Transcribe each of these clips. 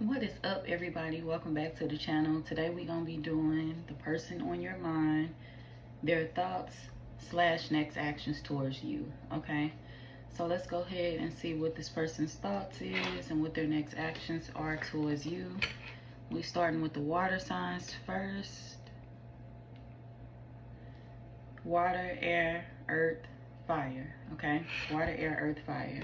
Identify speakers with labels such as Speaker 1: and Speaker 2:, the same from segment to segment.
Speaker 1: What is up, everybody? Welcome back to the channel. Today we're gonna be doing the person on your mind, their thoughts / next actions towards you. Okay, so let's go ahead and see what this person's thoughts is and what their next actions are towards you. We starting with the water signs first. Water, air, earth, fire. Okay, water, air, earth, fire.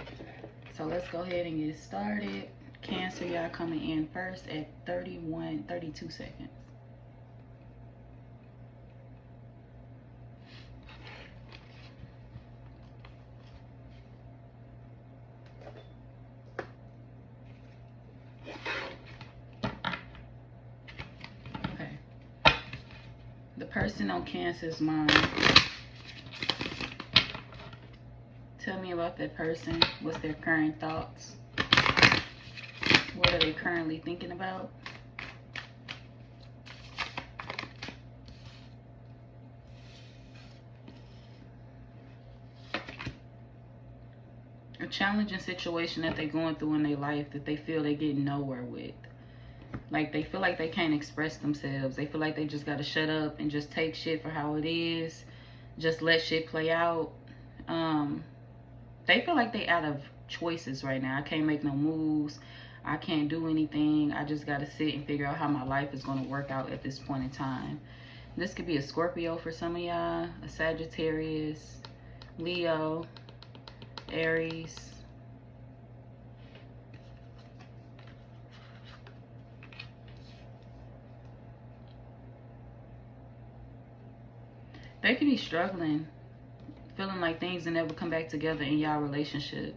Speaker 1: So let's go ahead and get started. Cancer, y'all coming in first at 32 seconds. Okay. The person on Cancer's mind. Tell me about that person. What's their current thoughts? What are they currently thinking about? A challenging situation that they're going through in their life that they feel they're getting nowhere with. Like they feel like they can't express themselves. They feel like they just gotta shut up and just take shit for how it is. Just let shit play out. They feel like they out of choices right now. I can't make no moves. I can't do anything. I just got to sit and figure out how my life is going to work out at this point in time. This could be a Scorpio for some of y'all, a Sagittarius, Leo, Aries. They could be struggling, feeling like things will never come back together in y'all relationship.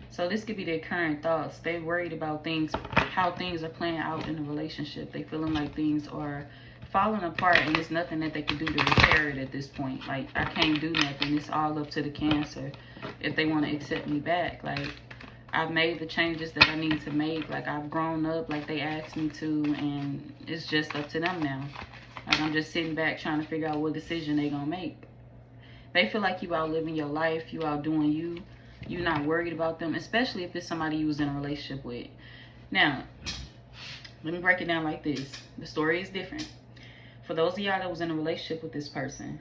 Speaker 1: So this could be their current thoughts. They're worried about things, how things are playing out in the relationship. They feeling like things are falling apart and there's nothing that they can do to repair it at this point. Like, I can't do nothing. It's all up to the Cancer if they want to accept me back. Like, I've made the changes that I need to make. Like, I've grown up like they asked me to, and it's just up to them now. Like, I'm just sitting back trying to figure out what decision they gonna make. They feel like you out living your life, you out doing you. You're not worried about them, especially if it's somebody you was in a relationship with. Now, let me break it down like this. The story is different. For those of y'all that was in a relationship with this person,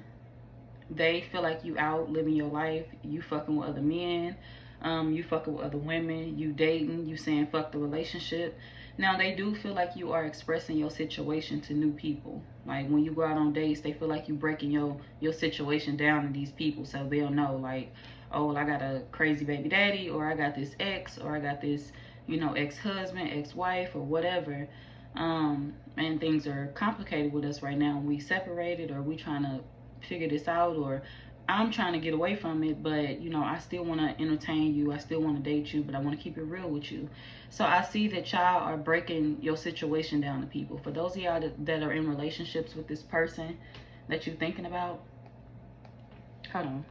Speaker 1: they feel like you out living your life. You fucking with other men. You fucking with other women. You dating. You saying fuck the relationship. Now, they do feel like you are expressing your situation to new people. Like, when you go out on dates, they feel like you breaking your situation down to these people so they'll know, like, oh, well, I got a crazy baby daddy, or I got this ex, or I got this, you know, ex-husband, ex-wife, or whatever. And things are complicated with us right now. We separated, or we trying to figure this out, or I'm trying to get away from it, but, you know, I still want to entertain you. I still want to date you, but I want to keep it real with you. So I see that y'all are breaking your situation down to people. For those of y'all that are in relationships with this person that you're thinking about, hold on.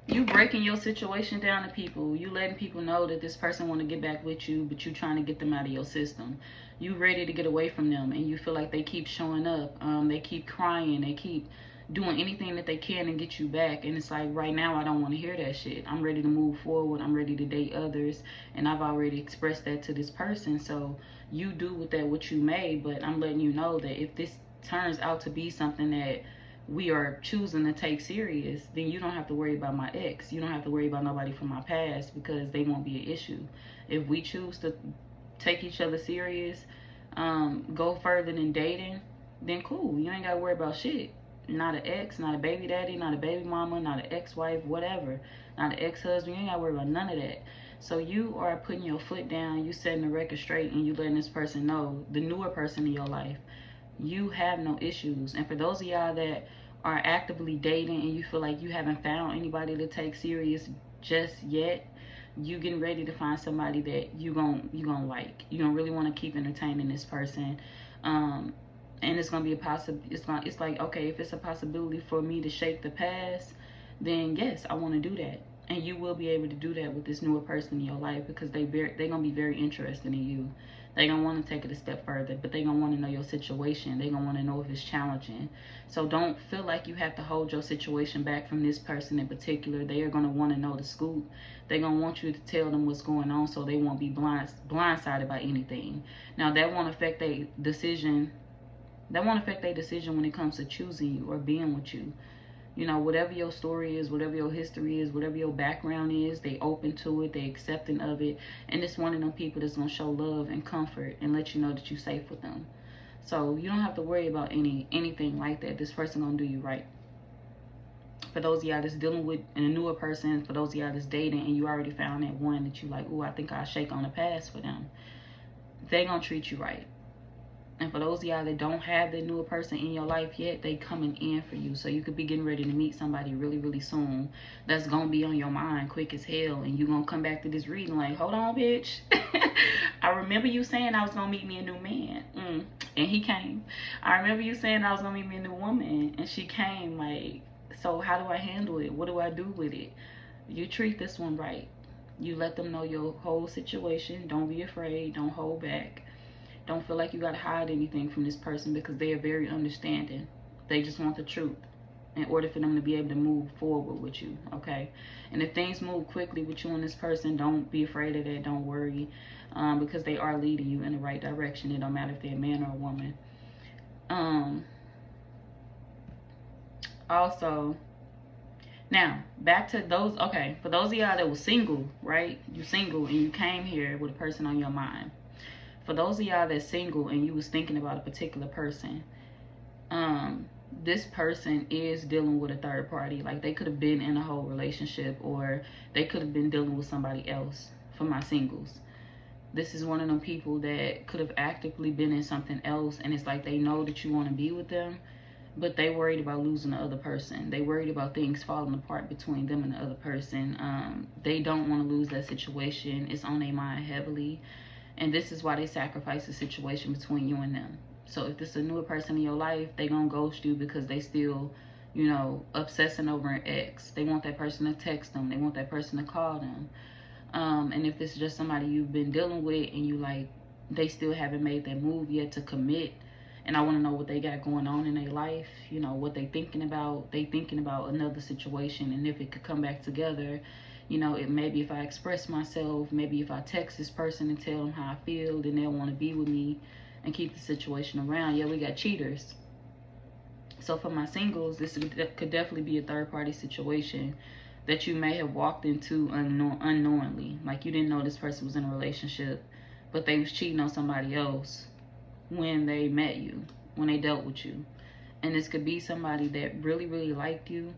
Speaker 1: You breaking your situation down to people. You letting people know that this person want to get back with you, but you trying to get them out of your system. You ready to get away from them, and you feel like they keep showing up. They keep crying. They keep doing anything that they can to get you back. And it's like, right now, I don't want to hear that shit. I'm ready to move forward. I'm ready to date others. And I've already expressed that to this person. So you do with that what you made. But I'm letting you know that if this turns out to be something that we are choosing to take serious, then you don't have to worry about my ex. You don't have to worry about nobody from my past, because they won't be an issue. If we choose to take each other serious, go further than dating, then cool. You ain't got to worry about shit. Not an ex, not a baby daddy, not a baby mama, not an ex-wife, whatever. Not an ex-husband. You ain't got to worry about none of that. So you are putting your foot down, you setting the record straight, and you letting this person know, the newer person in your life, you have no issues. And for those of y'all that are actively dating and you feel like you haven't found anybody to take serious just yet, you getting ready to find somebody that you gonna like. You gonna really want to keep entertaining this person. And it's gonna be a it's like, okay, if it's a possibility for me to shake the past, then yes, I want to do that. And you will be able to do that with this newer person in your life, because they're gonna be very interested in you. They're going to want to take it a step further, but they're going to want to know your situation. They're going to want to know if it's challenging. So don't feel like you have to hold your situation back from this person in particular. They are going to want to know the scoop. They're going to want you to tell them what's going on so they won't be blindsided by anything. Now, that won't affect their decision. That won't affect their decision when it comes to choosing you or being with you. You know, whatever your story is, whatever your history is, whatever your background is, they open to it, they accepting of it. And it's one of them people that's going to show love and comfort and let you know that you're safe with them. So you don't have to worry about anything like that. This person going to do you right. For those of y'all that's dealing with a newer person, for those of y'all that's dating and you already found that one that you like, oh, I think I'll shake on the pass for them. They going to treat you right. And for those of y'all that don't have the newer person in your life yet, they coming in for you. So you could be getting ready to meet somebody really, really soon that's going to be on your mind quick as hell. And you're going to come back to this reading like, hold on, bitch. I remember you saying I was going to meet me a new man. And he came. I remember you saying I was going to meet me a new woman. And she came. Like, so how do I handle it? What do I do with it? You treat this one right. You let them know your whole situation. Don't be afraid. Don't hold back. Don't feel like you got to hide anything from this person because they are very understanding. They just want the truth in order for them to be able to move forward with you, okay? And if things move quickly with you and this person, don't be afraid of that. Don't worry, because they are leading you in the right direction. It don't matter if they're a man or a woman. Also, now, back to those, okay, for those of y'all that was single, right? You single and you came here with a person on your mind. For those of y'all that's single and you was thinking about a particular person, this person is dealing with a third party. Like, they could have been in a whole relationship, or they could have been dealing with somebody else. For my singles, this is one of them people that could have actively been in something else, and it's like they know that you want to be with them, but they worried about losing the other person. They worried about things falling apart between them and the other person. They don't want to lose that situation. It's on their mind heavily. And this is why they sacrifice the situation between you and them. So if this is a newer person in your life, they gonna ghost you because they still, you know, obsessing over an ex. They want that person to text them. They want that person to call them. And if this is just somebody you've been dealing with and you like, they still haven't made that move yet to commit. And I want to know what they got going on in their life. You know, what they thinking about. They thinking about another situation. And if it could come back together, you know, it maybe if I express myself, maybe if I text this person and tell them how I feel, then they'll want to be with me and keep the situation around. Yeah, we got cheaters. So for my singles, this could definitely be a third party situation that you may have walked into unknowingly. Like, you didn't know this person was in a relationship, but they was cheating on somebody else when they met you, when they dealt with you. And this could be somebody that really, really liked you,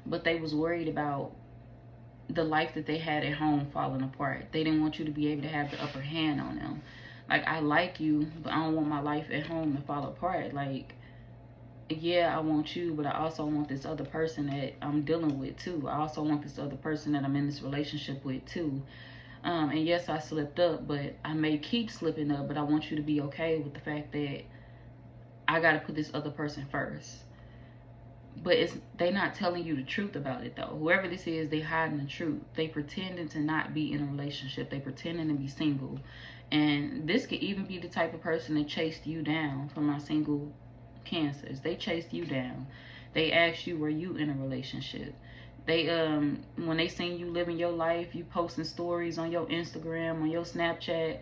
Speaker 1: but they was worried about the life that they had at home falling apart. They didn't want you to be able to have the upper hand on them. Like, I like you, but I don't want my life at home to fall apart. Like, yeah, I want you, but I also want this other person that I'm dealing with too. I also want this other person that I'm in this relationship with too. And yes, I slipped up, but I may keep slipping up, but I want you to be okay with the fact that I got to put this other person first. But they not telling you the truth about it though. Whoever this is, they hiding the truth. They pretending to not be in a relationship. They pretending to be single. And this could even be the type of person that chased you down. For my single Cancers, they chased you down. They asked you, were you in a relationship? They when they seen you living your life, you posting stories on your Instagram, on your Snapchat,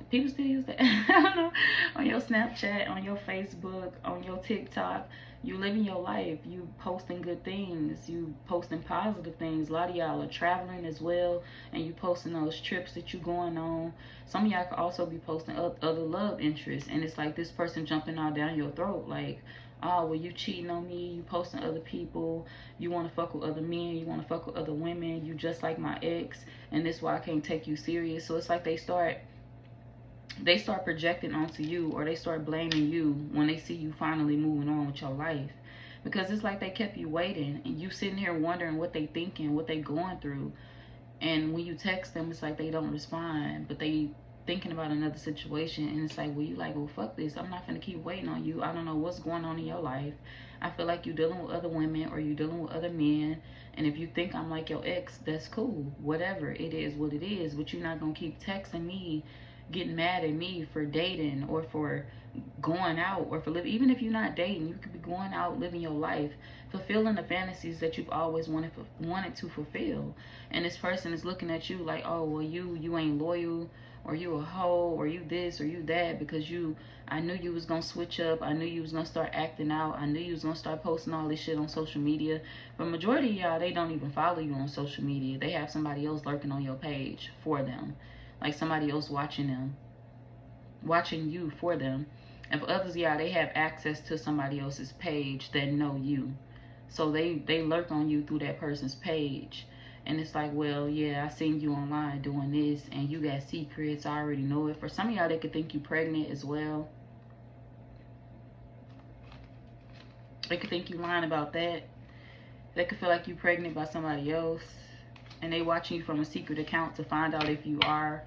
Speaker 1: people still use that. I don't know. On your Snapchat, on your Facebook, on your TikTok, you living your life. You posting good things. You posting positive things. A lot of y'all are traveling as well, and you posting those trips that you going on. Some of y'all could also be posting other love interests, and it's like this person jumping all down your throat, like, oh, well, you cheating on me, you posting other people, you want to fuck with other men, you want to fuck with other women, you just like my ex, and this is why I can't take you serious. So it's like they start projecting onto you, or they start blaming you when they see you finally moving on with your life. Because it's like they kept you waiting, and you sitting here wondering what they thinking, what they going through. And when you text them, it's like they don't respond, but they thinking about another situation. And it's like, well, you like, well, fuck this. I'm not gonna keep waiting on you. I don't know what's going on in your life. I feel like you're dealing with other women, or you're dealing with other men. And if you think I'm like your ex, that's cool. Whatever. It is what it is. But you're not gonna keep texting me, getting mad at me for dating or for going out or for living. Even if you're not dating, you could be going out living your life, fulfilling the fantasies that you've always wanted to fulfill. And this person is looking at you like, oh, well, you ain't loyal, or you a hoe, or you this or you that, because I knew you was gonna switch up. I knew you was gonna start acting out. I knew you was gonna start posting all this shit on social media. But majority of y'all, they don't even follow you on social media. They have somebody else lurking on your page for them, like somebody else watching you for them. And for others, yeah, they have access to somebody else's page that know you. So they lurk on you through that person's page. And it's like, well, yeah, I seen you online doing this and you got secrets. I already know it. For some of y'all, they could think you pregnant as well. They could think you lying about that. They could feel like you pregnant by somebody else. And they watching you from a secret account to find out if you are.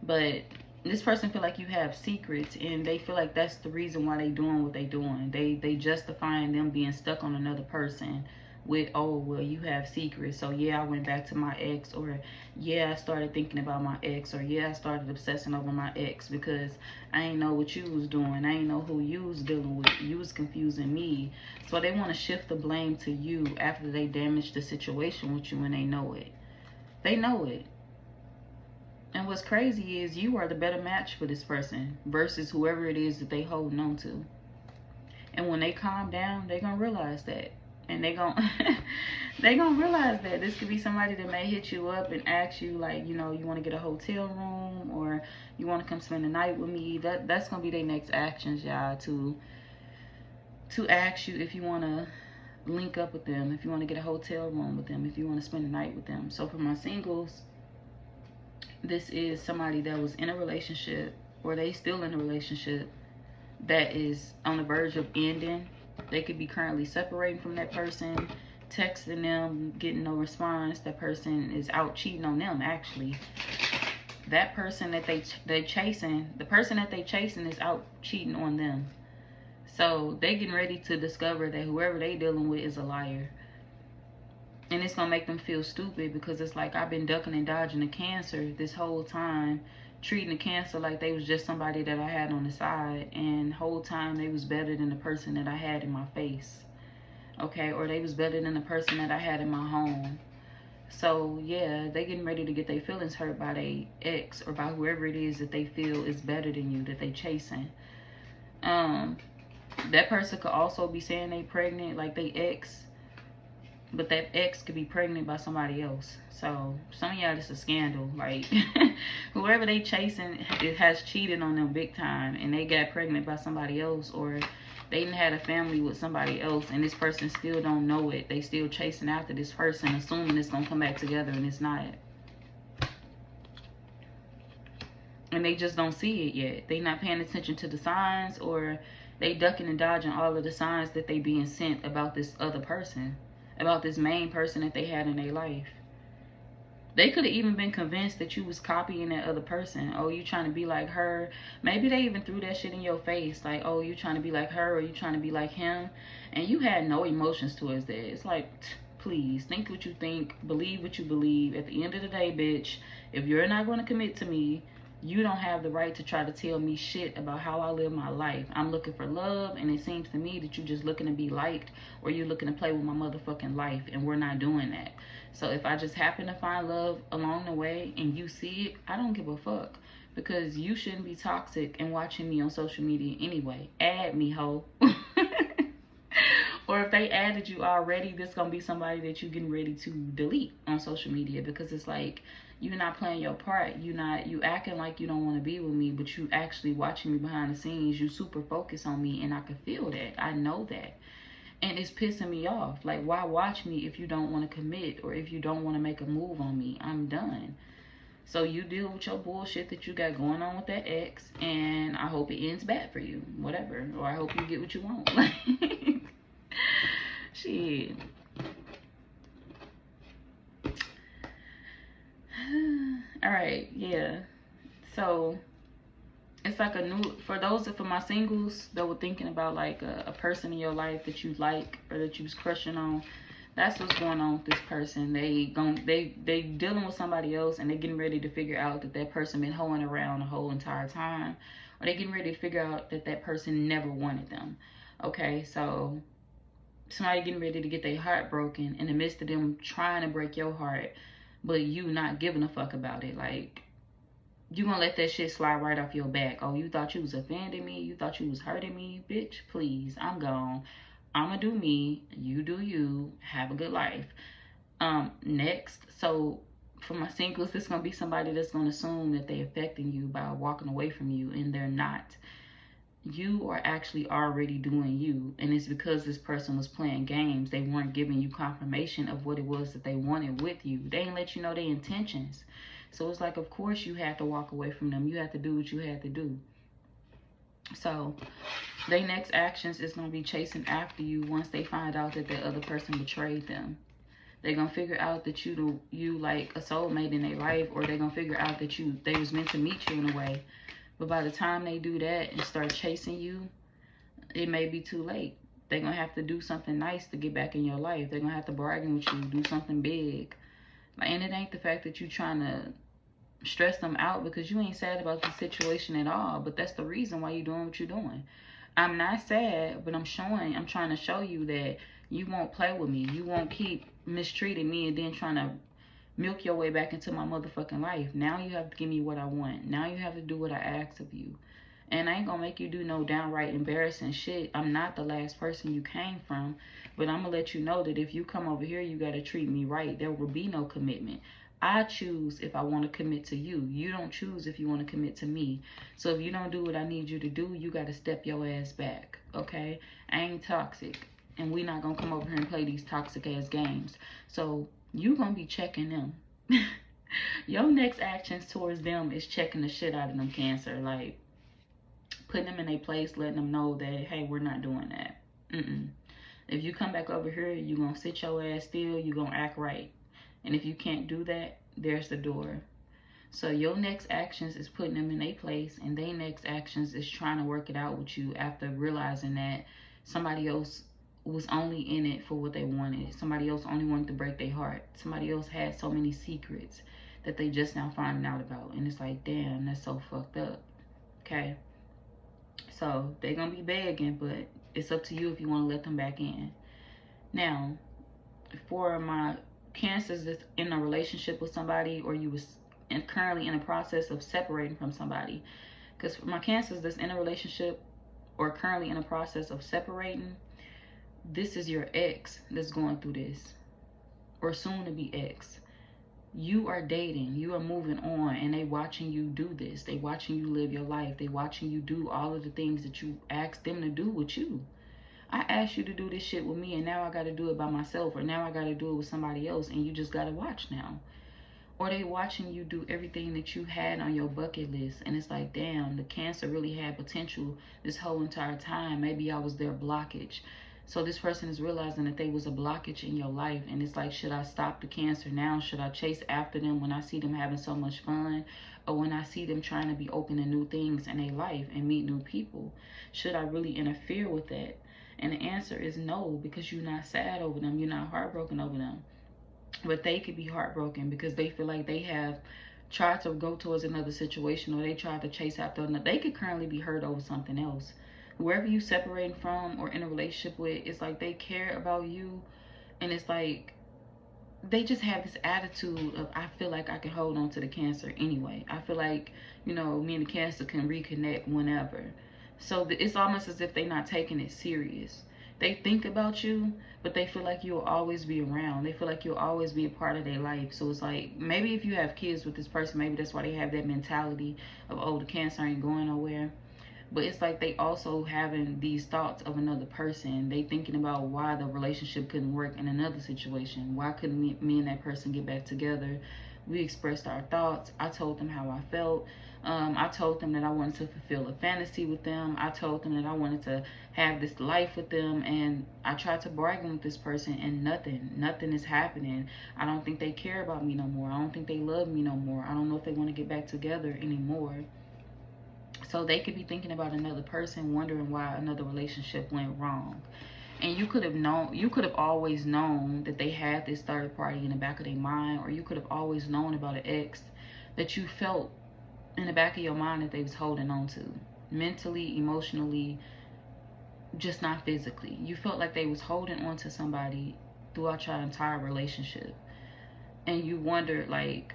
Speaker 1: But this person feel like you have secrets, and they feel like that's the reason why they doing what they doing. They justifying them being stuck on another person with, oh, well, you have secrets, so yeah, I went back to my ex, or yeah, I started thinking about my ex, or yeah, I started obsessing over my ex because I ain't know what you was doing. I ain't know who you was dealing with. You was confusing me. So they want to shift the blame to you after they damaged the situation with you, and they know it. They know it. And what's crazy is you are the better match for this person versus whoever it is that they holding on to. And when they calm down, they're going to realize that. And they gonna realize that this could be somebody that may hit you up and ask you, like, you know, you want to get a hotel room, or you want to come spend the night with me. That's going to be their next actions, y'all, to ask you if you want to link up with them, if you want to get a hotel room with them, if you want to spend the night with them. So for my singles, this is somebody that was in a relationship, or they still in a relationship that is on the verge of ending. They could be currently separating from that person, texting them, getting no response. That person is out cheating on them, actually. That person that they chasing, the person that they chasing is out cheating on them. So they getting ready to discover that whoever they dealing with is a liar. And it's going to make them feel stupid, because it's like, I've been ducking and dodging the Cancer this whole time, treating the Cancer like they was just somebody that I had on the side, and the whole time they was better than the person that I had in my face. Okay, or they was better than the person that I had in my home. So yeah, they getting ready to get their feelings hurt by their ex, or by whoever it is that they feel is better than you, that they chasing. That person could also be saying they pregnant, like they ex, but that ex could be pregnant by somebody else. So some of y'all, this is a scandal. Like whoever they chasing, it has cheated on them big time, and they got pregnant by somebody else, or they didn't had a family with somebody else, and this person still don't know it. They still chasing after this person, assuming it's gonna come back together, and it's not. And they just don't see it yet. They not paying attention to the signs, or they ducking and dodging all of the signs that they being sent about this other person, about this main person that they had in their life. They could have even been convinced that you was copying that other person. Oh, you trying to be like her. Maybe they even threw that shit in your face. Like, oh, you trying to be like her, or you trying to be like him. And you had no emotions towards that. It's like, please, think what you think. Believe what you believe. At the end of the day, bitch, if you're not going to commit to me, you don't have the right to try to tell me shit about how I live my life. I'm looking for love, and it seems to me that you're just looking to be liked, or you're looking to play with my motherfucking life, and we're not doing that. So if I just happen to find love along the way and you see it, I don't give a fuck, because you shouldn't be toxic and watching me on social media anyway. Add me, ho. Or if they added you already, this gonna be somebody that you getting ready to delete on social media, because it's like, you're not playing your part. You acting like you don't want to be with me, but you actually watching me behind the scenes. You super focused on me, and I can feel that. I know that. And it's pissing me off. Like, why watch me if you don't want to commit, or if you don't want to make a move on me? I'm done. So you deal with your bullshit that you got going on with that ex, and I hope it ends bad for you. Whatever. Or I hope you get what you want. Shit. All right, yeah. So it's like a new, for my singles that were thinking about like a person in your life that you like, or that you was crushing on, That's what's going on with this person. They dealing with somebody else, and they getting ready to figure out that that person been hoeing around the whole entire time, or they getting ready to figure out that that person never wanted them. Okay, so somebody getting ready to get their heart broken in the midst of them trying to break your heart, but you not giving a fuck about it. Like, you gonna let that shit slide right off your back. Oh, you thought you was offending me? You thought you was hurting me? Bitch, please, I'm gone. I'ma do me, you do you, have a good life. Next, so for my singles, this is gonna be somebody that's gonna assume that they're affecting you by walking away from you, and they're not. You are actually already doing you, and it's because this person was playing games. They weren't giving you confirmation of what it was that they wanted with you. They didn't let you know their intentions. So it's like, of course you had to walk away from them. You had to do what you had to do. So their next actions is going to be chasing after you once they find out that the other person betrayed them. They're going to figure out that you like a soulmate in their life, or they're going to figure out that they was meant to meet you in a way. But by the time they do that and start chasing you, it may be too late. They're going to have to do something nice to get back in your life. They're going to have to bargain with you, do something big. And it ain't the fact that you're trying to stress them out, because you ain't sad about the situation at all. But that's the reason why you're doing what you're doing. I'm not sad, but I'm trying to show you that you won't play with me. You won't keep mistreating me and then trying to milk your way back into my motherfucking life. Now you have to give me what I want. Now you have to do what I ask of you. And I ain't gonna make you do no downright embarrassing shit. I'm not the last person you came from. But I'm gonna let you know that if you come over here, you gotta treat me right. There will be no commitment. I choose if I want to commit to you. You don't choose if you want to commit to me. So if you don't do what I need you to do, you gotta step your ass back. Okay? I ain't toxic. And we not gonna come over here and play these toxic ass games. So you gonna be checking them. Your next actions towards them is checking the shit out of them, Cancer. Like, putting them in a place, letting them know that, hey, we're not doing that. If you come back over here, you're gonna sit your ass still, you're gonna act right. And if you can't do that, there's the door. So your next actions is putting them in a place, and their next actions is trying to work it out with you after realizing that somebody else was only in it for what they wanted. Somebody else only wanted to break their heart. Somebody else had so many secrets that they just now finding out about. And it's like, damn, that's so fucked up. Okay? So they're going to be begging, but it's up to you if you want to let them back in. Now, for my Cancers that's in a relationship with somebody, or you was currently in a process of separating from somebody. Because for my Cancers that's in a relationship or currently in a process of separating, this is your ex that's going through this, or soon to be ex. You are dating, you are moving on, and they watching you do this. They watching you live your life. They watching you do all of the things that you asked them to do with you. I asked you to do this shit with me, and now I got to do it by myself, or now I got to do it with somebody else, and you just got to watch now. Or they watching you do everything that you had on your bucket list, and it's like, damn, the Cancer really had potential this whole entire time. Maybe I was their blockage. So this person is realizing that they was a blockage in your life, and it's like, should I stop the Cancer now? Should I chase after them when I see them having so much fun, or when I see them trying to be open to new things in their life and meet new people? Should I really interfere with that? And the answer is no, because you're not sad over them. You're not heartbroken over them. But they could be heartbroken because they feel like they have tried to go towards another situation, or they tried to chase after another. They could currently be hurt over something else. Whoever you separating from or in a relationship with, it's like they care about you. And it's like they just have this attitude of, I feel like I can hold on to the Cancer anyway. I feel like, you know, me and the Cancer can reconnect whenever. So it's almost as if they're not taking it serious. They think about you, but they feel like you'll always be around. They feel like you'll always be a part of their life. So it's like, maybe if you have kids with this person, maybe that's why they have that mentality of, oh, the Cancer ain't going nowhere. But it's like they also having these thoughts of another person. They thinking about why the relationship couldn't work in another situation. Why couldn't me and that person get back together? We expressed our thoughts. I told them how I felt. I told them that I wanted to fulfill a fantasy with them. I told them that I wanted to have this life with them. And I tried to bargain with this person, and nothing is happening. I don't think they care about me no more. I don't think they love me no more. I don't know if they want to get back together anymore. So they could be thinking about another person, wondering why another relationship went wrong. And you could have always known that they had this third party in the back of their mind, or you could have always known about an ex that you felt in the back of your mind that they was holding on to, mentally, emotionally, just not physically. You felt like they was holding on to somebody throughout your entire relationship, and you wondered, like,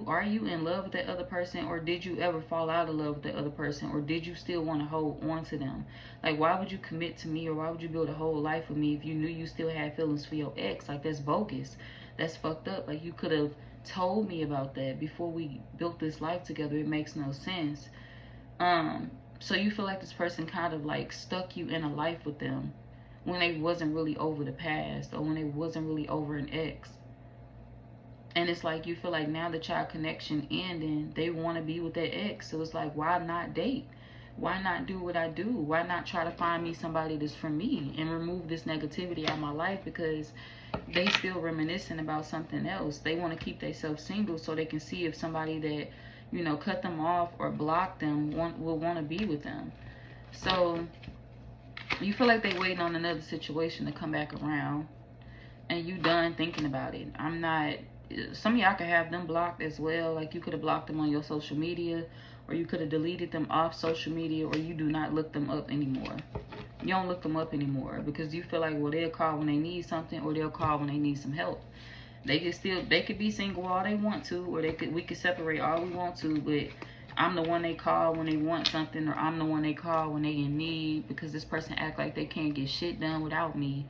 Speaker 1: are you in love with that other person, or did you ever fall out of love with that other person, or did you still want to hold on to them? Like, why would you commit to me, or why would you build a whole life with me if you knew you still had feelings for your ex? Like, that's bogus. That's fucked up. Like, you could have told me about that before we built this life together. It makes no sense. So you feel like this person kind of like stuck you in a life with them when they wasn't really over the past, or when they wasn't really over an ex. And it's like you feel like now that y'all connection ending, they want to be with their ex. So it's like, why not date? Why not do what I do? Why not try to find me somebody that's for me and remove this negativity out of my life? Because they still reminiscing about something else. They want to keep themselves single so they can see if somebody that, you know, cut them off or block them will want to be with them. So you feel like they waiting on another situation to come back around, and you done thinking about it. Some of y'all could have them blocked as well. Like, you could have blocked them on your social media, or you could have deleted them off social media, or you do not look them up anymore. You don't look them up anymore because you feel like, well, they'll call when they need something, or they'll call when they need some help. They could be single all they want to, or we could separate all we want to, but I'm the one they call when they want something, or I'm the one they call when they in need, because this person act like they can't get shit done without me.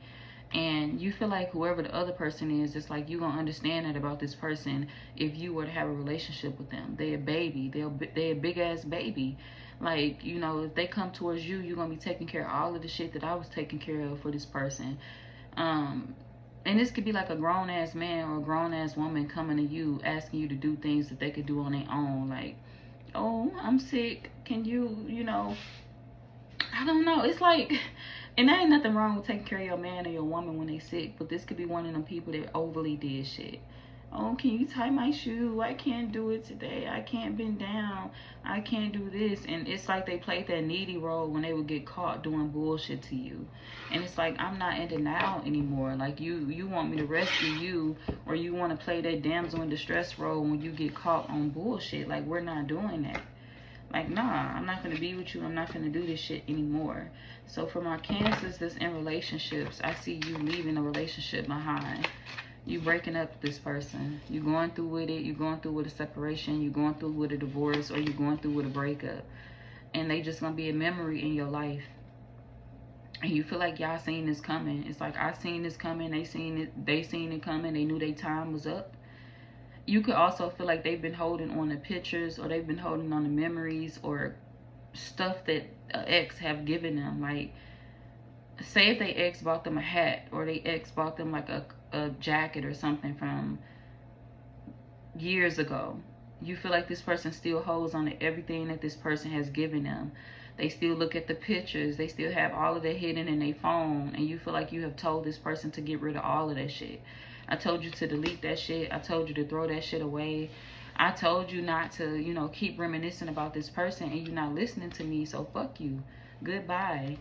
Speaker 1: And you feel like whoever the other person is, it's like you gonna understand that about this person if you were to have a relationship with them. They a baby. They a big ass baby. Like, you know, if they come towards you, you're gonna be taking care of all of the shit that I was taking care of for this person. And this could be like a grown ass man or a grown ass woman coming to you asking you to do things that they could do on their own. Like, oh, I'm sick. Can you, you know, I don't know. It's like, and there ain't nothing wrong with taking care of your man or your woman when they sick, but this could be one of them people that overly did shit. Oh, can you tie my shoe? I can't do it today. I can't bend down. I can't do this. And it's like they played that needy role when they would get caught doing bullshit to you. And it's like, I'm not in denial anymore. Like, you want me to rescue you, or you want to play that damsel in distress role when you get caught on bullshit. Like, we're not doing that. Like, nah, I'm not going to be with you. I'm not going to do this shit anymore. So for my Cancers that's in relationships, I see you leaving a relationship behind. You breaking up with this person. You going through with it. You going through with a separation. You going through with a divorce, or you going through with a breakup. And they just going to be a memory in your life. And you feel like y'all seen this coming. It's like, I seen this coming. They seen it coming. They knew their time was up. You could also feel like they've been holding on to pictures, or they've been holding on to memories or stuff that an ex have given them. Like, say if they ex bought them a hat, or they ex bought them like a jacket or something from years ago. You feel like this person still holds on to everything that this person has given them. They still look at the pictures. They still have all of that hidden in their phone. And you feel like you have told this person to get rid of all of that shit. I told you to delete that shit. I told you to throw that shit away. I told you not to, you know, keep reminiscing about this person, and you're not listening to me. So fuck you. Goodbye.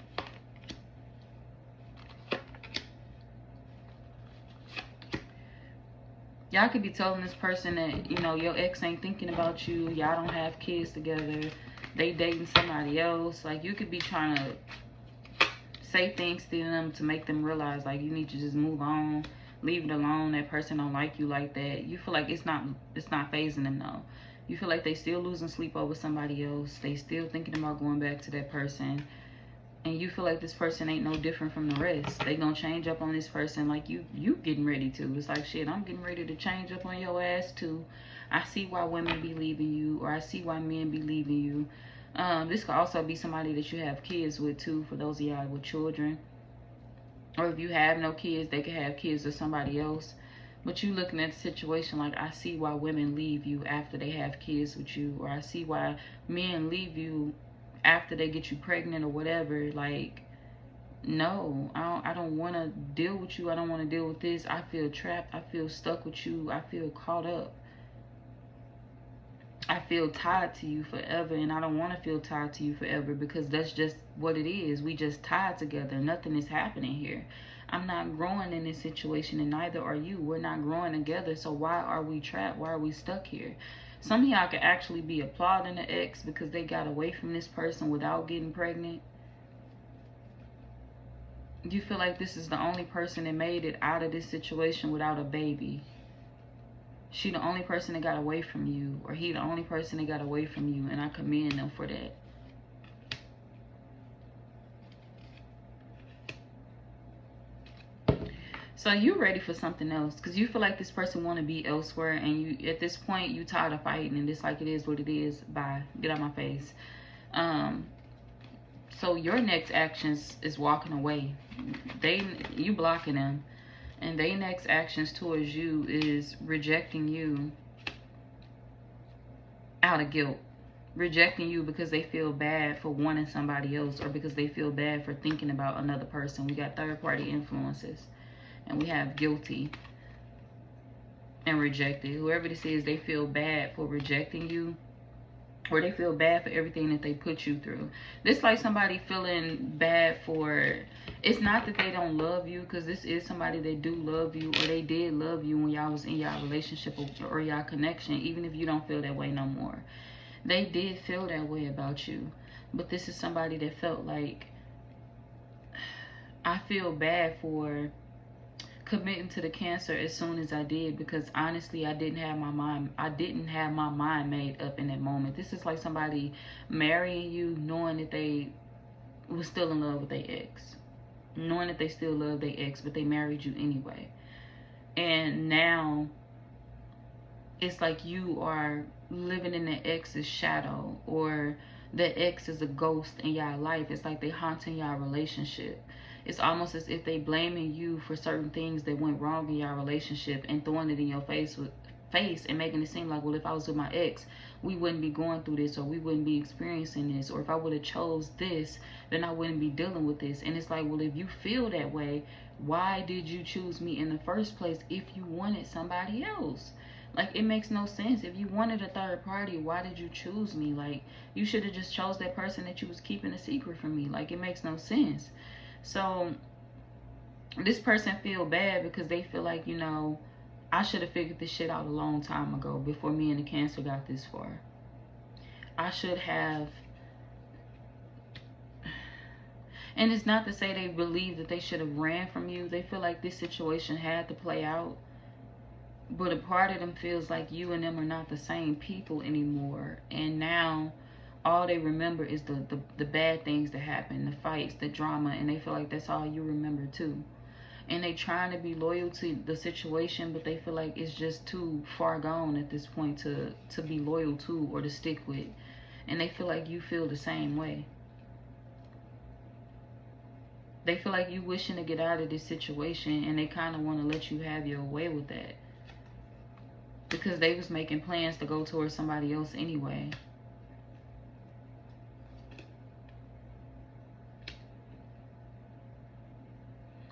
Speaker 1: Y'all could be telling this person that, you know, your ex ain't thinking about you. Y'all don't have kids together. They dating somebody else. Like, you could be trying to say things to them to make them realize, like, you need to just move on. Leave it alone. That person don't like you like that. You feel like it's not phasing them though. You feel like they still losing sleep over somebody else. They still thinking about going back to that person. And you feel like this person ain't no different from the rest. They gonna change up on this person like you getting ready to. It's like, shit, I'm getting ready to change up on your ass too. I see why women be leaving you, or I see why men be leaving you. This could also be somebody that you have kids with too, for those of y'all with children. Or if you have no kids, they could have kids with somebody else. But you looking at the situation like, I see why women leave you after they have kids with you. Or I see why men leave you after they get you pregnant or whatever. Like, no, I don't want to deal with you. I don't want to deal with this. I feel trapped. I feel stuck with you. I feel caught up. I feel tied to you forever, and I don't want to feel tied to you forever, because that's just what it is. We just tied together. Nothing is happening here. I'm not growing in this situation, and neither are you. We're not growing together, so why are we trapped? Why are we stuck here? Some of y'all could actually be applauding the ex because they got away from this person without getting pregnant. You feel like this is the only person that made it out of this situation without a baby. She the only person that got away from you, or he the only person that got away from you, and I commend them for that. So you ready for something else, because you feel like this person want to be elsewhere, and you at this point you tired of fighting, and it's like, it is what it is. Bye, get out my face. So your next actions is walking away. You blocking them, and their next actions towards you is rejecting you out of guilt. Rejecting you because they feel bad for wanting somebody else, or because they feel bad for thinking about another person. We got third-party influences, and we have guilty and rejected. Whoever this is, they feel bad for rejecting you, or they feel bad for everything that they put you through. This like somebody feeling bad for, it's not that they don't love you, because this is somebody that do love you, or they did love you when y'all was in y'all relationship or y'all connection, even if you don't feel that way no more. They did feel that way about you. But this is somebody that felt like, I feel bad for committing to the Cancer as soon as I did, because honestly I didn't have my mind made up in that moment. This is like somebody marrying you knowing that they was still in love with their ex, knowing that they still love their ex, but they married you anyway. And now it's like you are living in the ex's shadow, or the ex is a ghost in y'all life. It's like they haunting y'all relationship. It's almost as if they blaming you for certain things that went wrong in your relationship, and throwing it in your face and making it seem like, well, if I was with my ex, we wouldn't be going through this, or we wouldn't be experiencing this, or if I would have chose this, then I wouldn't be dealing with this. And it's like, well, if you feel that way, why did you choose me in the first place if you wanted somebody else? Like, it makes no sense. If you wanted a third party, why did you choose me? Like, you should have just chose that person that you was keeping a secret from me. Like, it makes no sense. So this person feel bad because they feel like, you know, I should have figured this shit out a long time ago, before me and the Cancer got this far. I should have. And it's not to say they believe that they should have ran from you. They feel like this situation had to play out. But a part of them feels like you and them are not the same people anymore. And now all they remember is the bad things that happen, the fights, the drama, and they feel like that's all you remember too. And they trying to be loyal to the situation, but they feel like it's just too far gone at this point to be loyal to, or to stick with. And they feel like you feel the same way. They feel like you wishing to get out of this situation, and they kind of want to let you have your way with that, because they was making plans to go towards somebody else anyway.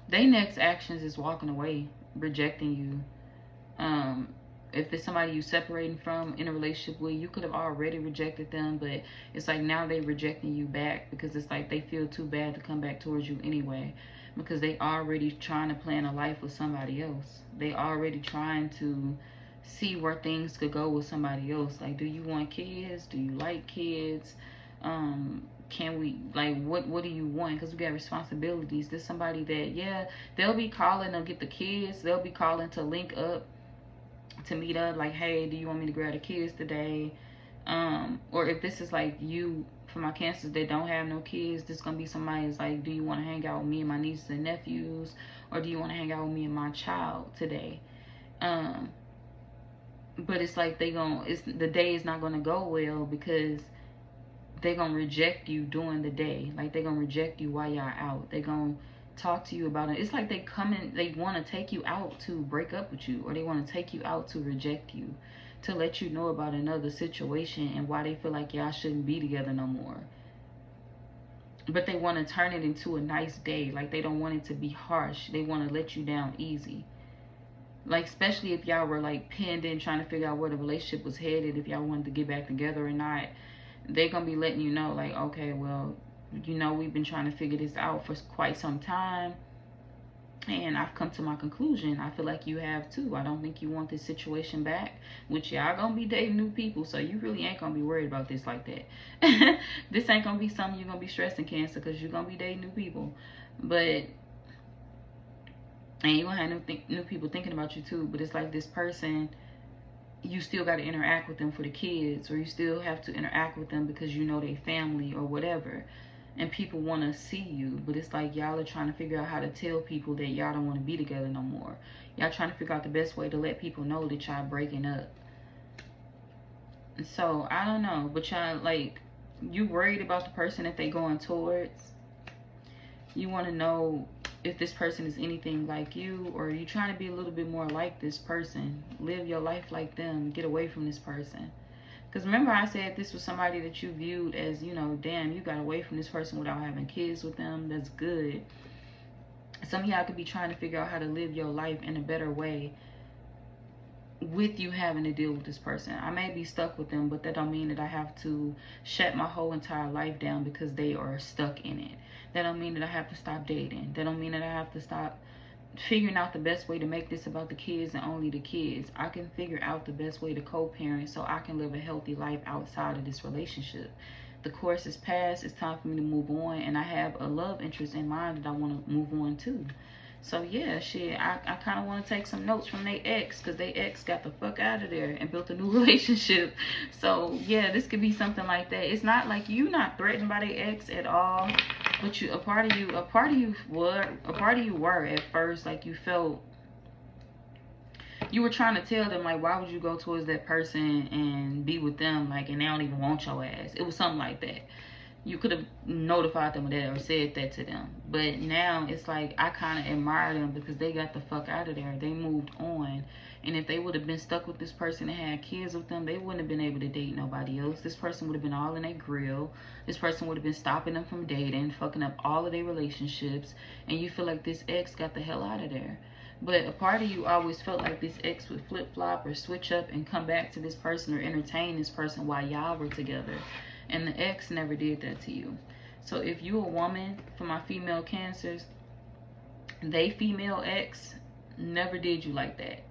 Speaker 1: Their next actions is walking away, rejecting you. If there's somebody you separating from in a relationship with, you could have already rejected them, but it's like now they rejecting you back, because it's like they feel too bad to come back towards you anyway, because they already trying to plan a life with somebody else. They already trying to see where things could go with somebody else. Like, do you want kids? Do you like kids? Can we, like, what do you want? Because we got responsibilities. There's somebody that, yeah, they'll be calling to get the kids. They'll be calling to link up, to meet up, like, hey, do you want me to grab the kids today? Or if this is like you, for my Cancers that don't have no kids, this gonna be somebody that's like, do you want to hang out with me and my nieces and nephews, or do you want to hang out with me and my child today? But it's like the day is not gonna go well, because they're gonna reject you during the day. Like, they're gonna reject you while y'all out. They're gonna talk to you about it. It's like they want to take you out to break up with you, or they want to take you out to reject you, to let you know about another situation and why they feel like y'all shouldn't be together no more. But they want to turn it into a nice day. Like, they don't want it to be harsh. They want to let you down easy. Like, especially if y'all were like pinned in trying to figure out where the relationship was headed, if y'all wanted to get back together or not, they're gonna be letting you know, like, okay, well, you know, we've been trying to figure this out for quite some time, and I've come to my conclusion. I feel like you have too. I don't think you want this situation back, which y'all gonna be dating new people, so you really ain't gonna be worried about this like that. This ain't gonna be something you're gonna be stressing, Cancer, because you're gonna be dating new people. But, and you're gonna have new people thinking about you too, but it's like this person, you still got to interact with them for the kids, or you still have to interact with them because you know they family or whatever, and people want to see you. But it's like y'all are trying to figure out how to tell people that y'all don't want to be together no more. Y'all trying to figure out the best way to let people know that y'all breaking up. And so I don't know, but y'all, like, you worried about the person that they going towards. You want to know if this person is anything like you, or are you trying to be a little bit more like this person? Live your life like them. Get away from this person. Because remember I said this was somebody that you viewed as, you know, damn, you got away from this person without having kids with them. That's good. Some of y'all could be trying to figure out how to live your life in a better way with you having to deal with this person. I may be stuck with them, but that don't mean that I have to shut my whole entire life down because they are stuck in it. That don't mean that I have to stop dating. That don't mean that I have to stop figuring out the best way to make this about the kids and only the kids. I can figure out the best way to co-parent so I can live a healthy life outside of this relationship. The course is past. It's time for me to move on, and I have a love interest in mind that I want to move on to. So yeah, shit, I kind of want to take some notes from their ex, because their ex got the fuck out of there and built a new relationship. So yeah, this could be something like that. It's not like you not threatened by their ex at all, but a part of you were at first. Like, you felt, you were trying to tell them, like, why would you go towards that person and be with them, like, and they don't even want your ass. It was something like that. You could have notified them of that or said that to them. But now it's like, I kind of admire them because they got the fuck out of there. They moved on. And if they would have been stuck with this person and had kids with them, they wouldn't have been able to date nobody else. This person would have been all in their grill. This person would have been stopping them from dating, fucking up all of their relationships. And you feel like this ex got the hell out of there. But a part of you always felt like this ex would flip-flop or switch up and come back to this person or entertain this person while y'all were together. And the ex never did that to you. So if you a woman, for my female Cancers, they female ex never did you like that.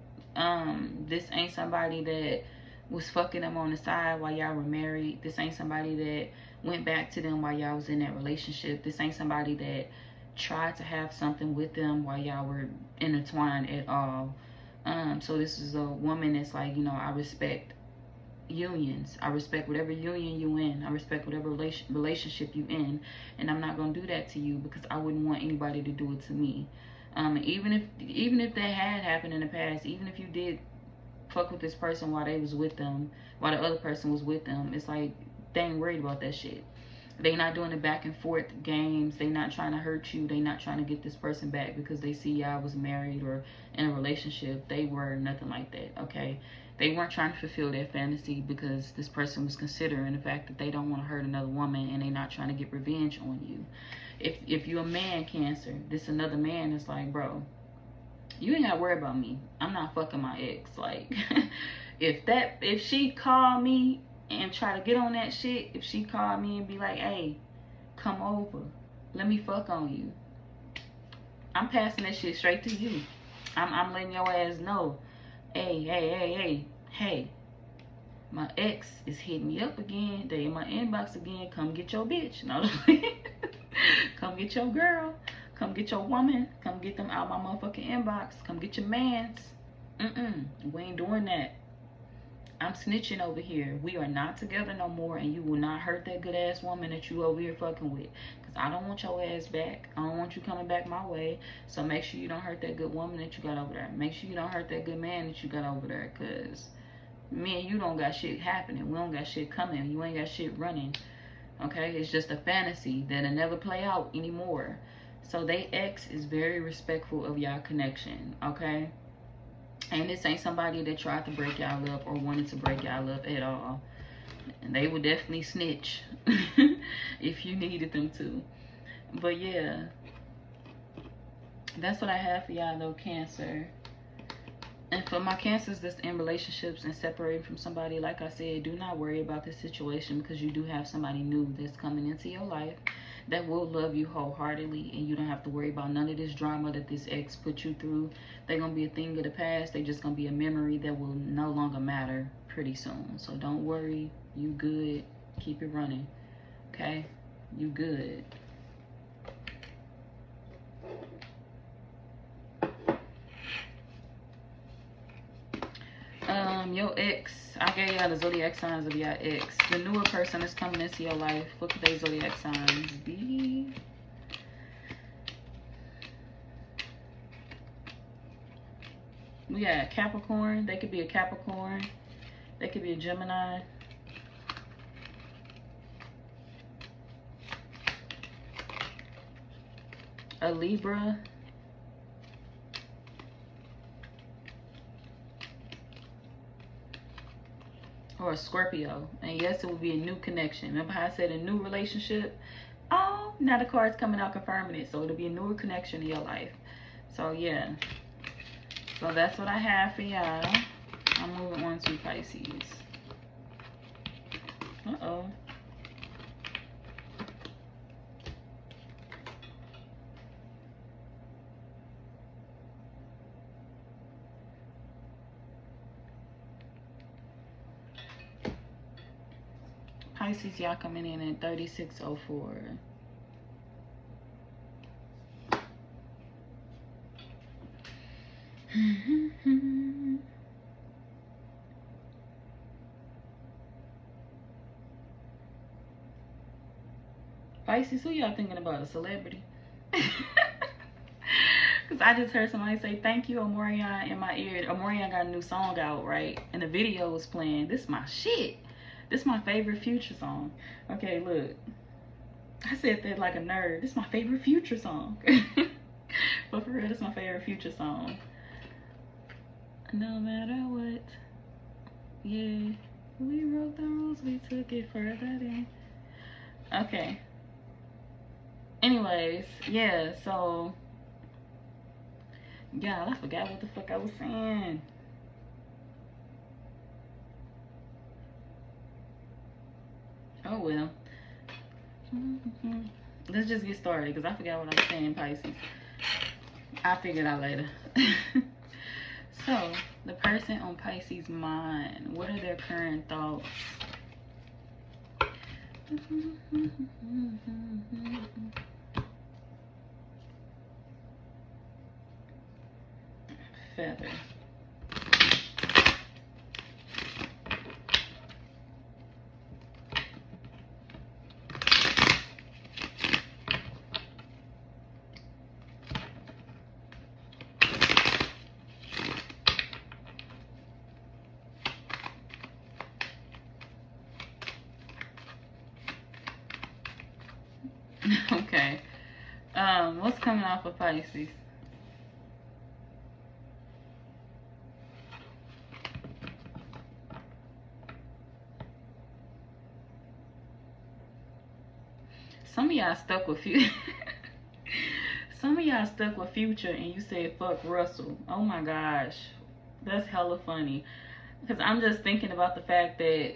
Speaker 1: This ain't somebody that was fucking them on the side while y'all were married. This ain't somebody that went back to them while y'all was in that relationship. This ain't somebody that tried to have something with them while y'all were intertwined at all. So this is a woman that's like, you know, I respect unions. I respect whatever union you in. I respect whatever relationship you in, and I'm not gonna do that to you because I wouldn't want anybody to do it to me. Even if that had happened in the past, even if you did fuck with this person while they was with them, while the other person was with them, it's like they ain't worried about that shit. They not doing the back and forth games. They not trying to hurt you. They not trying to get this person back because they see y'all was married or in a relationship. They were nothing like that, okay? They weren't trying to fulfill their fantasy because this person was considering the fact that they don't want to hurt another woman, and they not trying to get revenge on you. If you're a man, Cancer, this another man is like, bro, you ain't got to worry about me. I'm not fucking my ex. Like, if she called me and try to get on that shit, if she called me and be like, hey, come over, let me fuck on you, I'm passing that shit straight to you. I'm letting your ass know, hey, my ex is hitting me up again. They in my inbox again. Come get your bitch. No, come get your girl. Come get your woman. Come get them out my motherfucking inbox. Come get your mans. We ain't doing that. I'm snitching over here. We are not together no more, and you will not hurt that good ass woman that you over here fucking with. Because I don't want your ass back. I don't want you coming back my way. So make sure you don't hurt that good woman that you got over there. Make sure you don't hurt that good man that you got over there. Because me and you don't got shit happening. We don't got shit coming. You ain't got shit running. Okay? It's just a fantasy that'll never play out anymore. So they ex is very respectful of y'all connection. Okay? And this ain't somebody that tried to break y'all up or wanted to break y'all up at all. And they would definitely snitch if you needed them to. But yeah, that's what I have for y'all though, Cancer. And for my Cancers that's in relationships and separating from somebody, like I said, do not worry about this situation, because you do have somebody new that's coming into your life that will love you wholeheartedly, and you don't have to worry about none of this drama that this ex put you through. They're going to be a thing of the past. They're just going to be a memory that will no longer matter pretty soon. So don't worry. You good. Keep it running. Okay? You good. Your ex, I gave y'all the zodiac signs of your ex. The newer person that's coming into your life, what could they zodiac signs be? We got Capricorn. They could be a Capricorn. They could be a Gemini. A Libra. Or a Scorpio. And yes, it will be a new connection. Remember how I said a new relationship? Oh, now the card's coming out confirming it. So it'll be a newer connection in your life. So yeah. So that's what I have for y'all. I'm moving on to Pisces. Uh-oh. Pisces, y'all coming in at 3604. Pisces, who y'all thinking about? A celebrity? Because I just heard somebody say, thank you, Omarion, in my ear. Omarion got a new song out, right? And the video was playing. This is my shit. This is my favorite Future song. Okay, look. I said that like a nerd. This is my favorite Future song. But for real, this is my favorite Future song. No matter what. Yeah. We wrote the rules. We took it further than. Okay. Anyways, yeah, so. Y'all, I forgot what the fuck I was saying. Oh well. Let's just get started, because I forgot what I was saying, Pisces. I'll figure it out later. So, the person on Pisces' mind, what are their current thoughts? Feather. Okay. What's coming off of Pisces? Some of y'all stuck with some of y'all stuck with Future and you said fuck Russell. Oh my gosh. That's hella funny. Because I'm just thinking about the fact that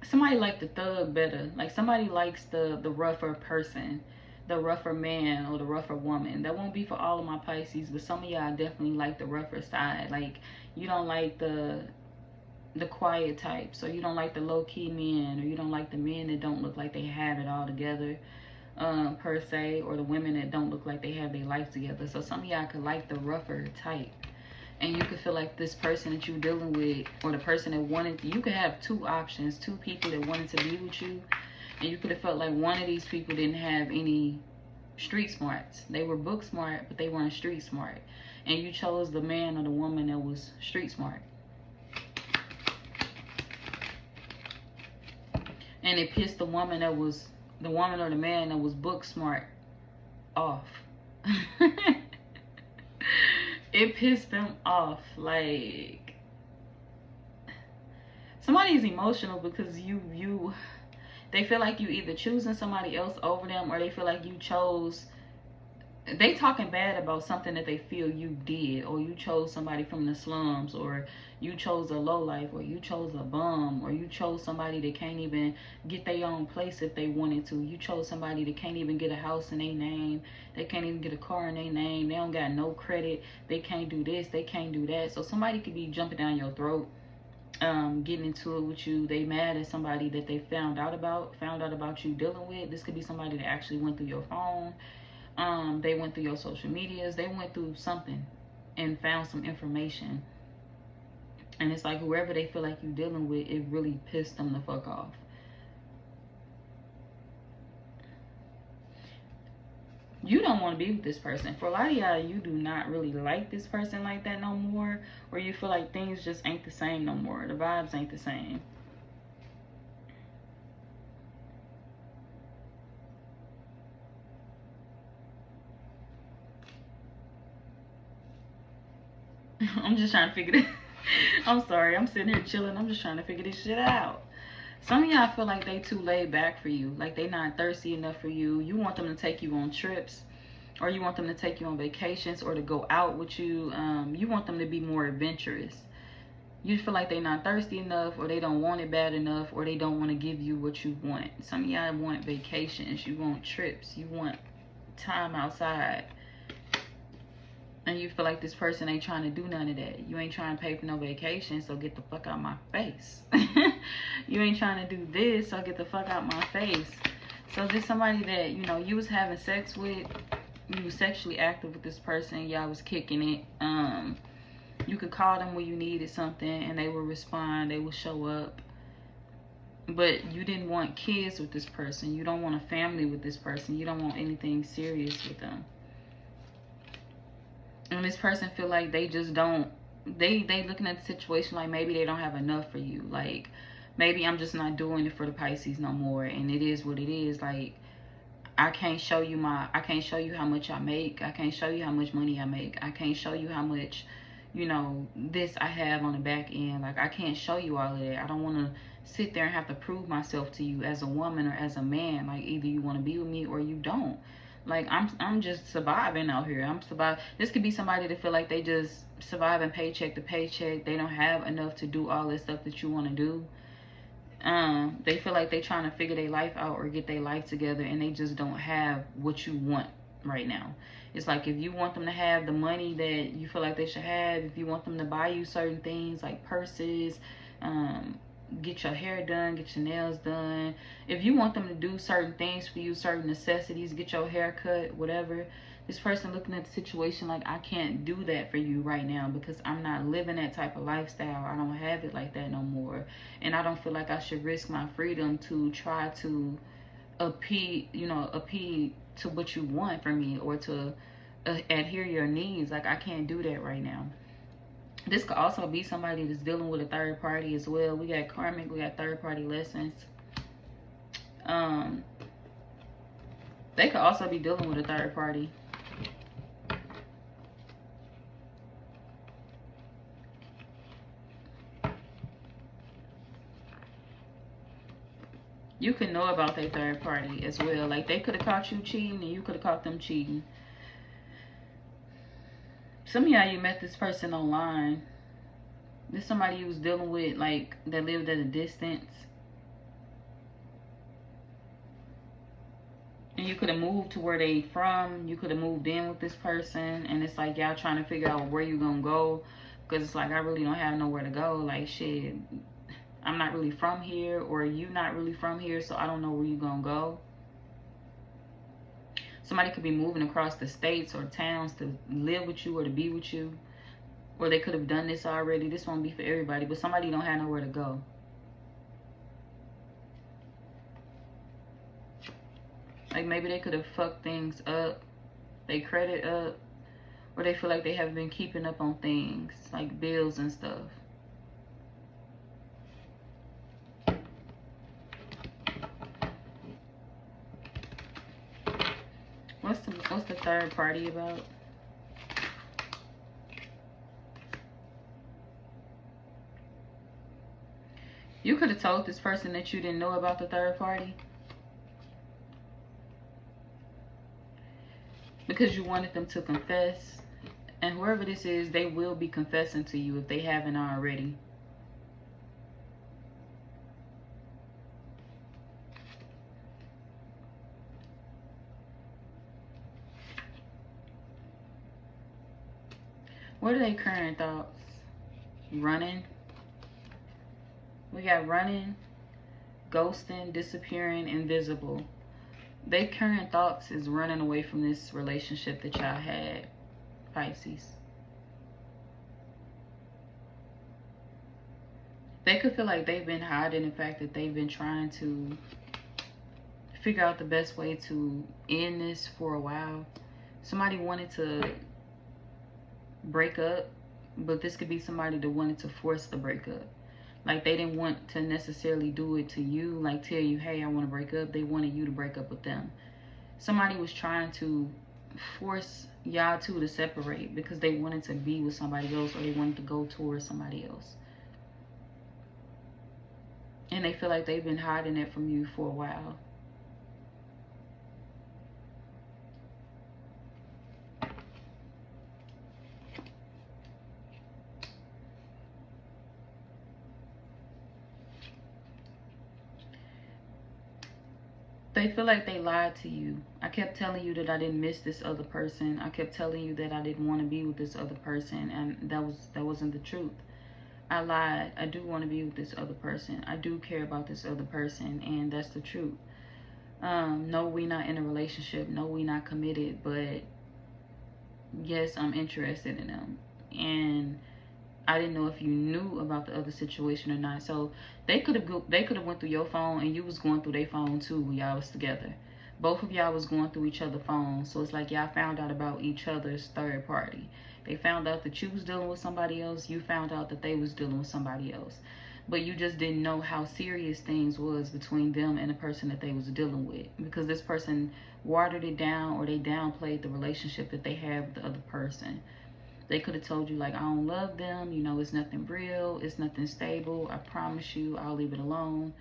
Speaker 1: somebody liked the thug better. Like somebody likes the rougher person, the rougher man or the rougher woman. That won't be for all of my Pisces, but some of y'all definitely like the rougher side. Like you don't like the quiet type, so you don't like the low-key men, or you don't like the men that don't look like they have it all together, per se, or the women that don't look like they have their life together. So some of y'all could like the rougher type, and you could feel like this person that you're dealing with, or the person that wanted, you could have two options, two people that wanted to be with you, and you could have felt like one of these people didn't have any street smarts. They were book smart, but they weren't street smart, and you chose the man or the woman that was street smart. And it pissed the woman that was, the woman or the man that was book smart off. It pissed them off. Like, somebody's emotional because they feel like you either choosing somebody else over them, or they feel like you chose they talking bad about something that they feel you did, or you chose somebody from the slums, or you chose a lowlife, or you chose a bum, or you chose somebody that can't even get their own place if they wanted to. You chose somebody that can't even get a house in their name. They can't even get a car in their name. They don't got no credit. They can't do this. They can't do that. So somebody could be jumping down your throat, getting into it with you. They mad at somebody that they found out about you dealing with. This could be somebody that actually went through your phone. They went through your social medias. They went through something and found some information. And it's like whoever they feel like you're dealing with, it really pissed them the fuck off. You don't want to be with this person. For a lot of y'all, you do not really like this person like that no more. Or you feel like things just ain't the same no more. The vibes ain't the same. I'm just trying to figure this. I'm sorry, I'm sitting here chilling. I'm just trying to figure this shit out. Some of y'all feel like they too laid back for you. Like they not thirsty enough for you. You want them to take you on trips, or you want them to take you on vacations, or to go out with you. You want them to be more adventurous. You feel like they're not thirsty enough, or they don't want it bad enough, or they don't want to give you what you want. Some of y'all want vacations. You want trips. You want time outside. And you feel like this person ain't trying to do none of that. You ain't trying to pay for no vacation, so get the fuck out my face. You ain't trying to do this, so get the fuck out my face. So this somebody that, you know, you was having sex with, you was sexually active with this person, y'all was kicking it. You could call them when you needed something and they would respond, they would show up. But you didn't want kids with this person. You don't want a family with this person. You don't want anything serious with them. And this person feel like they just don't, they looking at the situation like maybe they don't have enough for you. Like, maybe I'm just not doing it for the Pisces no more, and it is what it is. Like, I can't show you how much I make. I can't show you how much money I make. I can't show you how much, you know, this I have on the back end. Like, I can't show you all of that. I don't want to sit there and have to prove myself to you as a woman or as a man. Like, either you want to be with me or you don't. Like, I'm just surviving out here. I'm surviving. This could be somebody that feel like they just surviving paycheck to paycheck. They don't have enough to do all this stuff that you want to do. They feel like they trying to figure their life out or get their life together, and they just don't have what you want right now. It's like, if you want them to have the money that you feel like they should have, if you want them to buy you certain things like purses, get your hair done, get your nails done, if you want them to do certain things for you, certain necessities, get your hair cut, whatever, this person looking at the situation like, I can't do that for you right now because I'm not living that type of lifestyle. I don't have it like that no more, and I don't feel like I should risk my freedom to try to appeal to what you want from me, or to adhere your needs. Like, I can't do that right now. This could also be somebody that's dealing with a third party as well. We got karmic, we got third party lessons. They could also be dealing with a third party. You could know about their third party as well. Like, they could have caught you cheating and you could have caught them cheating. Some of y'all, you met this person online. This somebody you was dealing with, like, that lived at a distance. And you could have moved to where they from. You could have moved in with this person. And it's like, y'all trying to figure out where you gonna go. Because it's like, I really don't have nowhere to go. Like, shit, I'm not really from here. Or you not really from here. So I don't know where you gonna go. Somebody could be moving across the states or towns to live with you or to be with you. Or they could have done this already. This won't be for everybody. But somebody don't have nowhere to go. Like, maybe they could have fucked things up. They credit up. Or they feel like they haven't been keeping up on things. Like bills and stuff. What's the third party about? You could have told this person that you didn't know about the third party. because you wanted them to confess. And whoever this is, they will be confessing to you if they haven't already. What are their current thoughts? Running. We got running, ghosting, disappearing, invisible. Their current thoughts is running away from this relationship that y'all had, Pisces. They could feel like they've been hiding the fact that they've been trying to figure out the best way to end this for a while. Somebody wanted to break up, but this could be somebody that wanted to force the breakup. Like, they didn't want to necessarily do it to you, like tell you, hey, I want to break up. They wanted you to break up with them. Somebody was trying to force y'all two to separate because they wanted to be with somebody else, or they wanted to go towards somebody else. And they feel like they've been hiding it from you for a while. They feel like they lied to you. I kept telling you that I didn't miss this other person. I kept telling you that I didn't want to be with this other person, and that wasn't the truth. I lied. I do want to be with this other person. I do care about this other person, and that's the truth. No, we not in a relationship. No, we not committed, but yes, I'm interested in them. And I didn't know if you knew about the other situation or not. So they could have went through your phone, and you was going through their phone too when y'all was together. Both of y'all was going through each other's phones. So it's like y'all found out about each other's third party. They found out that you was dealing with somebody else. You found out that they was dealing with somebody else. But you just didn't know how serious things was between them and the person that they was dealing with. Because this person watered it down, or they downplayed the relationship that they had with the other person. They could have told you, like, I don't love them, you know, it's nothing real, it's nothing stable, I promise you, I'll leave it alone.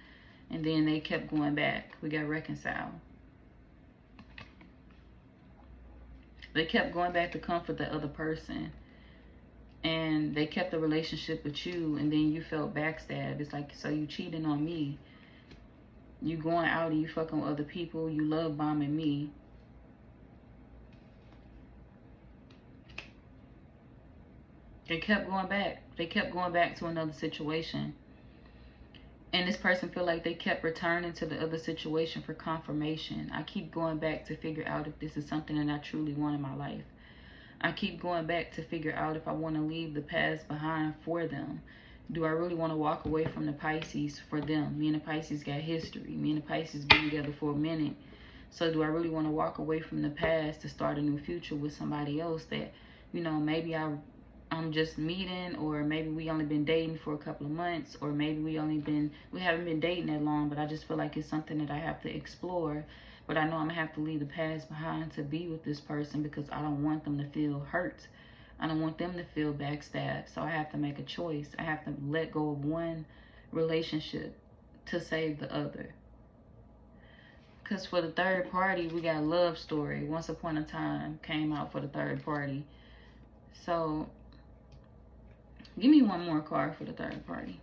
Speaker 1: And then they kept going back. We got reconciled. They kept going back to comfort the other person. And they kept the relationship with you, and then you felt backstabbed. It's like, so you cheating on me. You going out and you fucking with other people. You love bombing me. They kept going back. They kept going back to another situation. And this person feel like they kept returning to the other situation for confirmation. I keep going back to figure out if this is something that I truly want in my life. I keep going back to figure out if I want to leave the past behind for them. Do I really want to walk away from the Pisces for them? Me and the Pisces got history. Me and the Pisces been together for a minute. So do I really want to walk away from the past to start a new future with somebody else that, you know, maybe I'm just meeting, or maybe we only been dating for a couple of months, or maybe we haven't been dating that long, but I just feel like it's something that I have to explore. But I know I'm gonna have to leave the past behind to be with this person, because I don't want them to feel hurt. I don't want them to feel backstabbed. So I have to make a choice. I have to let go of one relationship to save the other. Because for the third party, we got love story. Once Upon a Time came out for the third party. So give me one more card for the third party.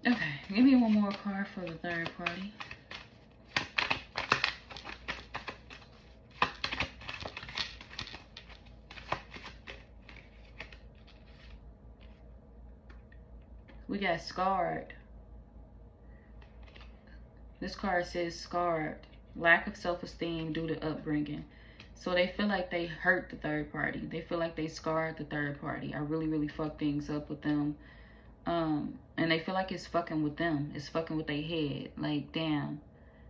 Speaker 1: Okay, give me one more card for the third party. We got scarred. This card says scarred. Lack of self-esteem due to upbringing. So they feel like they hurt the third party. They feel like they scarred the third party. I really, really fucked things up with them. And they feel like it's fucking with them. It's fucking with their head. Like, damn,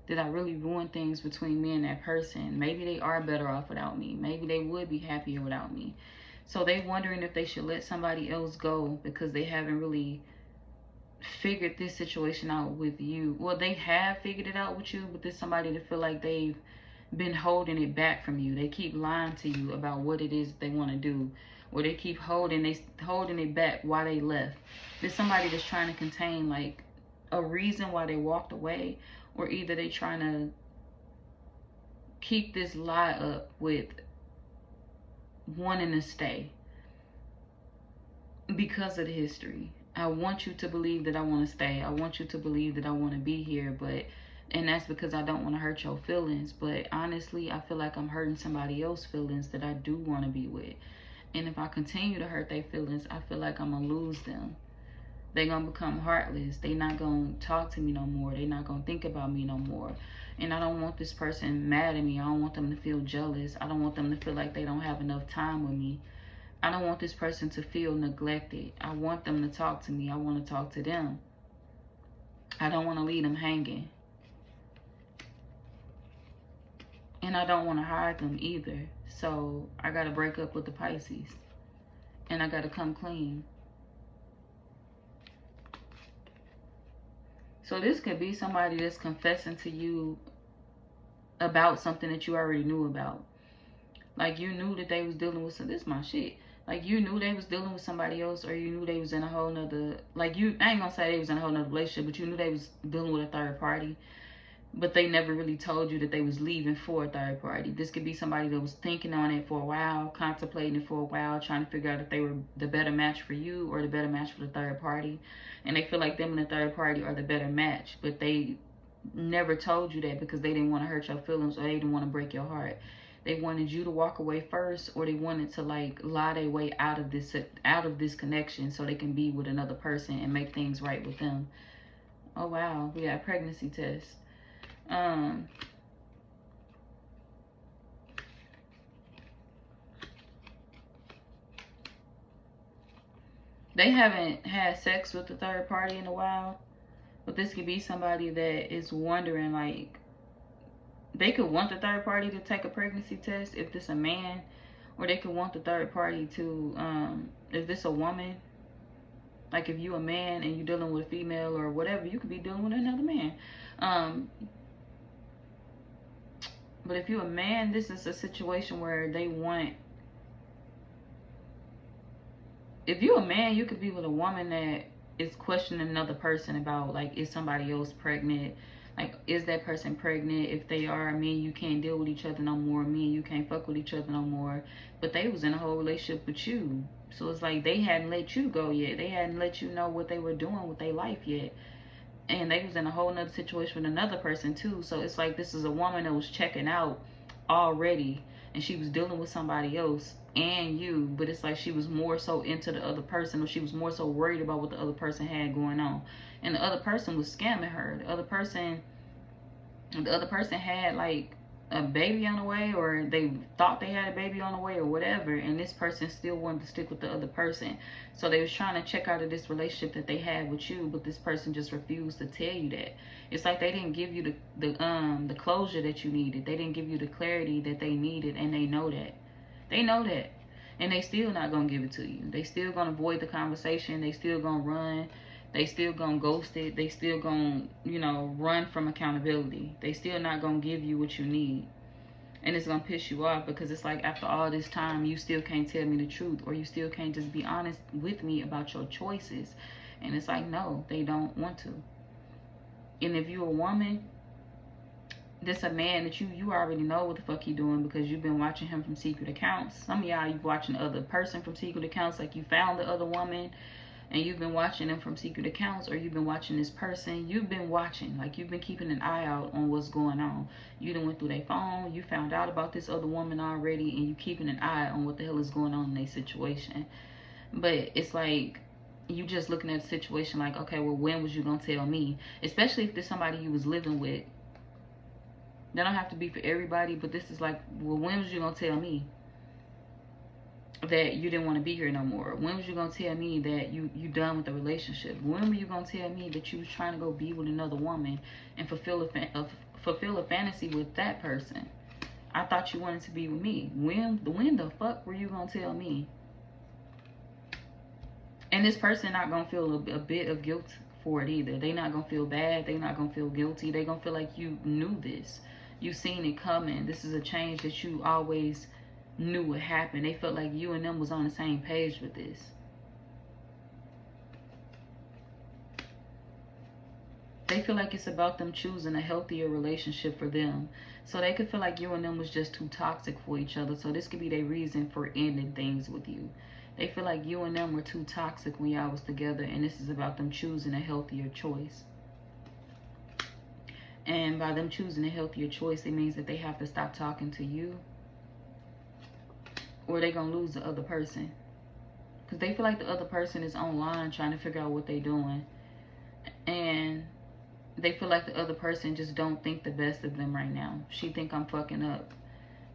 Speaker 1: did I really ruin things between me and that person? Maybe they are better off without me. Maybe they would be happier without me. So they wondering if they should let somebody else go because they haven't really figured this situation out with you. Well, they have figured it out with you, but there's somebody that feel like they've been holding it back from you. They keep lying to you about what it is they want to do, or they keep holding it back why they left. There's somebody that's trying to contain like a reason why they walked away, or either they trying to keep this lie up with wanting to stay because of the history. I want you to believe that I want to stay. I want you to believe that I want to be here, and that's because I don't want to hurt your feelings. But honestly, I feel like I'm hurting somebody else's feelings that I do want to be with. And if I continue to hurt their feelings, I feel like I'm going to lose them. They're going to become heartless. They're not going to talk to me no more. They're not going to think about me no more. And I don't want this person mad at me. I don't want them to feel jealous. I don't want them to feel like they don't have enough time with me. I don't want this person to feel neglected. I want them to talk to me. I want to talk to them. I don't want to leave them hanging. And I don't want to hide them either. So I got to break up with the Pisces. And I got to come clean. So this could be somebody that's confessing to you about something that you already knew about. Like you knew that they was dealing with some, this is my shit. Like you knew they was dealing with somebody else, or you knew they was in a whole nother, like you, I ain't gonna say they was in a whole nother relationship, but you knew they was dealing with a third party. But they never really told you that they was leaving for a third party. This could be somebody that was thinking on it for a while, contemplating it for a while, trying to figure out if they were the better match for you or the better match for the third party. And they feel like them and the third party are the better match, but they never told you that because they didn't want to hurt your feelings, or they didn't want to break your heart. They wanted you to walk away first, or they wanted to like lie their way out of this connection so they can be with another person and make things right with them. Oh wow, we got a pregnancy test. They haven't had sex with the third party in a while, but this could be somebody that is wondering, like, they could want the third party to take a pregnancy test if this a man, or they could want the third party to, if this a woman, like if you a man and you dealing with a female or whatever, you could be dealing with another man. But if you're a man, this is a situation where they want, if you're a man, you could be with a woman that is questioning another person about, like, is somebody else pregnant? Like, is that person pregnant? If they are, me and you can't deal with each other no more. Me and you can't fuck with each other no more. But they was in a whole relationship with you. So it's like they hadn't let you go yet. They hadn't let you know what they were doing with their life yet. And they was in a whole nother situation with another person too. So it's like this is a woman that was checking out already. And she was dealing with somebody else and you. But it's like she was more so into the other person. Or she was more so worried about what the other person had going on. And the other person was scamming her. The other person had like a baby on the way, or they thought they had a baby on the way or whatever, and this person still wanted to stick with the other person. So they was trying to check out of this relationship that they had with you, but this person just refused to tell you that. It's like they didn't give you the closure that you needed. They didn't give you the clarity that they needed, and they know that. They know that. And they still not gonna give it to you. They still gonna avoid the conversation. They still gonna run. They still gonna ghost it. They still gonna, you know, run from accountability. They still not gonna give you what you need. And it's gonna piss you off because it's like after all this time, you still can't tell me the truth, or you still can't just be honest with me about your choices. And it's like, no, they don't want to. And if you're a woman, this a man that you already know what the fuck he doing because you've been watching him from secret accounts. Some of y'all, you watching the other person from secret accounts, like you found the other woman and you've been watching them from secret accounts, or you've been watching this person. You've been watching, like you've been keeping an eye out on what's going on. You done went through their phone, you found out about this other woman already, and you keeping an eye on what the hell is going on in their situation. But it's like, you just looking at the situation like, okay, well, when was you gonna tell me? Especially if there's somebody you was living with. That don't have to be for everybody, but this is like, well, when was you gonna tell me that you didn't want to be here no more? When was you gonna tell me that you done with the relationship? When were you gonna tell me that you was trying to go be with another woman and fulfill a fantasy with that person? I thought you wanted to be with me. When the fuck were you gonna tell me? And this person not gonna feel a bit of guilt for it either. They're not going to feel bad. They're not going to feel guilty. They're going to feel like you knew this. You seen it coming. This is a change that you always knew would happen. They felt like you and them was on the same page with this. They feel like it's about them choosing a healthier relationship for them. So they could feel like you and them was just too toxic for each other. So this could be their reason for ending things with you. They feel like you and them were too toxic when y'all was together, and this is about them choosing a healthier choice. And by them choosing a healthier choice, it means that they have to stop talking to you, or they're going to lose the other person. Because they feel like the other person is online trying to figure out what they're doing. And they feel like the other person just don't think the best of them right now. She think I'm fucking up.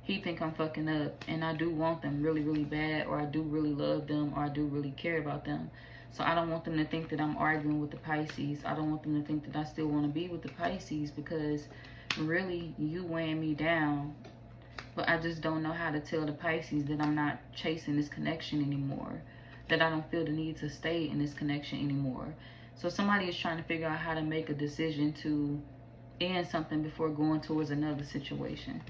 Speaker 1: He think I'm fucking up. And I do want them really, really bad. Or I do really love them. Or I do really care about them. So I don't want them to think that I'm arguing with the Pisces. I don't want them to think that I still want to be with the Pisces. Because really, you weighing me down. But I just don't know how to tell the Pisces that I'm not chasing this connection anymore. That I don't feel the need to stay in this connection anymore. So somebody is trying to figure out how to make a decision to end something before going towards another situation.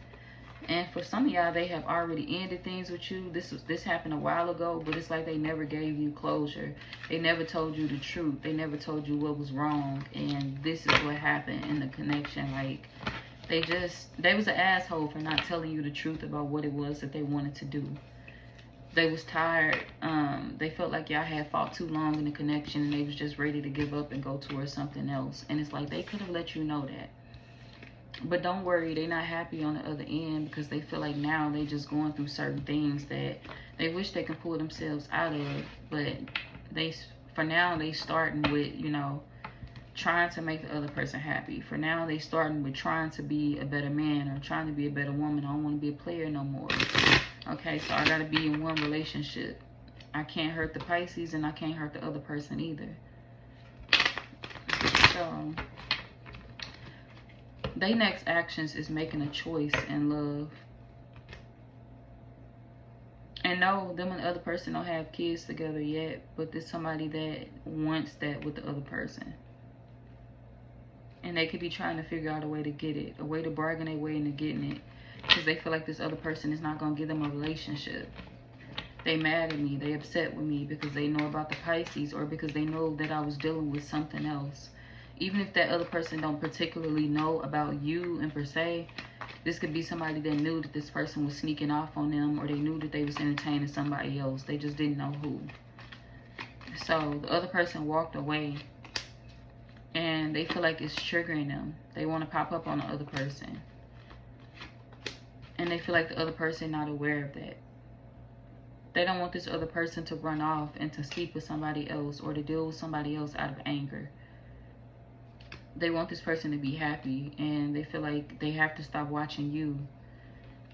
Speaker 1: And for some of y'all, they have already ended things with you. This happened a while ago, but it's like they never gave you closure. They never told you the truth. They never told you what was wrong. And this is what happened in the connection. Like, they was an asshole for not telling you the truth about what it was that they wanted to do. They was tired. They felt like y'all had fought too long in the connection, and they was just ready to give up and go towards something else. And it's like they could have let you know that. But don't worry, they're not happy on the other end, because they feel like now they just going through certain things that they wish they can pull themselves out of. But for now, they starting with, you know, trying to make the other person happy. For now, they starting with trying to be a better man or trying to be a better woman. I don't want to be a player no more. Okay, so I gotta be in one relationship. I can't hurt the Pisces, and I can't hurt the other person either. So their next actions is making a choice in love. And no, them and the other person don't have kids together yet, but there's somebody that wants that with the other person. And they could be trying to figure out a way to get it, a way to bargain their way into getting it. Because they feel like this other person is not going to give them a relationship. They mad at me. They upset with me because they know about the Pisces, or because they know that I was dealing with something else. Even if that other person don't particularly know about you and per se, this could be somebody that knew that this person was sneaking off on them, or they knew that they was entertaining somebody else. They just didn't know who. So the other person walked away, and they feel like it's triggering them. They want to pop up on the other person. And they feel like the other person not aware of that. They don't want this other person to run off and to sleep with somebody else, or to deal with somebody else out of anger. They want this person to be happy, and they feel like they have to stop watching you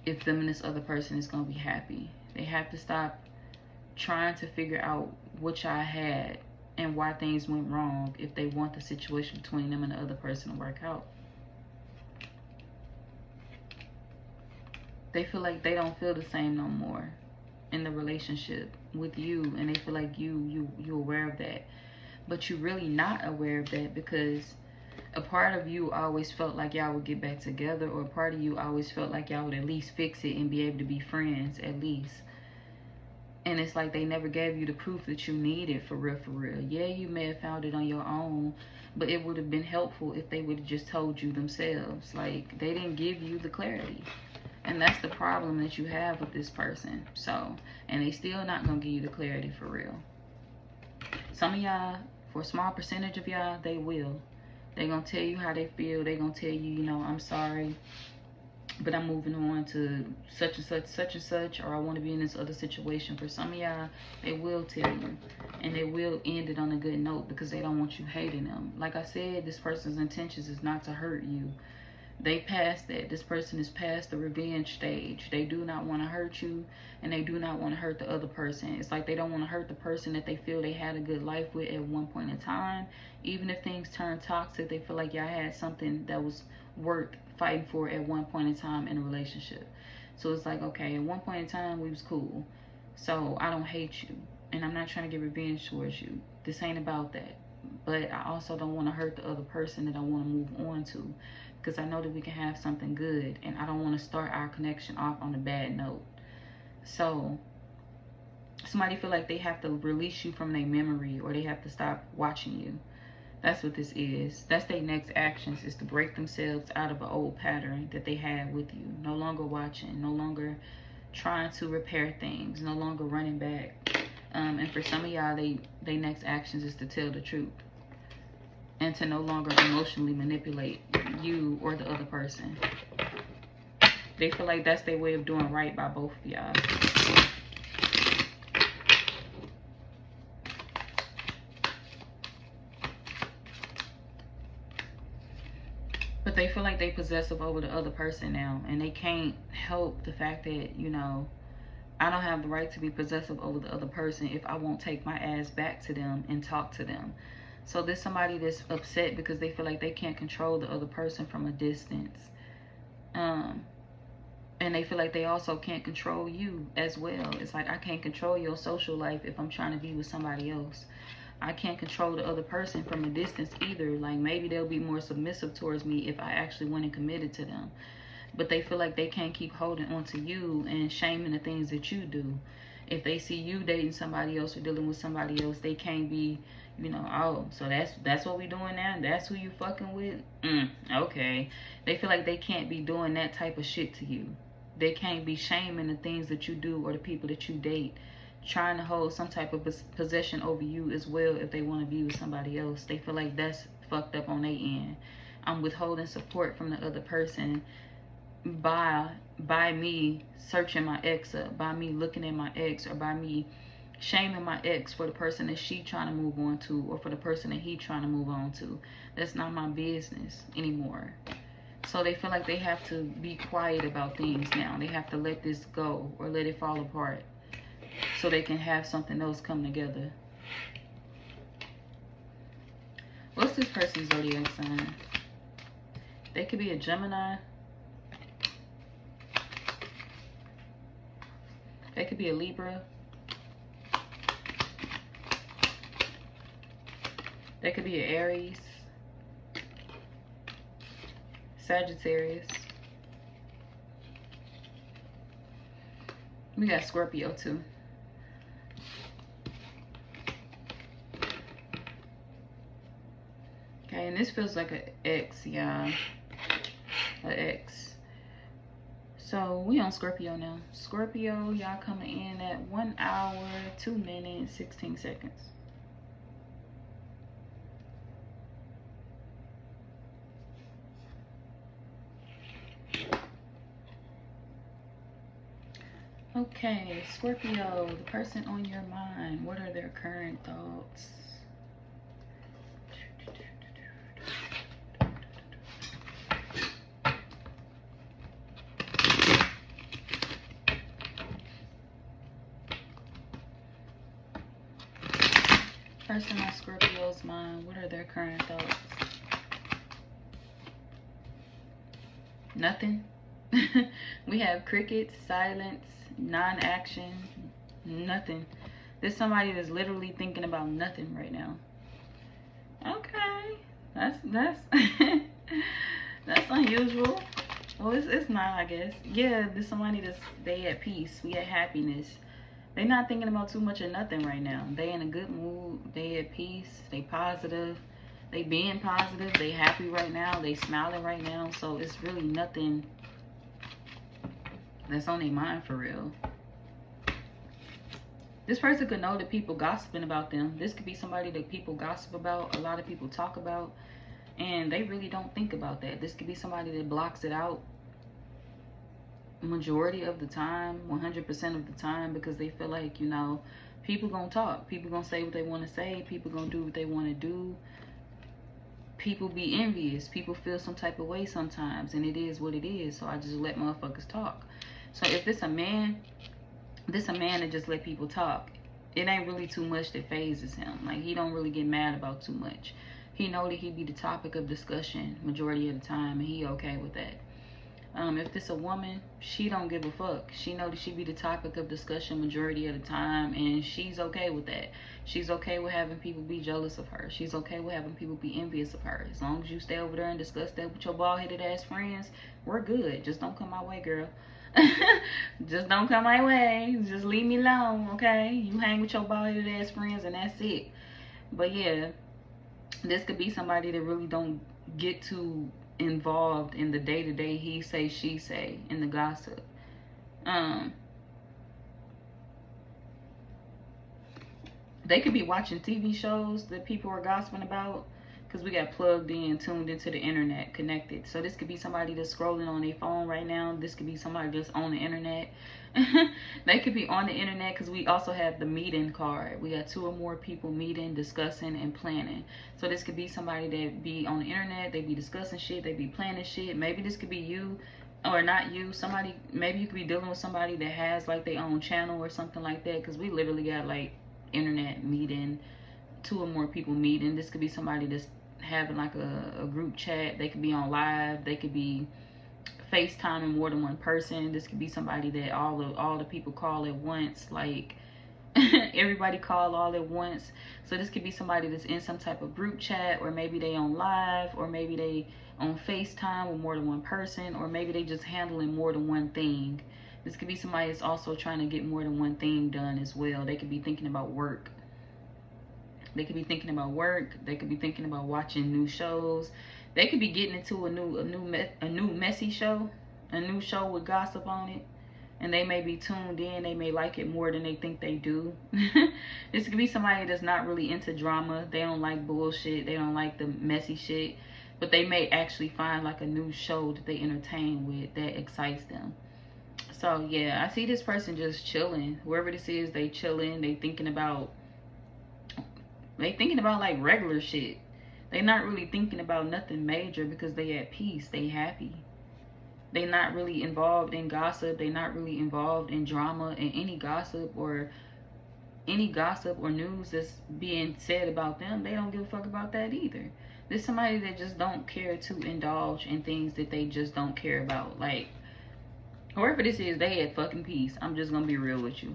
Speaker 1: if them and this other person is going to be happy. They have to stop trying to figure out what y'all had and why things went wrong if they want the situation between them and the other person to work out. They feel like they don't feel the same no more in the relationship with you, and they feel like you're aware of that. But you're really not aware of that, because a part of you always felt like y'all would get back together, or a part of you always felt like y'all would at least fix it and be able to be friends at least. And it's like they never gave you the proof that you needed for real, for real. Yeah, you may have found it on your own, but it would have been helpful if they would have just told you themselves. Like, they didn't give you the clarity. And that's the problem that you have with this person. So, and they still not going to give you the clarity for real. Some of y'all, for a small percentage of y'all, they will. They're going to tell you how they feel. They're going to tell you, you know, I'm sorry, but I'm moving on to such and such, or I want to be in this other situation. For some of y'all, they will tell you. And they will end it on a good note, because they don't want you hating them. Like I said, this person's intentions is not to hurt you. They passed that. This person is past the revenge stage. They do not want to hurt you, and they do not want to hurt the other person. It's like they don't want to hurt the person that they feel they had a good life with at one point in time. Even if things turn toxic, they feel like y'all had something that was worth fighting for at one point in time in a relationship. So it's like, okay, at one point in time, we was cool. So I don't hate you, and I'm not trying to get revenge towards you. This ain't about that. but I also don't want to hurt the other person that I want to move on to, because I know that we can have something good, and I don't want to start our connection off on a bad note. So somebody feel like they have to release you from their memory, or they have to stop watching you. That's what this is. That's their next actions, is to break themselves out of an old pattern that they had with you. No longer watching, no longer trying to repair things, no longer running back. And for some of y'all, they next actions is to tell the truth, and to no longer emotionally manipulate you or the other person. They feel like that's their way of doing right by both of y'all. But they feel like they possessive over the other person now, and they can't help the fact that, you know, I don't have the right to be possessive over the other person if I won't take my ass back to them and talk to them. So there's somebody that's upset because they feel like they can't control the other person from a distance. And they feel like they also can't control you as well. It's like, I can't control your social life if I'm trying to be with somebody else. I can't control the other person from a distance either. Like, maybe they'll be more submissive towards me if I actually went and committed to them. But they feel like they can't keep holding on to you and shaming the things that you do. If they see you dating somebody else or dealing with somebody else, they can't be, you know, oh, so that's what we doing now? That's who you fucking with? Okay. They feel like they can't be doing that type of shit to you. They can't be shaming the things that you do or the people that you date, trying to hold some type of possession over you as well if they want to be with somebody else. They feel like that's fucked up on their end. I'm withholding support from the other person by me searching my ex up, by me looking at my ex, or by me shaming my ex for the person that she trying to move on to, or for the person that he trying to move on to. That's not my business anymore. So they feel like they have to be quiet about things now. They have to let this go or let it fall apart so they can have something else come together. What's this person's zodiac sign? They could be a Gemini. They could be a Libra. They could be an Aries. Sagittarius. We got Scorpio too. Okay, and this feels like an X, yeah. An X. So we on Scorpio now. Scorpio, y'all coming in at 1 hour, 2 minutes, 16 seconds. Okay, Scorpio, the person on your mind, what are their current thoughts? Person on Scorpio's mind, what are their current thoughts? Nothing. We have crickets, silence, non-action, nothing. There's somebody that's literally thinking about nothing right now. Okay, that's that's unusual. Well, it's not, I guess. Yeah, there's somebody that's, they at peace. We at happiness. They not thinking about too much of nothing right now. They in a good mood. They at peace. They positive. They being positive. They happy right now. They smiling right now. So it's really nothing that's on their mind for real. This person could know that people gossiping about them. This could be somebody that people gossip about, a lot of people talk about, and they really don't think about that. This could be somebody that blocks it out majority of the time, 100% of the time, because they feel like, you know, people gonna talk. People gonna say what they want to say. People gonna do what they want to do. People be envious. People feel some type of way sometimes, and it is what it is. So I just let motherfuckers talk. So if this a man, this a man that just let people talk. It ain't really too much that phases him. Like, he don't really get mad about too much. He know that he be the topic of discussion majority of the time, and he okay with that. If this a woman, she don't give a fuck. She know that she be the topic of discussion majority of the time, and she's okay with that. She's okay with having people be jealous of her. She's okay with having people be envious of her. As long as you stay over there and discuss that with your bald-headed ass friends, we're good. Just don't come my way, girl. Just don't come my way. Just leave me alone, okay? You hang with your bald-headed ass friends, and that's it. But yeah, this could be somebody that really don't get too involved in the day-to-day he say she say in the gossip. They could be watching TV shows that people are gossiping about, because we got plugged in, tuned into the internet, connected. So this could be somebody that's scrolling on their phone right now. This could be somebody that's on the internet. They could be on the internet, because we also have the meeting card. We got 2 or more people meeting, discussing, and planning. So this could be somebody that be on the internet. They be discussing shit. They be planning shit. Maybe this could be you, or not you. Somebody, maybe you could be dealing with somebody that has like their own channel or something like that, because we literally got like internet meeting, 2 or more people meeting. This could be somebody that's having like a group chat. They could be on live. They could be FaceTiming more than one person. This could be somebody that all the people call at once, like everybody call all at once. So this could be somebody that's in some type of group chat, or maybe they on live, or maybe they on FaceTime with more than one person, or maybe they just handling more than one thing. This could be somebody that's also trying to get more than one thing done as well. They could be thinking about work. They could be thinking about work. They could be thinking about watching new shows. They could be getting into a new messy show, a new show with gossip on it, and they may be tuned in. They may like it more than they think they do. This could be somebody that's not really into drama. They don't like bullshit. They don't like the messy shit, but they may actually find like a new show that they entertain with that excites them. So yeah, I see this person just chilling. Whoever this is, they chilling. They thinking about like regular shit. They not really thinking about nothing major, because they at peace. They happy. They not really involved in gossip. They not really involved in drama, and any gossip or news that's being said about them, they don't give a fuck about that either. There's somebody that just don't care to indulge in things that they just don't care about. Like, whoever this is, they at fucking peace. I'm just gonna be real with you.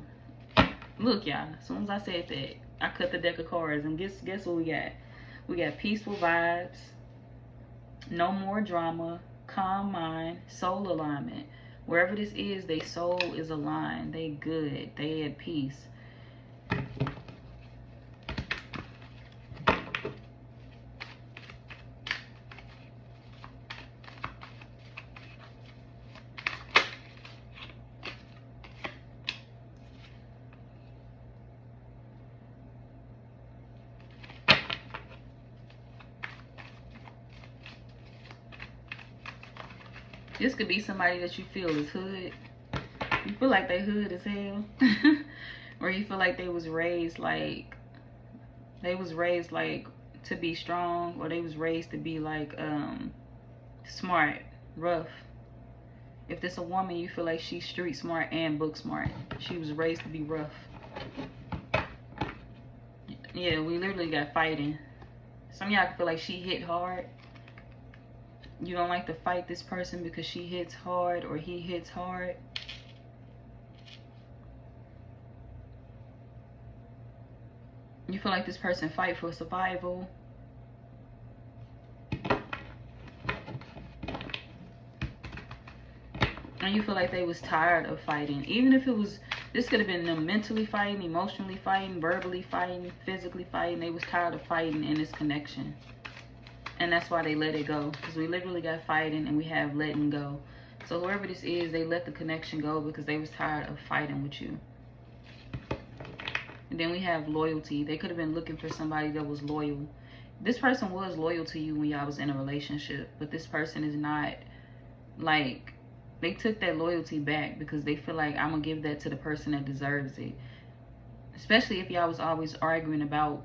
Speaker 1: Look, y'all, as soon as I said that, I cut the deck of cards, and guess what we got? We got peaceful vibes, no more drama, calm mind, soul alignment. Wherever this is, their soul is aligned. They good. They at peace. This could be somebody that you feel is hood. You feel like they hood as hell. Or you feel like they was raised like to be strong, or they was raised to be like smart, rough. If this a woman, you feel like she's street smart and book smart. She was raised to be rough. Yeah, we literally got fighting. Some of y'all feel like she hit hard. You don't like to fight this person because she hits hard or he hits hard. You feel like this person fight for survival. And you feel like they was tired of fighting. Even if it was, this could have been them mentally fighting, emotionally fighting, verbally fighting, physically fighting. They was tired of fighting in this connection. And that's why they let it go. Because we literally got fighting and we have letting go. So whoever this is, they let the connection go because they was tired of fighting with you. And then we have loyalty. They could have been looking for somebody that was loyal. This person was loyal to you when y'all was in a relationship. But this person is not, like, they took that loyalty back because they feel like I'm going to give that to the person that deserves it. Especially if y'all was always arguing about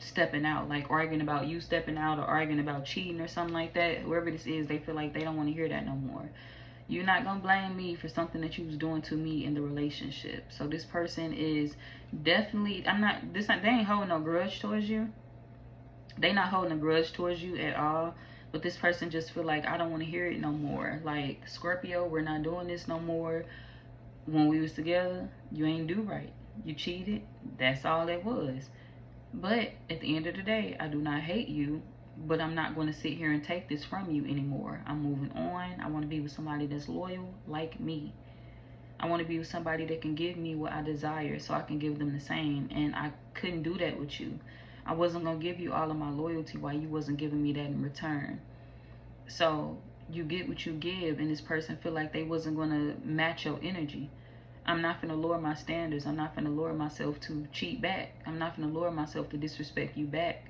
Speaker 1: stepping out, like arguing about you stepping out or arguing about cheating or something like that. Whoever this is, they feel like they don't want to hear that no more. You're not gonna blame me for something that you was doing to me in the relationship. So this person is definitely, they ain't holding no grudge towards you. They not holding a grudge towards you at all. But this person just feel like, I don't want to hear it no more. Like, Scorpio, we're not doing this no more. When we was together, you ain't do right. You cheated. That's all that was. But at the end of the day, I do not hate you, but I'm not going to sit here and take this from you anymore. I'm moving on. I want to be with somebody that's loyal like me. I want to be with somebody that can give me what I desire so I can give them the same. And I couldn't do that with you. I wasn't going to give you all of my loyalty while you wasn't giving me that in return. So you get what you give, and this person feel like they wasn't going to match your energy. I'm not going to lower my standards. I'm not going to lower myself to cheat back. I'm not going to lower myself to disrespect you back.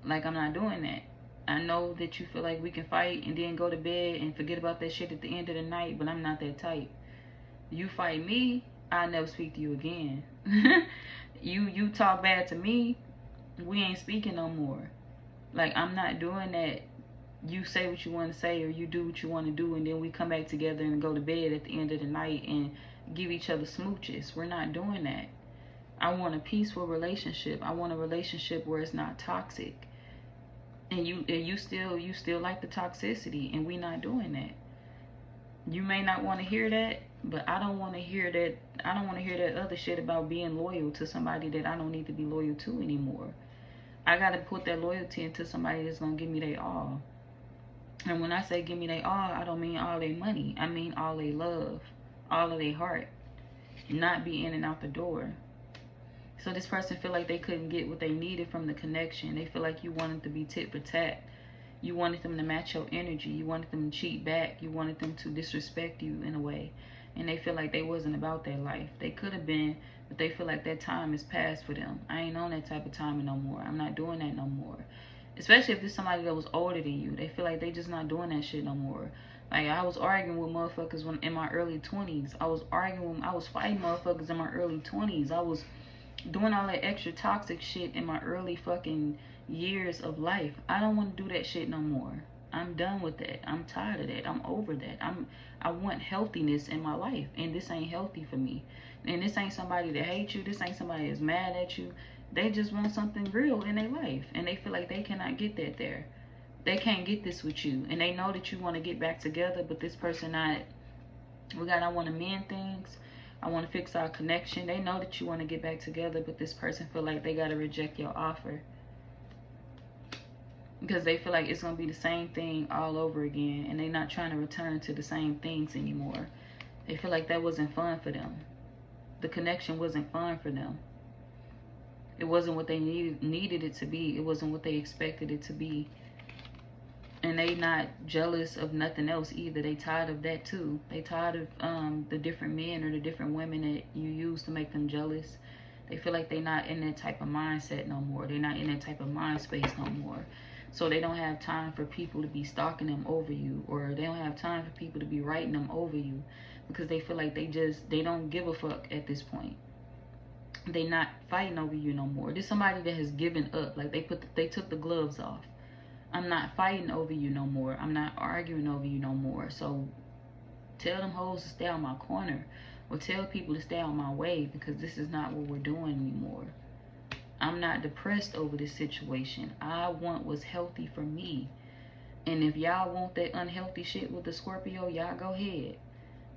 Speaker 1: Like, I'm not doing that. I know that you feel like we can fight and then go to bed and forget about that shit at the end of the night, but I'm not that type. You fight me, I'll never speak to you again. You talk bad to me, we ain't speaking no more. Like, I'm not doing that. You say what you want to say, or you do what you want to do, and then we come back together and go to bed at the end of the night and give each other smooches. We're not doing that. I want a peaceful relationship. I want a relationship where it's not toxic. And you still like the toxicity, and we not doing that. You may not want to hear that, but I don't want to hear that. I don't want to hear that other shit about being loyal to somebody that I don't need to be loyal to anymore. I got to put that loyalty into somebody that's going to give me their all. And when I say give me their all, I don't mean all their money. I mean all their love, all of their heart. Not be in and out the door. So this person feel like they couldn't get what they needed from the connection. They feel like you wanted to be tit for tat. You wanted them to match your energy. You wanted them to cheat back. You wanted them to disrespect you in a way. And they feel like they wasn't about their life. They could have been, but they feel like that time is past for them. I ain't on that type of timing no more. I'm not doing that no more. Especially if there's somebody that was older than you. They feel like they just not doing that shit no more. Like, I was arguing with motherfuckers when in my early 20s. I was fighting motherfuckers in my early 20s. I was doing all that extra toxic shit in my early fucking years of life. I don't want to do that shit no more. I'm done with that. I'm tired of that. I'm over that. I want healthiness in my life, and this ain't healthy for me. And this ain't somebody that hates you. This ain't somebody that's mad at you. They just want something real in their life, and they feel like they cannot get that there. They can't get this with you, and they know that you want to get back together, but this person not. I want to mend things. I want to fix our connection. They know that you want to get back together, but this person feel like they got to reject your offer. Because they feel like it's going to be the same thing all over again, and they're not trying to return to the same things anymore. They feel like that wasn't fun for them. The connection wasn't fun for them. It wasn't what they needed it to be. It wasn't what they expected it to be. And they not jealous of nothing else either. They tired of that too. They tired of the different men or the different women that you use to make them jealous. They feel like they're not in that type of mindset no more. They're not in that type of mind space no more. So they don't have time for people to be stalking them over you, or they don't have time for people to be writing them over you, because they feel like they don't give a fuck at this point. They not fighting over you no more. There's somebody that has given up. Like, they took the gloves off. I'm not fighting over you no more. I'm not arguing over you no more. So tell them hoes to stay on my corner, or tell people to stay on my way, because this is not what we're doing anymore. I'm not depressed over this situation. I want what's healthy for me. And if y'all want that unhealthy shit with the Scorpio, y'all go ahead.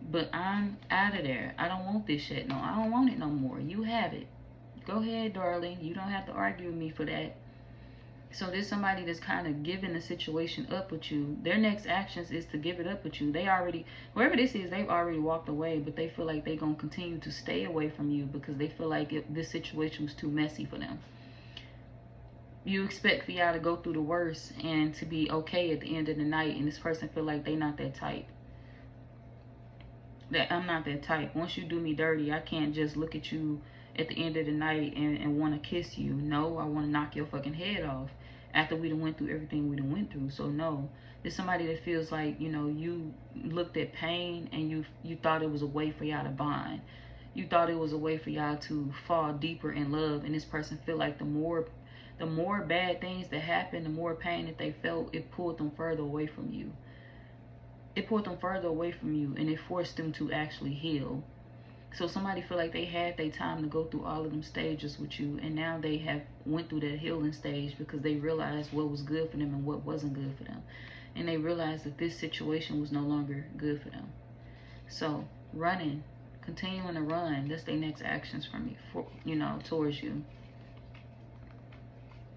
Speaker 1: But I'm out of there. I don't want this shit. No, I don't want it no more. You have it. Go ahead, darling. You don't have to argue with me for that. So there's somebody that's kind of giving the situation up with you. Their next actions is to give it up with you. They already, whoever this is, they've already walked away, but they feel like they're going to continue to stay away from you because they feel like this situation was too messy for them. You expect for y'all to go through the worst and to be okay at the end of the night, and this person feel like they not that type. That I'm not that type. Once you do me dirty, I can't just look at you at the end of the night and want to kiss you. No, I want to knock your fucking head off after we done went through everything we done went through. So no, there's somebody that feels like, you know, you looked at pain and you thought it was a way for y'all to bond. You thought it was a way for y'all to fall deeper in love, and this person feel like the more bad things that happened, the more pain that they felt, it pulled them further away from you. It pulled them further away from you, and it forced them to actually heal. So somebody feel like they had their time to go through all of them stages with you, and now they have went through that healing stage because they realized what was good for them and what wasn't good for them. And they realized that this situation was no longer good for them. So running, continuing to run, that's their next actions from me, for, you know, towards you.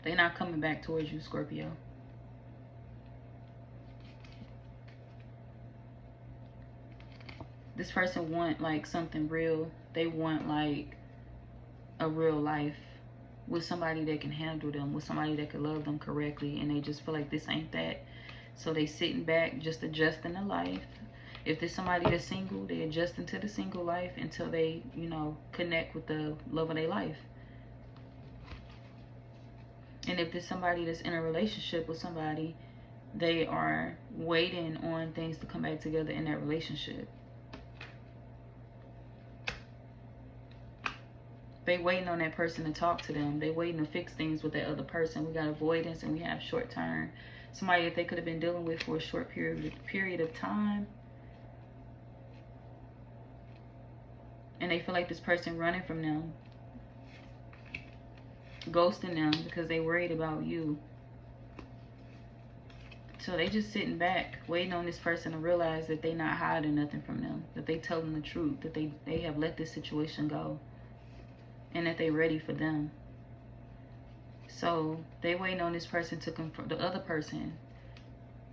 Speaker 1: They're not coming back towards you, Scorpio. This person want like something real. They want like a real life with somebody that can handle them, with somebody that can love them correctly, and they just feel like this ain't that. So they sitting back, just adjusting to life. If there's somebody that's single, they adjust into the single life until they, you know, connect with the love of their life. And if there's somebody that's in a relationship with somebody, they are waiting on things to come back together in that relationship. They waiting on that person to talk to them. They waiting to fix things with that other person. We got avoidance and we have short term. Somebody that they could have been dealing with for a short period of time. And they feel like this person running from them. Ghosting them because they worried about you. So they just sitting back, waiting on this person to realize that they not hiding nothing from them. That they tell them the truth. That they have let this situation go. And that they ready for them. So they waiting on this person to confirm, the other person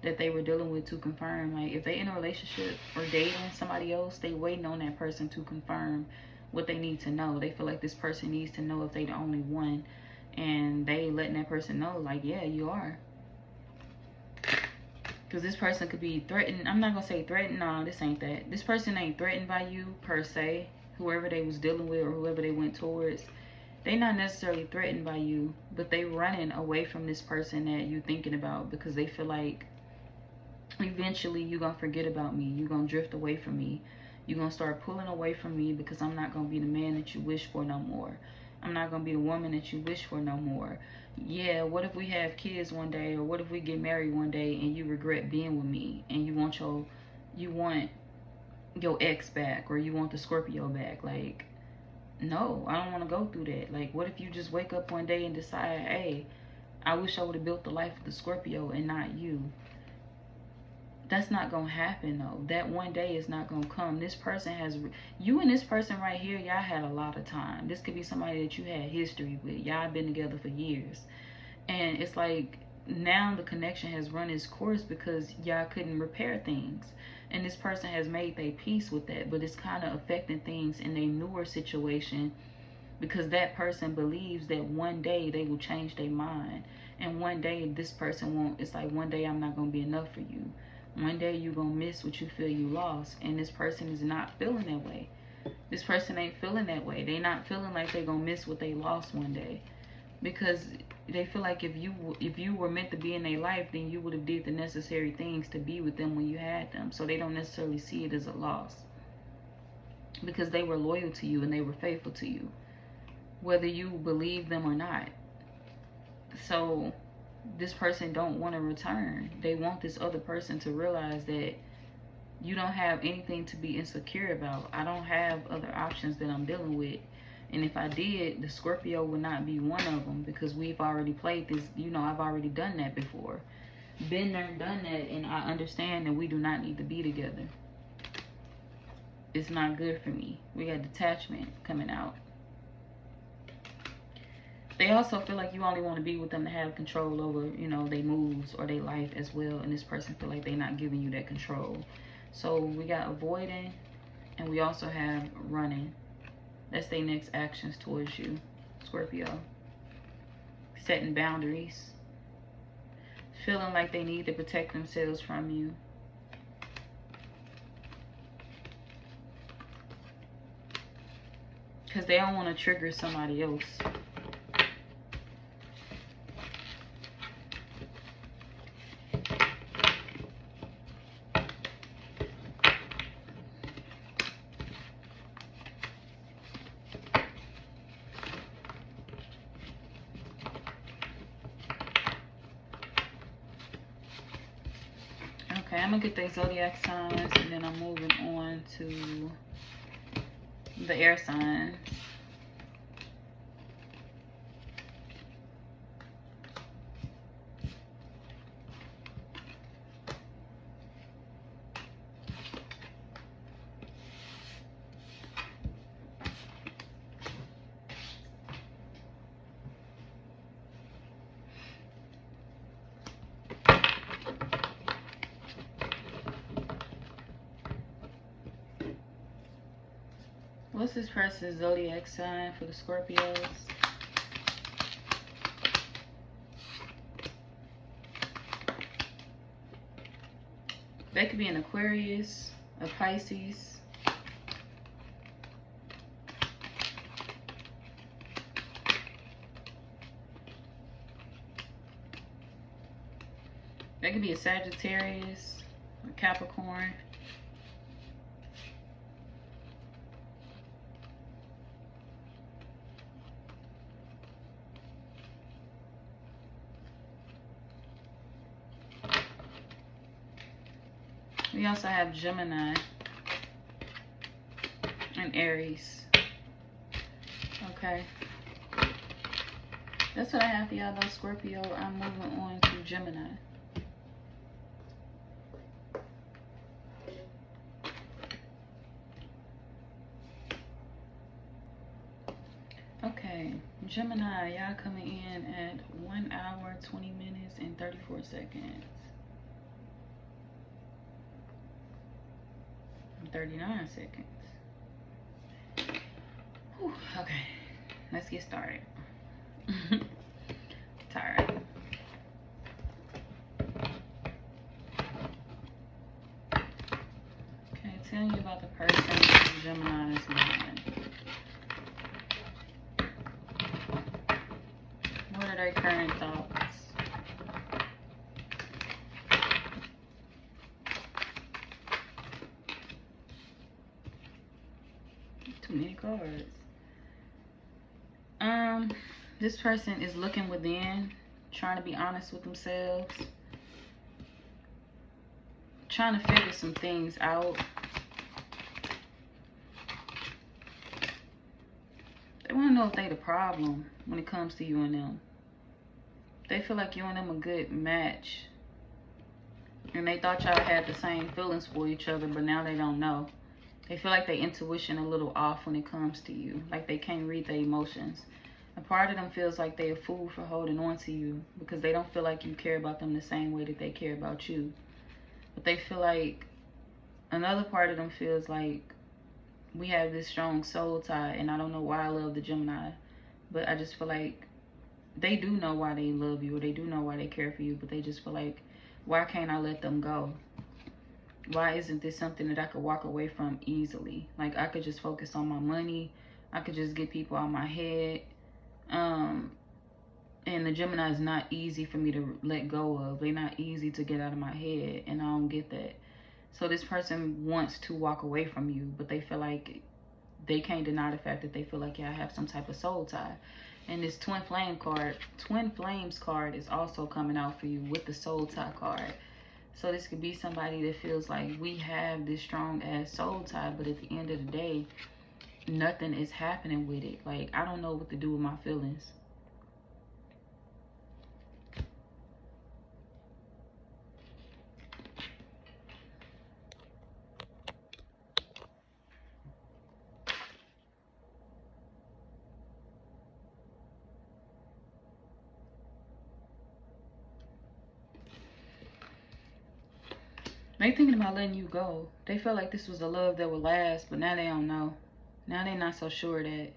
Speaker 1: that they were dealing with, to confirm. Like if they in a relationship or dating somebody else, they waiting on that person to confirm what they need to know. They feel like this person needs to know if they the only one, and they letting that person know like, yeah, you are. Because this person could be threatened. I'm not gonna say threatened. No, this ain't that. This person ain't threatened by you per se. Whoever they was dealing with or whoever they went towards, they not necessarily threatened by you, but they running away from this person that you thinking about because they feel like eventually you gonna forget about me. You gonna drift away from me. You gonna start pulling away from me because I'm not gonna be the man that you wish for no more. I'm not gonna be the woman that you wish for no more. Yeah, what if we have kids one day, or what if we get married one day and you regret being with me and you want your ex back, or you want the Scorpio back? Like, no, I don't want to go through that. Like, what if you just wake up one day and decide, hey, I wish I would have built the life of the Scorpio and not you? That's not gonna happen though. That one day is not gonna come. This person has, you and this person right here, y'all had a lot of time. This could be somebody that you had history with. Y'all been together for years, and it's like now the connection has run its course because y'all couldn't repair things, and this person has made their peace with that. But it's kind of affecting things in a newer situation because that person believes that one day they will change their mind, and one day this person won't. It's like, one day I'm not gonna be enough for you. One day you're gonna miss what you feel you lost, and this person is not feeling that way. This person ain't feeling that way. They not feeling like they're gonna miss what they lost one day, because they feel like if you were meant to be in their life, then you would have did the necessary things to be with them when you had them. So they don't necessarily see it as a loss because they were loyal to you and they were faithful to you, whether you believe them or not. So this person don't want to return. They want this other person to realize that you don't have anything to be insecure about. I don't have other options that I'm dealing with. And if I did, the Scorpio would not be one of them, because we've already played this. You know, I've already done that before. Been there, done that, and I understand that we do not need to be together. It's not good for me. We got detachment coming out. They also feel like you only want to be with them to have control over, you know, their moves or their life as well. And this person feel like they're not giving you that control. So we got avoiding, and we also have running. That's their next actions towards you, Scorpio. Setting boundaries. Feeling like they need to protect themselves from you. Because they don't want to trigger somebody else. Okay, I'm going to get their zodiac signs, and then I'm moving on to The air signs. What's this person's zodiac sign for the Scorpios? They could be an Aquarius, a Pisces. They could be a Sagittarius, a Capricorn. We also have Gemini and Aries. Okay. That's what I have for y'all though, Scorpio. I'm moving on to Gemini. Okay, Gemini, y'all coming in at 1 hour, 20 minutes, and 34 seconds. 39 seconds. Whew, okay, let's get started. Tired. Okay, tell me about the person in Gemini's mind. What are their current thoughts? Too many cards. This person is looking within, trying to be honest with themselves, trying to figure some things out. They want to know if they the problem when it comes to you and them. They feel like you and them a good match. And they thought y'all had the same feelings for each other, but now they don't know. They feel like their intuition a little off when it comes to you. Like they can't read their emotions. A part of them feels like they're a fool for holding on to you because they don't feel like you care about them the same way that they care about you. But they feel like another part of them feels like we have this strong soul tie, and I don't know why I love the Gemini, but I just feel like they do know why they love you, or they do know why they care for you, but they just feel like, why can't I let them go? Why isn't this something that I could walk away from easily? Like I could just focus on my money. I could just get people out my head. And the Gemini is not easy for me to let go of. They're not easy to get out of my head, and I don't get that. So this person wants to walk away from you, but they feel like they can't deny the fact that they feel like y'all have some type of soul tie. And this twin flames card is also coming out for you with the soul tie card. So this could be somebody that feels like we have this strong ass soul tie, but at the end of the day, nothing is happening with it. Like, I don't know what to do with my feelings. They thinking about letting you go. They felt like this was a love that would last, but now they don't know. Now they're not so sure that.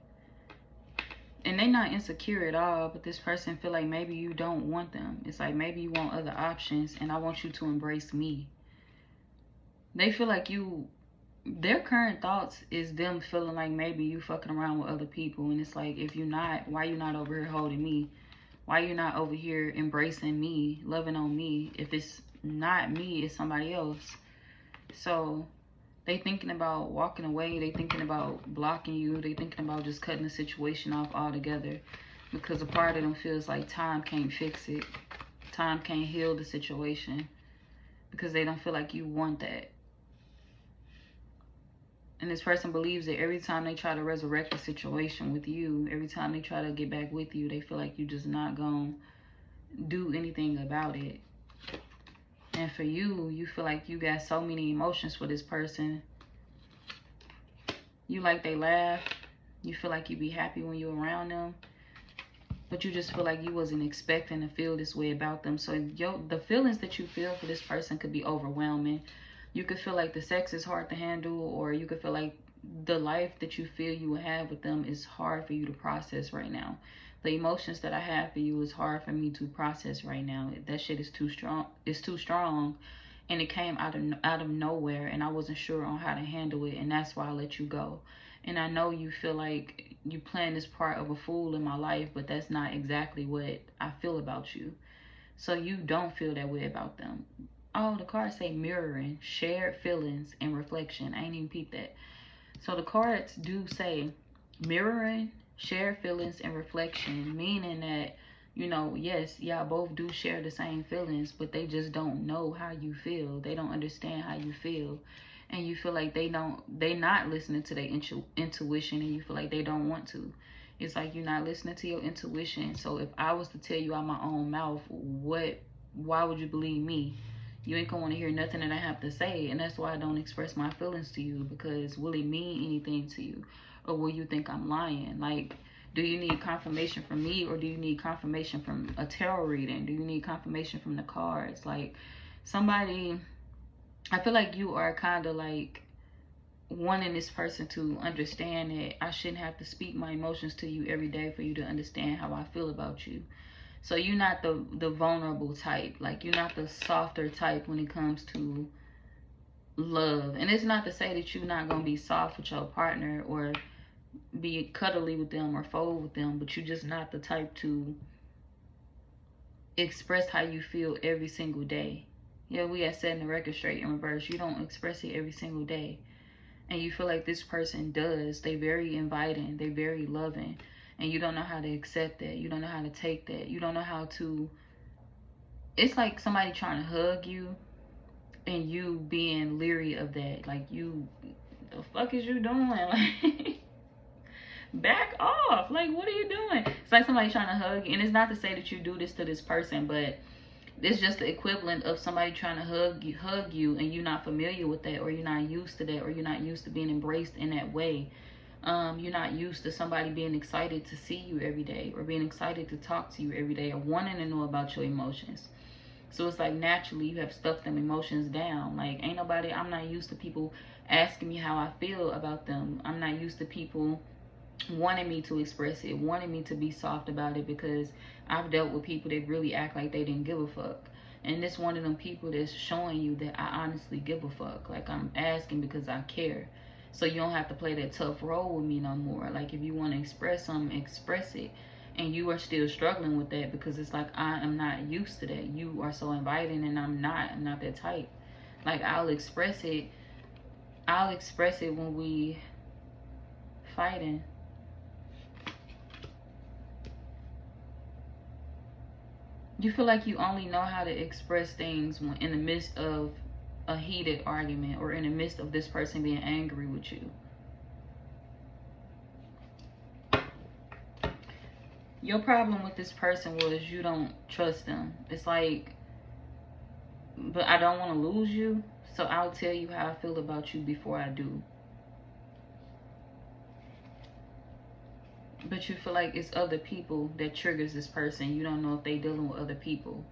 Speaker 1: And they're not insecure at all, but this person feel like maybe you don't want them. It's like maybe you want other options, and I want you to embrace me. They feel like their current thoughts is them feeling like maybe you fucking around with other people. And it's like, if you're not, why you not over here holding me? Why you not over here embracing me, loving on me? If it's not me, it's somebody else. So they thinking about walking away. They thinking about blocking you. They thinking about just cutting the situation off altogether, because a part of them feels like time can't fix it. Time can't heal the situation, because they don't feel like you want that. And this person believes that every time they try to resurrect a situation with you, every time they try to get back with you, they feel like you're just not going to do anything about it. And for you, you feel like you got so many emotions for this person. You like they laugh. You feel like you be happy when you're around them. But you just feel like you wasn't expecting to feel this way about them. So the feelings that you feel for this person could be overwhelming. You could feel like the sex is hard to handle, or you could feel like the life that you feel you will have with them is hard for you to process right now. The emotions that I have for you is hard for me to process right now. That shit is too strong. It's too strong, and it came out of nowhere, and I wasn't sure on how to handle it, and that's why I let you go. And I know you feel like you playing this part of a fool in my life, but that's not exactly what I feel about you. So you don't feel that way about them. Oh, the cards say mirroring, shared feelings, and reflection. I ain't even peeped that. So the cards do say mirroring, shared feelings, and reflection, meaning that, you know, yes, y'all both do share the same feelings, but they just don't know how you feel. They don't understand how you feel. And you feel like they not listening to their intuition, and you feel like they don't want to. It's like you're not listening to your intuition. So if I was to tell you out my own mouth, why would you believe me? You ain't gonna want to hear nothing that I have to say. And that's why I don't express my feelings to you, because will it mean anything to you? Or will you think I'm lying? Like, do you need confirmation from me, or do you need confirmation from a tarot reading? Do you need confirmation from the cards? Like, somebody, I feel like you are kind of like wanting this person to understand that I shouldn't have to speak my emotions to you every day for you to understand how I feel about you. So you're not the vulnerable type. Like, you're not the softer type when it comes to love. And it's not to say that you're not going to be soft with your partner or be cuddly with them or fold with them, but you're just not the type to express how you feel every single day. Yeah, we are setting the record straight in reverse. You don't express it every single day. And you feel like this person does. They very inviting. They very loving. And you don't know how to accept that. You don't know how to take that. You don't know how to... It's like somebody trying to hug you and you being leery of that. Like, you... The fuck is you doing? Like... Back off. Like, what are you doing? It's like somebody trying to hug you. And it's not to say that you do this to this person, but it's just the equivalent of somebody trying to hug you and you're not familiar with that, or you're not used to that, or you're not used to being embraced in that way. You're not used to somebody being excited to see you every day, or being excited to talk to you every day, or wanting to know about your emotions. So it's like naturally you have stuffed them emotions down. Like, I'm not used to people asking me how I feel about them. I'm not used to people wanting me to express it, wanting me to be soft about it, because I've dealt with people that really act like they didn't give a fuck. And this one of them people that's showing you that I honestly give a fuck. Like, I'm asking because I care. So you don't have to play that tough role with me no more. Like, if you want to express something, express it. And you are still struggling with that because it's like, I am not used to that. You are so inviting and I'm not that type. Like, I'll express it when we fighting. You feel like you only know how to express things when in the midst of a heated argument, or in the midst of this person being angry with you. Your problem with this person was you don't trust them. It's like, but I don't want to lose you, so I'll tell you how I feel about you before I do. But you feel like it's other people that triggers this person. You don't know if they dealing with other people.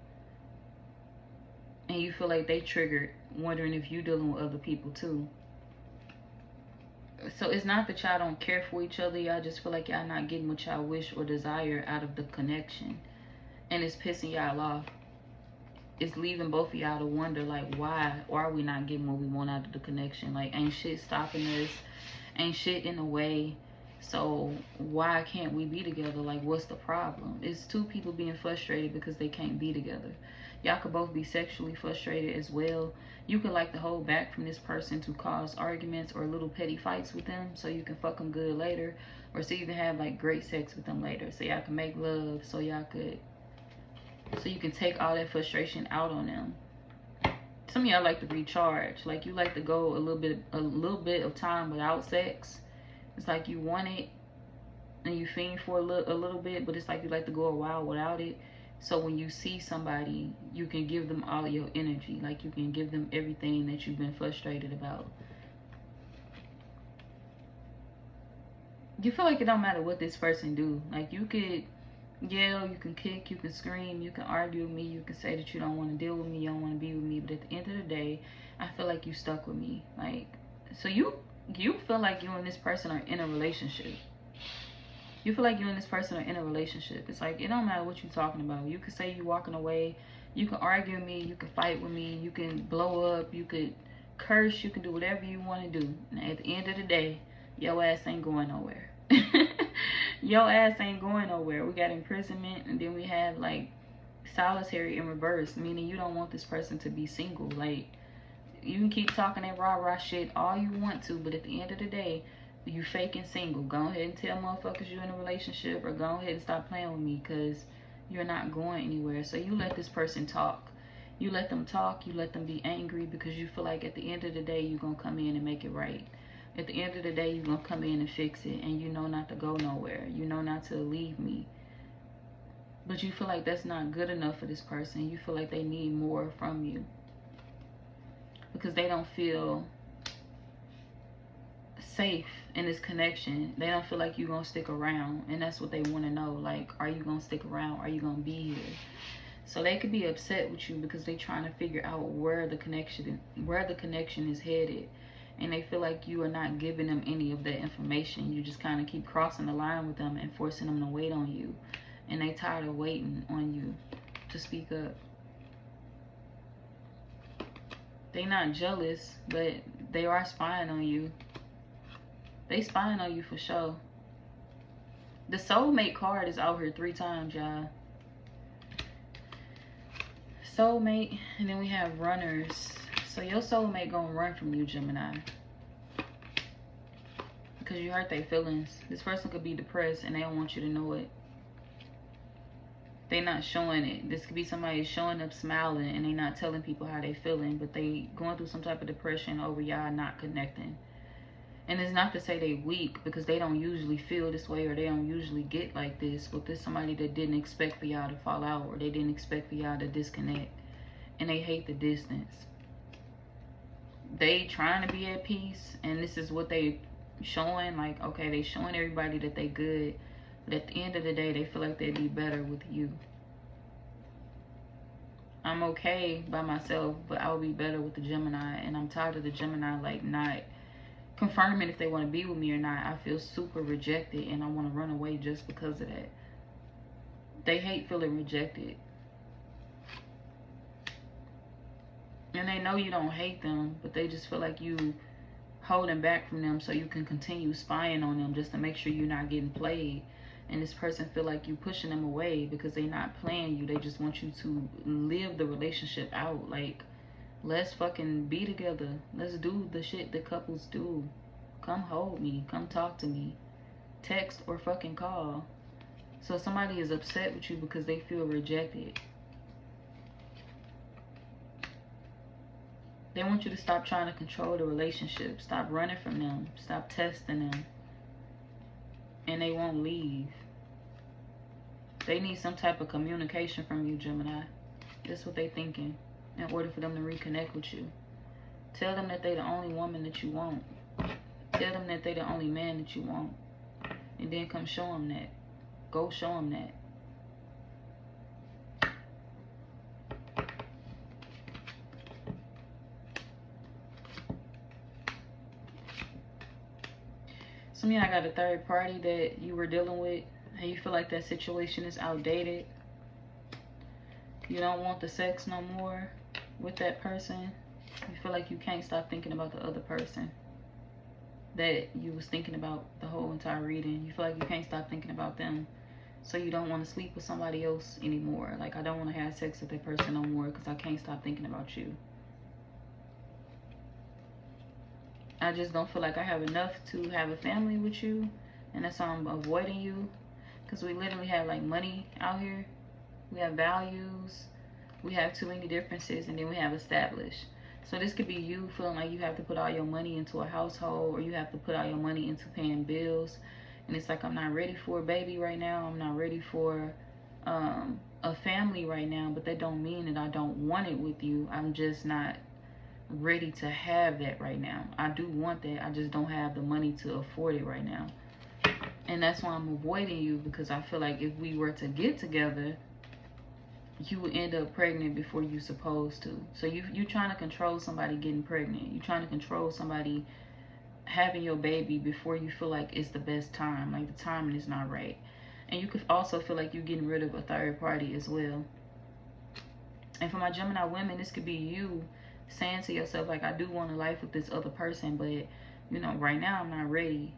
Speaker 1: And you feel like they triggered, wondering if you dealing with other people too. So it's not that y'all don't care for each other. Y'all just feel like y'all not getting what y'all wish or desire out of the connection. And it's pissing y'all off. It's leaving both of y'all to wonder, like, why are we not getting what we want out of the connection? Like, ain't shit stopping us. Ain't shit in the way. So why can't we be together? Like, what's the problem? It's two people being frustrated because they can't be together. Y'all could both be sexually frustrated as well. You could like to hold back from this person to cause arguments or little petty fights with them so you can fuck them good later, or so you can have like great sex with them later, so y'all can make love, so you can take all that frustration out on them. Some of y'all like to recharge. Like you like to go a little bit of time without sex. It's like you want it and you fiend for a little bit, but it's like you like to go a while without it. So when you see somebody, you can give them all your energy. Like you can give them everything that you've been frustrated about. You feel like it don't matter what this person do. Like you could yell, you can kick, you can scream, you can argue with me, you can say that you don't want to deal with me, you don't want to be with me, but at the end of the day, I feel like you stuck with me. Like, so you feel like you and this person are in a relationship. You feel like you and this person are in a relationship. It's like, it don't matter what you're talking about. You can say you're walking away, you can argue with me, you can fight with me, you can blow up, you could curse, you can do whatever you want to do. And at the end of the day, your ass ain't going nowhere. Your ass ain't going nowhere. We got imprisonment, and then we have like solitary in reverse, meaning you don't want this person to be single. Like, you can keep talking that rah-rah shit all you want to, but at the end of the day, you faking single. Go ahead and tell motherfuckers you're in a relationship, or go ahead and stop playing with me, because you're not going anywhere. So you let this person talk. You let them talk, you let them be angry, because you feel like at the end of the day, you're going to come in and make it right. At the end of the day, you're going to come in and fix it, and you know not to go nowhere. You know not to leave me. But you feel like that's not good enough for this person. You feel like they need more from you, because they don't feel safe in this connection. They don't feel like you're going to stick around, and that's what they want to know. Like, are you going to stick around? Are you going to be here? So they could be upset with you because they're trying to figure out where the connection is headed. And they feel like you are not giving them any of that information. You just kind of keep crossing the line with them and forcing them to wait on you. And they tired of waiting on you to speak up. They not jealous, but they are spying on you. They spying on you for sure. The soulmate card is out here 3 times, y'all. Soulmate, and then we have runners. So your soulmate gonna run from you, Gemini, because you hurt their feelings. This person could be depressed and they don't want you to know it. They not showing it. This could be somebody showing up smiling and they not telling people how they feeling, but they going through some type of depression over y'all not connecting. And it's not to say they weak, because they don't usually feel this way, or they don't usually get like this. But there's somebody that didn't expect for y'all to fall out, or they didn't expect for y'all to disconnect, and they hate the distance. They trying to be at peace, and this is what they showing. Like, okay, they showing everybody that they good, but at the end of the day, they feel like they'd be better with you. I'm okay by myself, but I'll be better with the Gemini. And I'm tired of the Gemini like not confirming if they want to be with me or not. I feel super rejected, and I want to run away just because of that. They hate feeling rejected. And they know you don't hate them, but they just feel like you holding back from them so you can continue spying on them just to make sure you're not getting played. And this person feel like you pushing them away because they not playing you. They just want you to live the relationship out. Like, let's fucking be together. Let's do the shit that couples do. Come hold me. Come talk to me. Text or fucking call. So somebody is upset with you because they feel rejected. They want you to stop trying to control the relationship. Stop running from them. Stop testing them. And they won't leave. They need some type of communication from you, Gemini. That's what they thinking, in order for them to reconnect with you. Tell them that they're the only woman that you want. Tell them that they're the only man that you want. And then come show them that. Go show them that. Some of y'all got a third party that you were dealing with, and you feel like that situation is outdated. You don't want the sex no more with that person. You feel like you can't stop thinking about the other person that you was thinking about the whole entire reading. You feel like you can't stop thinking about them. So you don't want to sleep with somebody else anymore. Like, I don't want to have sex with that person no more because I can't stop thinking about you. I just don't feel like I have enough to have a family with you, and that's why I'm avoiding you, because we literally have like money out here. We have values. We have too many differences, and then we have established. So this could be you feeling like you have to put all your money into a household, or you have to put all your money into paying bills. And it's like, I'm not ready for a baby right now. I'm not ready for a family right now. But that don't mean that I don't want it with you. I'm just not ready to have that right now. I do want that. I just don't have the money to afford it right now. And that's why I'm avoiding you, because I feel like if we were to get together, you would end up pregnant before you're supposed to. So you're trying to control somebody getting pregnant. You're trying to control somebody having your baby before you feel like it's the best time. Like the timing is not right. And you could also feel like you're getting rid of a third party as well. And for my Gemini women, this could be you saying to yourself, like, I do want a life with this other person, but, you know, right now I'm not ready.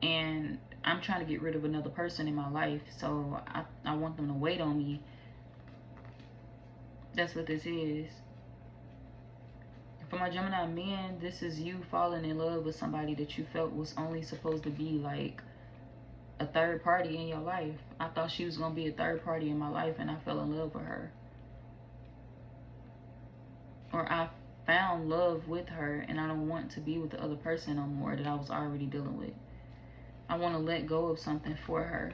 Speaker 1: And I'm trying to get rid of another person in my life. So I want them to wait on me. That's what this is. For my Gemini men, this is you falling in love with somebody that you felt was only supposed to be like a third party in your life. I thought she was going to be a third party in my life, and I fell in love with her. Or I found love with her, and I don't want to be with the other person no more that I was already dealing with. I want to let go of something for her.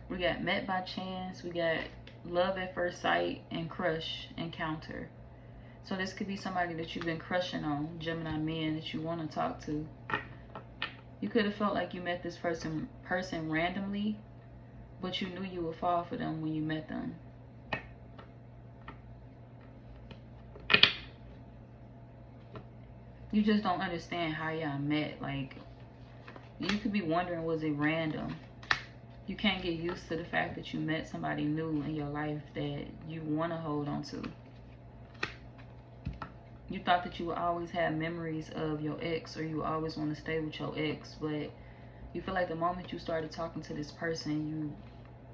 Speaker 1: We got met by chance. We got love at first sight and crush encounter. So this could be somebody that you've been crushing on, Gemini men, that you want to talk to. You could have felt like you met this person randomly, but you knew you would fall for them when you met them. You just don't understand how y'all met. Like, you could be wondering, was it random? You can't get used to the fact that you met somebody new in your life that you want to hold on to. You thought that you would always have memories of your ex, or you would always want to stay with your ex, but you feel like the moment you started talking to this person, you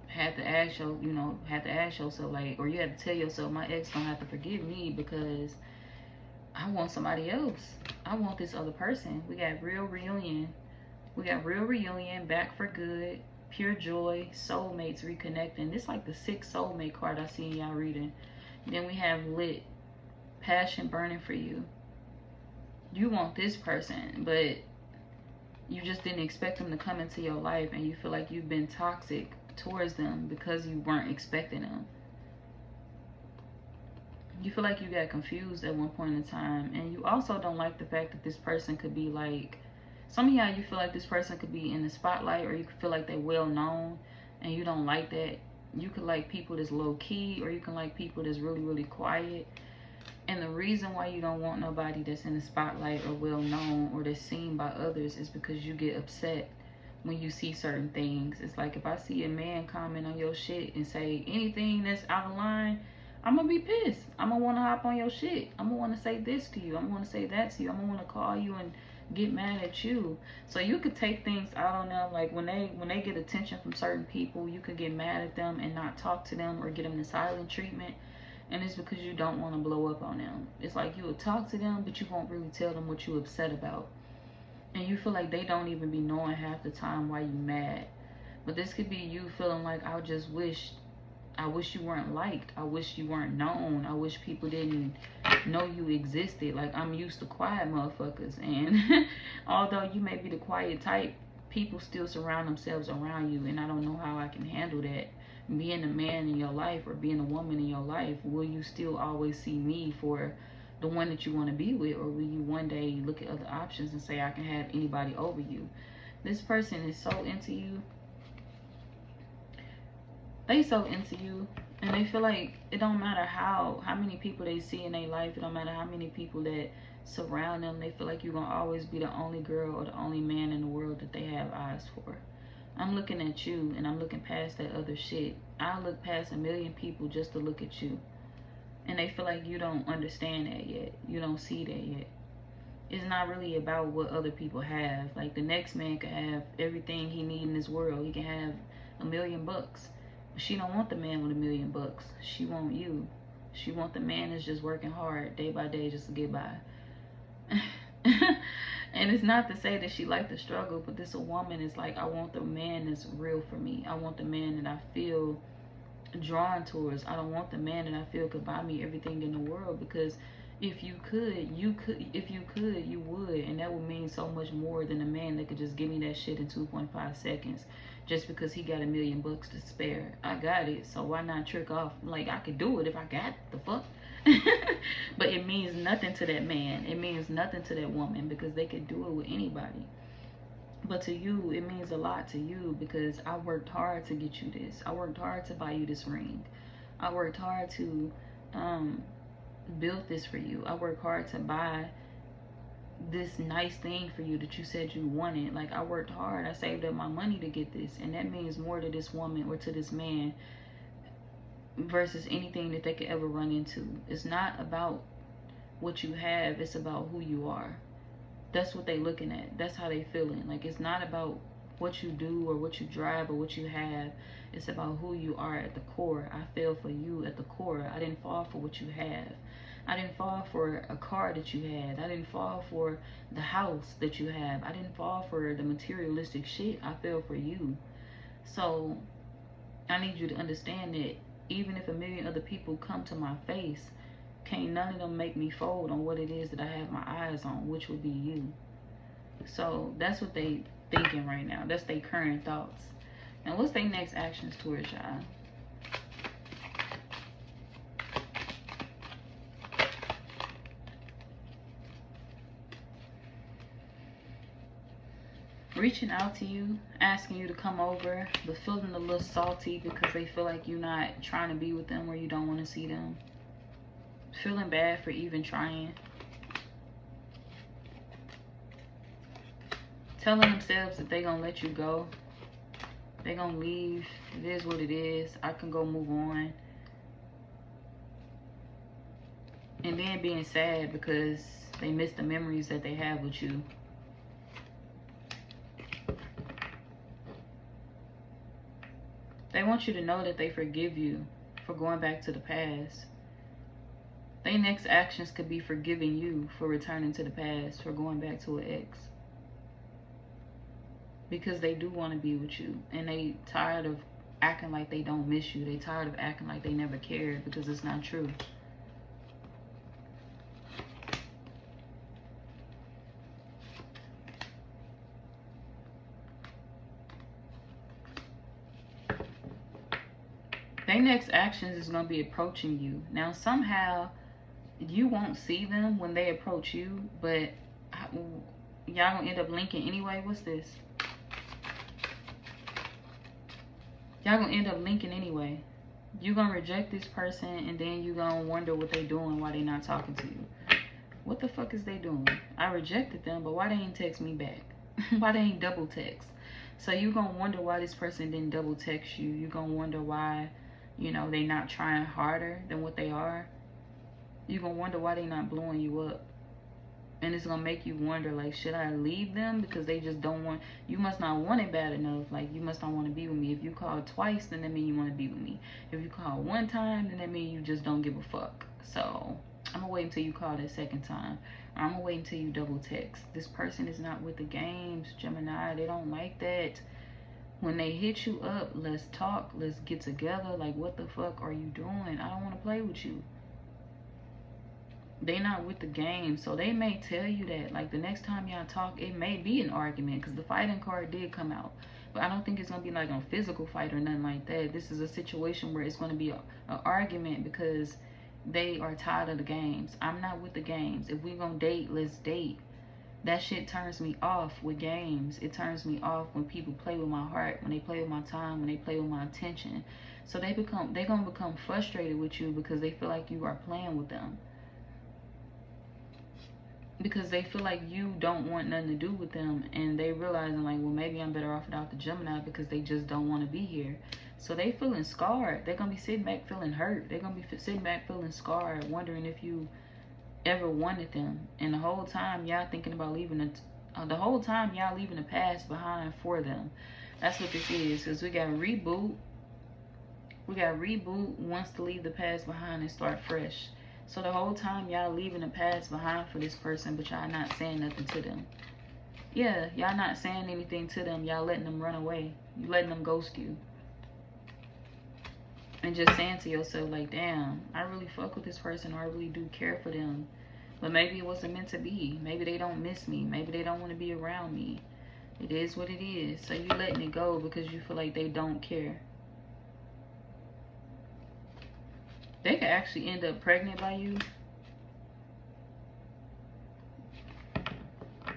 Speaker 1: had to ask yourself, like, or you had to tell yourself, my ex don't have to forgive me because I want somebody else. I want this other person. We got real reunion. We got real reunion, back for good, pure joy, soulmates reconnecting. This is like the 6th soulmate card I see in y'all reading. Then we have lit, passion burning for you. You want this person, but you just didn't expect them to come into your life, and you feel like you've been toxic towards them because you weren't expecting them. You feel like you got confused at one point in time, and you also don't like the fact that this person could be like, some of y'all, you feel like this person could be in the spotlight, or you could feel like they're well known, and you don't like that. You could like people that's low key, or you can like people that's really, really quiet. And the reason why you don't want nobody that's in the spotlight or well known or that's seen by others is because you get upset when you see certain things. It's like, if I see a man comment on your shit and say anything that's out of line, I'm gonna be pissed. I'm gonna want to hop on your shit. I'm gonna want to say this to you. I'm gonna want to say that to you. I'm gonna want to call you and get mad at you. So you could take things out on them. Like when they get attention from certain people, you could get mad at them and not talk to them, or get them the silent treatment. And it's because you don't want to blow up on them. It's like you would talk to them, but you won't really tell them what you're upset about. And you feel like they don't even be knowing half the time why you mad. But this could be you feeling like, I wish you weren't liked. I wish you weren't known. I wish people didn't know you existed. Like, I'm used to quiet motherfuckers. And although you may be the quiet type, people still surround themselves around you. And I don't know how I can handle that. Being a man in your life, or being a woman in your life, will you still always see me for the one that you want to be with? Or will you one day look at other options and say, I can have anybody over you? This person is so into you. They so into you, and they feel like it don't matter how many people they see in their life. It don't matter how many people that surround them. They feel like you're gonna always be the only girl or the only man in the world that they have eyes for. I'm looking at you, and I'm looking past that other shit. I look past a million people just to look at you. And they feel like you don't understand that yet. You don't see that yet. It's not really about what other people have. Like, the next man can have everything he needs in this world. He can have $1 million. But she don't want the man with $1 million. She want you. She want the man that's just working hard day by day just to get by. And it's not to say that she like the struggle, but this a woman is like, I want the man that's real for me. I want the man that I feel drawn towards. I don't want the man that I feel could buy me everything in the world, because if you could, you would, and that would mean so much more than a man that could just give me that shit in 2.5 seconds just because he got $1 million to spare. I got it, so why not trick off? Like, I could do it if I got the fuck. But it means nothing to that man. It means nothing to that woman, because they could do it with anybody. But to you, it means a lot to you, because I worked hard to get you this. I worked hard to buy you this ring. I worked hard to build this for you. I worked hard to buy this nice thing for you that you said you wanted. Like, I worked hard. I saved up my money to get this, and that means more to this woman or to this man versus anything that they could ever run into. It's not about what you have, it's about who you are. That's what they looking at. That's how they feeling. Like, it's not about what you do or what you drive or what you have. It's about who you are at the core. I fell for you at the core. I didn't fall for what you have. I didn't fall for a car that you had. I didn't fall for the house that you have. I didn't fall for the materialistic shit. I fell for you. So I need you to understand that even if 1 million other people come to my face, can't none of them make me fold on what it is that I have my eyes on, which would be you. So that's what they thinking right now. That's their current thoughts. Now, what's their next actions towards y'all? Reaching out to you, asking you to come over, but feeling a little salty because they feel like you're not trying to be with them or you don't want to see them. Feeling bad for even trying. Telling themselves that they're going to let you go. They're going to leave. It is what it is. I can go move on. And then being sad because they miss the memories that they have with you. They want you to know that they forgive you for going back to the past. Their next actions could be forgiving you for returning to the past, for going back to an ex. Because they do want to be with you. And they tired of acting like they don't miss you. They tired of acting like they never cared, because it's not true. Their next actions is going to be approaching you. Now, somehow, you won't see them when they approach you, but y'all going to end up linking anyway. What's this? Y'all going to end up linking anyway. You're going to reject this person, and then you're going to wonder what they doing, why they not talking to you. What the fuck is they doing? I rejected them, but why they ain't text me back? Why they ain't double text? So you're going to wonder why this person didn't double text you. You're going to wonder why, you know, they not trying harder than what they are. You're going to wonder why they not blowing you up. And it's going to make you wonder, like, should I leave them? Because they just don't want, you must not want it bad enough. Like, you must not want to be with me. If you call twice, then that means you want to be with me. If you call one time, then that means you just don't give a fuck. So I'm going to wait until you call that second time. Or I'm going to wait until you double text. This person is not with the games, Gemini. They don't like that. When they hit you up, let's talk, let's get together. Like, what the fuck are you doing? I don't want to play with you. They not with the game, so they may tell you that. Like, the next time y'all talk, it may be an argument, because the fighting card did come out. But I don't think it's going to be like a physical fight or nothing like that. This is a situation where it's going to be an argument because they are tired of the games. I'm not with the games. If we going to date, let's date. That shit turns me off with games. It turns me off when people play with my heart, when they play with my time, when they play with my attention. So they're going to become frustrated with you because they feel like you are playing with them. Because they feel like you don't want nothing to do with them, and they realizing, like, well, maybe I'm better off without the Gemini because they just don't want to be here. So they feeling scarred. They're going to be sitting back feeling hurt. They're going to be sitting back feeling scarred, wondering if you ever wanted them. And the whole time y'all thinking about leaving it, the whole time y'all leaving the past behind for them. That's what this is. Because we got reboot. We got reboot, wants to leave the past behind and start fresh. So the whole time y'all leaving the past behind for this person, but y'all not saying nothing to them. Yeah, y'all not saying anything to them. Y'all letting them run away. You letting them ghost you. And just saying to yourself, like, damn, I really fuck with this person, or I really do care for them. But maybe it wasn't meant to be. Maybe they don't miss me. Maybe they don't want to be around me. It is what it is. So you letting it go because you feel like they don't care. They could actually end up pregnant by you.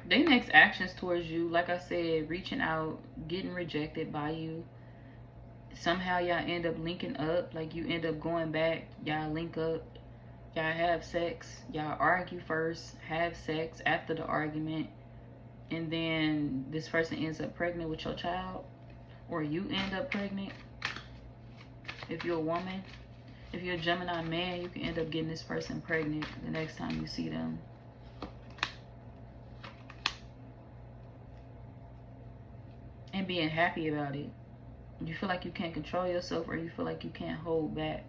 Speaker 1: Their next actions towards you, like I said, reaching out, getting rejected by you. Somehow y'all end up linking up. Like you end up going back. Y'all link up. Y'all have sex. Y'all argue first. Have sex after the argument. And then this person ends up pregnant with your child. Or you end up pregnant. If you're a woman. If you're a Gemini man, you can end up getting this person pregnant the next time you see them. And being happy about it. You feel like you can't control yourself, or you feel like you can't hold back.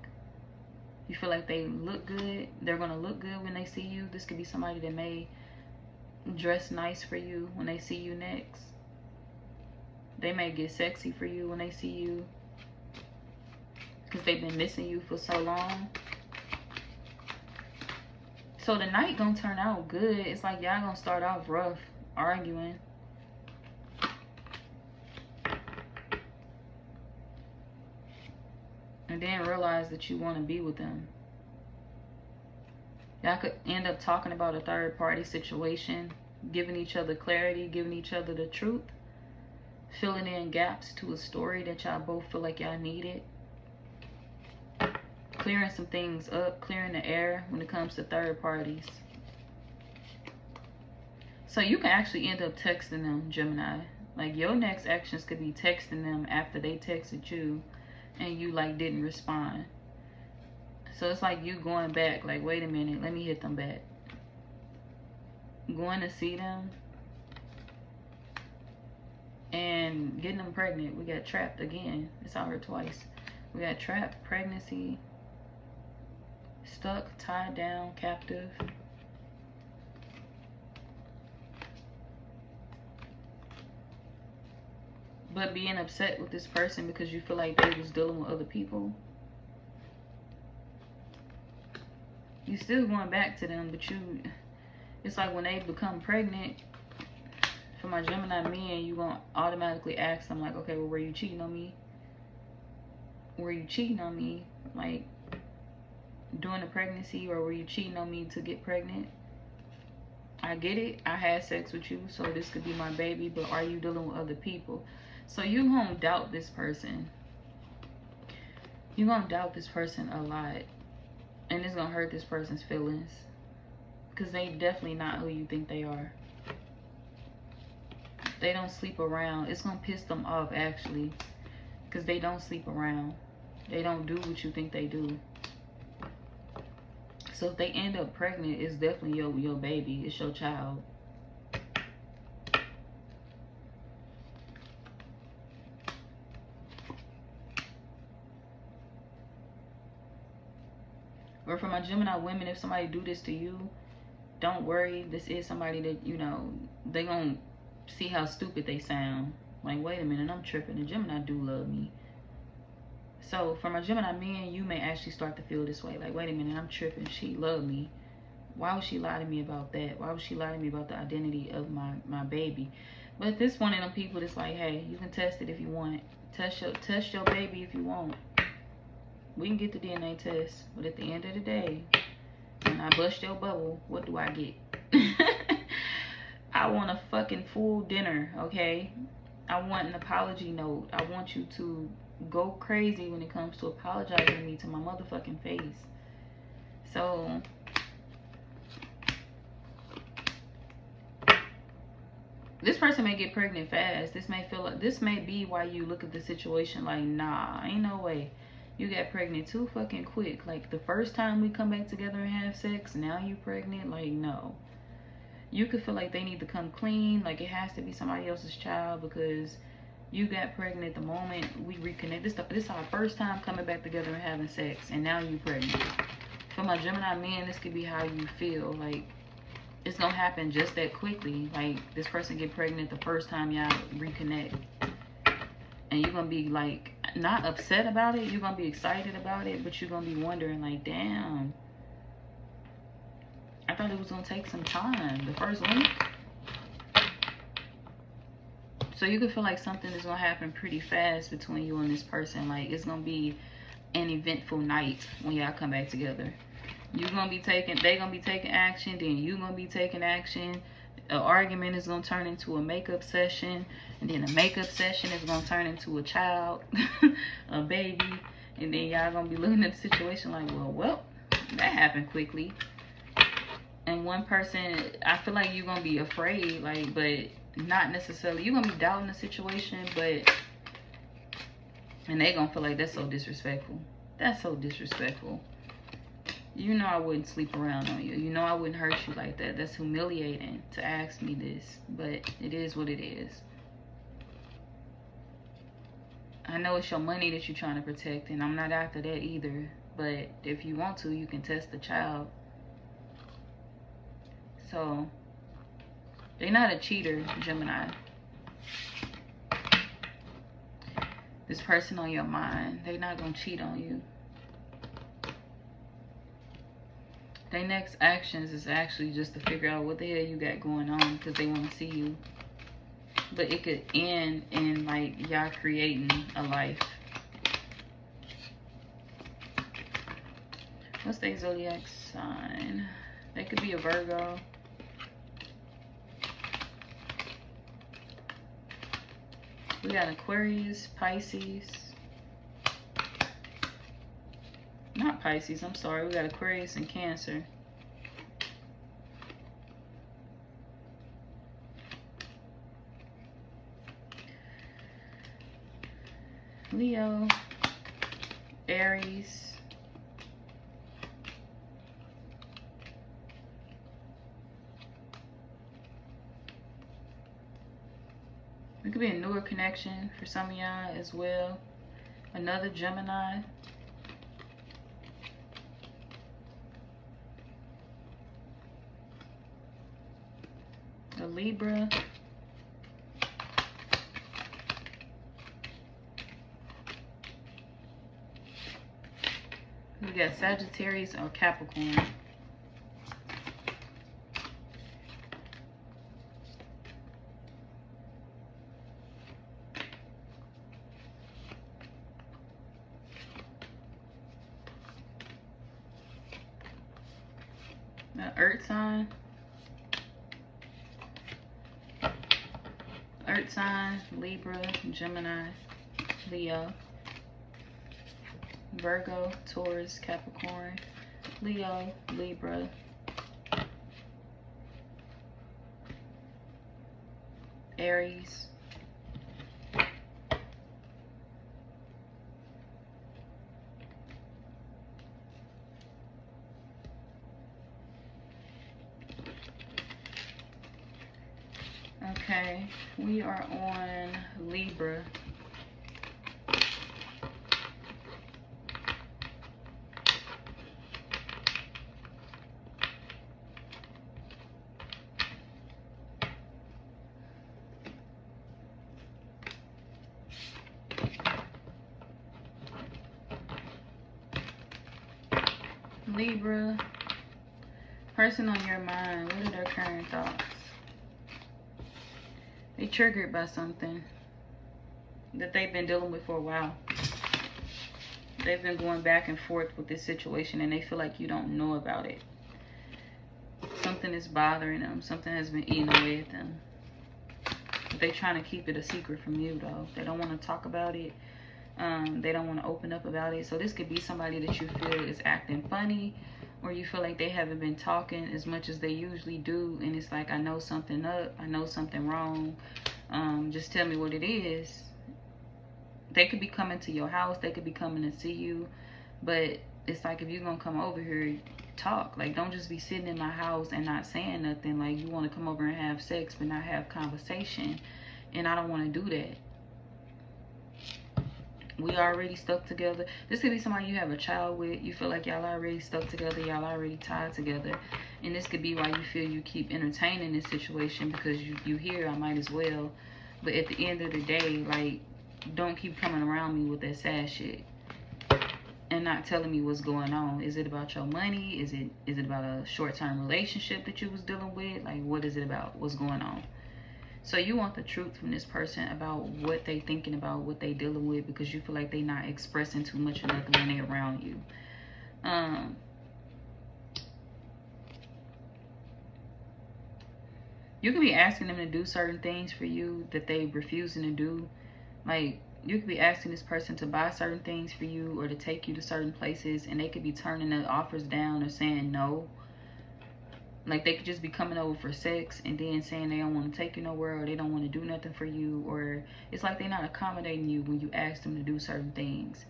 Speaker 1: You feel like they look good. They're going to look good when they see you. This could be somebody that may dress nice for you when they see you next. They may get sexy for you when they see you. Because they've been missing you for so long. So the night gonna turn out good. It's like y'all gonna start off rough, arguing. And then realize that you want to be with them. Y'all could end up talking about a third party situation, giving each other clarity, giving each other the truth, filling in gaps to a story that y'all both feel like y'all needed, clearing some things up, clearing the air when it comes to third parties. So you can actually end up texting them, Gemini. Like your next actions could be texting them after they texted you and you like didn't respond. So it's like you going back, like, wait a minute, let me hit them back. Going to see them and getting them pregnant. We got trapped again. It's out here twice. We got trapped, pregnancy, stuck, tied down, captive. But being upset with this person because you feel like they was dealing with other people. You still going back to them, but it's like when they become pregnant, for my Gemini men, you gonna automatically ask them like, okay, well, were you cheating on me? Were you cheating on me, like, during the pregnancy, or were you cheating on me to get pregnant? I get it. I had sex with you, so this could be my baby, but are you dealing with other people? So you gonna doubt this person. You gonna doubt this person a lot. And it's gonna hurt this person's feelings. Because they definitely not who you think they are. They don't sleep around. It's gonna piss them off, actually. Because they don't sleep around. They don't do what you think they do. So if they end up pregnant, it's definitely your baby. It's your child. Or for my Gemini women, if somebody do this to you, don't worry. This is somebody that, you know, they gonna see how stupid they sound. Like, wait a minute, I'm tripping. The Gemini do love me. So for my Gemini men, you may actually start to feel this way. Like, wait a minute, I'm tripping. She loved me. Why would she lie to me about that? Why would she lie to me about the identity of my baby? But this one of them people that's like, hey, you can test it if you want. Test your baby if you want. We can get the DNA test, but at the end of the day, when I bust your bubble, what do I get? I want a fucking full dinner, okay? I want an apology note. I want you to go crazy when it comes to apologizing to me to my motherfucking face. So this person may get pregnant fast. This may be why you look at the situation like, nah, ain't no way. You got pregnant too fucking quick. Like, the first time we come back together and have sex, now you pregnant? Like, no. You could feel like they need to come clean. Like, it has to be somebody else's child because you got pregnant the moment we reconnect. This is our first time coming back together and having sex, and now you pregnant. For my Gemini men, this could be how you feel. Like, it's gonna happen just that quickly. Like, this person get pregnant the first time y'all reconnect. And you're gonna be like, not upset about it. You're gonna be excited about it, but you're gonna be wondering like, damn, I thought it was gonna take some time. The first week. So you could feel like something is gonna happen pretty fast between you and this person. Like, it's gonna be an eventful night when y'all come back together. You're gonna be taking, they gonna be taking action, then you gonna be taking action. An argument is gonna turn into a makeup session, and then a makeup session is gonna turn into a child, a baby, and then y'all gonna be looking at the situation like, well, that happened quickly. And one person, I feel like you're gonna be afraid, like, but not necessarily. You're gonna be doubting the situation, but, and they gonna feel like that's so disrespectful. That's so disrespectful. You know I wouldn't sleep around on you. You know I wouldn't hurt you like that. That's humiliating to ask me this, but it is what it is. I know it's your money that you're trying to protect, and I'm not after that either. But if you want to, you can test the child. So, they're not a cheater, Gemini. This person on your mind, they're not going to cheat on you. Their next actions is actually just to figure out what the hell you got going on, because they want to see you. But it could end in like y'all creating a life. What's their zodiac sign? They could be a Virgo. We got Aquarius, Pisces. Not Pisces, I'm sorry. We got Aquarius and Cancer. Leo, Aries, it could be a newer connection for some of y'all as well. Another Gemini. A Libra. We got Sagittarius or Capricorn. Earth sign. Earth sign, Libra, Gemini, Leo, Virgo, Taurus, Capricorn, Leo, Libra, Aries, okay, we are on Libra. Libra, person on your mind, what are their current thoughts? They triggered by something that they've been dealing with for a while. They've been going back and forth with this situation, and they feel like you don't know about it. Something is bothering them. Something has been eating away at them. But they're trying to keep it a secret from you, though. They don't want to talk about it. They don't want to open up about it. So this could be somebody that you feel is acting funny, or you feel like they haven't been talking as much as they usually do, and it's like, I know something up, I know something wrong, just tell me what it is. They could be coming to your house, they could be coming to see you, but it's like, if you're gonna come over here, talk. Like, don't just be sitting in my house and not saying nothing. Like, you want to come over and have sex but not have conversation, and I don't want to do that. We already stuck together. This could be somebody you have a child with. You feel like y'all already stuck together, y'all already tied together, and this could be why you feel you keep entertaining this situation, because you hear, I might as well. But at the end of the day, like, don't keep coming around me with that sad shit and not telling me what's going on. Is it about your money? Is it about a short-term relationship that you was dealing with? Like, what is it about? What's going on? So you want the truth from this person about what they thinking about, what they dealing with, because you feel like they not expressing too much or nothing when they around you. You could be asking them to do certain things for you that they refusing to do. Like, you could be asking this person to buy certain things for you or to take you to certain places, and they could be turning the offers down or saying no. Like, they could just be coming over for sex and then saying they don't want to take you nowhere, or they don't want to do nothing for you, or it's like they're not accommodating you when you ask them to do certain things.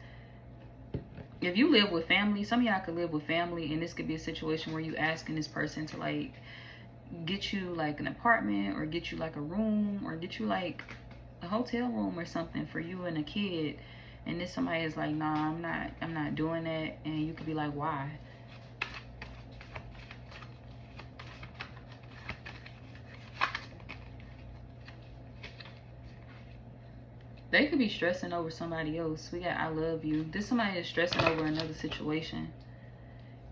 Speaker 1: If you live with family, some of y'all could live with family, and this could be a situation where you asking this person to, like, get you, like, an apartment, or get you, like, a room, or get you, like, a hotel room or something for you and a kid, and then somebody is like, nah, I'm not doing that, and you could be like, why? They could be stressing over somebody else. We got I love you. This somebody is stressing over another situation.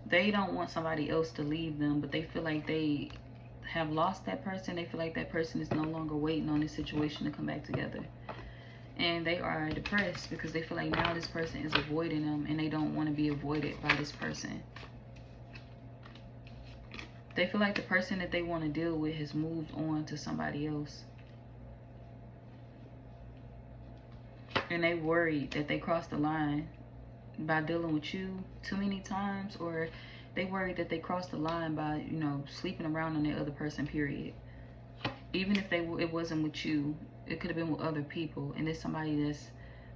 Speaker 1: They don't want somebody else to leave them, but they feel like they have lost that person. They feel like that person is no longer waiting on this situation to come back together. And they are depressed because they feel like now this person is avoiding them, and they don't want to be avoided by this person. They feel like the person that they want to deal with has moved on to somebody else. And they worried that they crossed the line by dealing with you too many times, or they worried that they crossed the line by, you know, sleeping around on the other person, period. Even if it wasn't with you, it could have been with other people, and there's somebody that's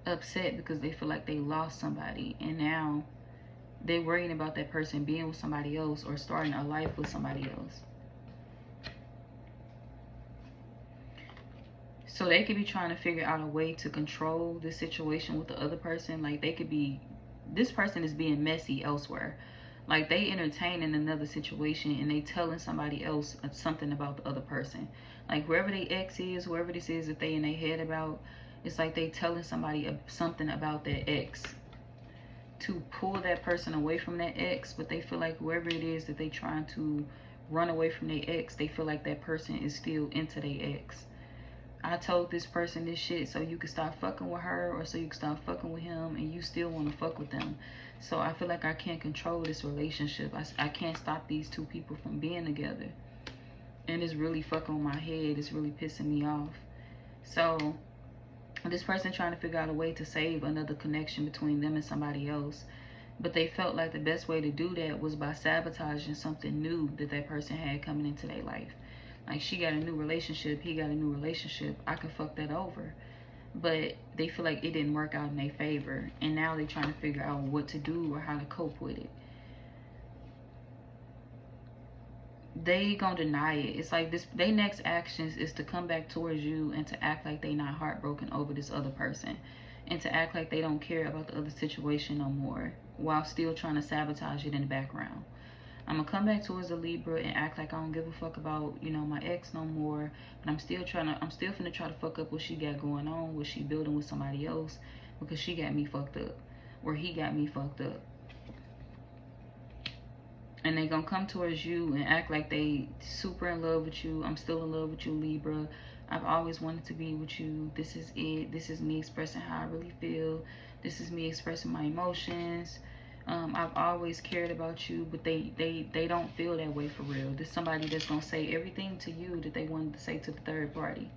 Speaker 1: upset because they feel like they lost somebody, and now they're worrying about that person being with somebody else or starting a life with somebody else. So they could be trying to figure out a way to control the situation with the other person. Like, they could be, this person is being messy elsewhere. Like, they entertaining another situation and they telling somebody else something about the other person. Like, whoever they ex is, whoever this is that they in their head about, it's like they telling somebody something about their ex to pull that person away from that ex. But they feel like whoever it is that they trying to run away from their ex, they feel like that person is still into their ex. I told this person this shit so you could stop fucking with her, or so you could stop fucking with him, and you still want to fuck with them. So I feel like I can't control this relationship. I can't stop these two people from being together. And it's really fucking with my head. It's really pissing me off. So this person trying to figure out a way to save another connection between them and somebody else. But they felt like the best way to do that was by sabotaging something new that that person had coming into their life. Like, she got a new relationship, he got a new relationship, I could fuck that over. But they feel like it didn't work out in their favor, and now they're trying to figure out what to do or how to cope with it. They gonna deny it. It's like this, their next actions is to come back towards you and to act like they not heartbroken over this other person, and to act like they don't care about the other situation no more, while still trying to sabotage it in the background. I'm gonna come back towards the Libra and act like I don't give a fuck about, you know, my ex no more. But I'm still finna try to fuck up what she got going on, what she building with somebody else, because she got me fucked up, or he got me fucked up. And they gonna come towards you and act like they super in love with you. I'm still in love with you, Libra. I've always wanted to be with you. This is it. This is me expressing how I really feel. This is me expressing my emotions. I've always cared about you, but they don't feel that way for real. There's somebody that's gonna say everything to you that they wanted to say to the third party.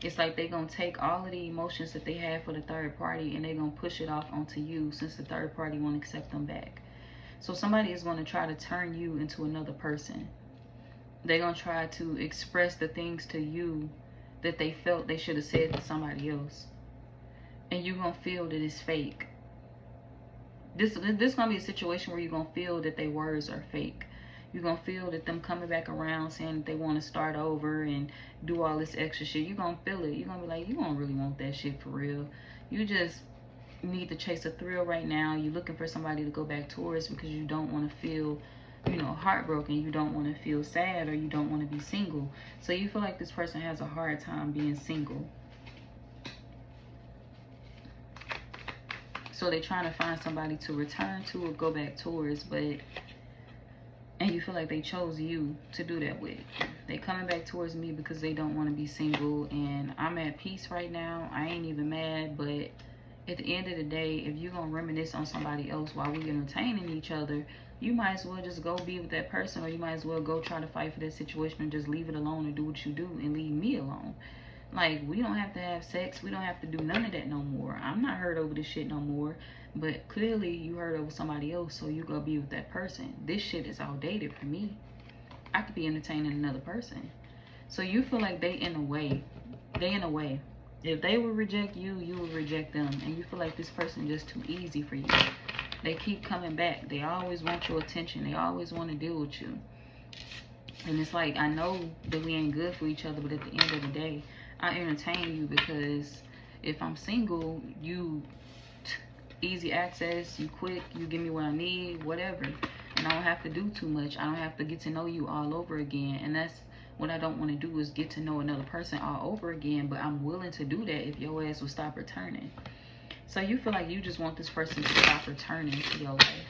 Speaker 1: It's like they gonna take all of the emotions that they have for the third party and they gonna push it off onto you, since the third party won't accept them back. So somebody is gonna try to turn you into another person. They're gonna try to express the things to you that they felt they should have said to somebody else, and you're gonna feel that it's fake. This gonna be a situation where you're gonna feel that their words are fake. You're gonna feel that them coming back around saying that they want to start over and do all this extra shit. You're gonna feel it. You're gonna be like, you don't really want that shit for real. You just need to chase a thrill right now. You're looking for somebody to go back towards because you don't want to feel, you know, heartbroken. You don't want to feel sad, or you don't want to be single. So you feel like this person has a hard time being single. So they're trying to find somebody to return to or go back towards, and you feel like they chose you to do that with. They coming back towards me because they don't want to be single, and I'm at peace right now. I ain't even mad, but at the end of the day, if you're gonna reminisce on somebody else while we entertaining each other, you might as well just go be with that person, or you might as well go try to fight for that situation and just leave it alone and do what you do and leave me alone. Like, we don't have to have sex. We don't have to do none of that no more. I'm not hurt over this shit no more. But clearly you hurt over somebody else, so you go be with that person. This shit is outdated for me. I could be entertaining another person. So you feel like they in a way. If they would reject you, you would reject them. And you feel like this person just too easy for you. They keep coming back. They always want your attention. They always want to deal with you. And it's like, I know that we ain't good for each other, but at the end of the day, I entertain you because if I'm single, you easy access, you quick, you give me what I need, whatever. And I don't have to do too much. I don't have to get to know you all over again. And that's what I don't want to do, is get to know another person all over again. But I'm willing to do that if your ass will stop returning. So you feel like you just want this person to stop returning to your life.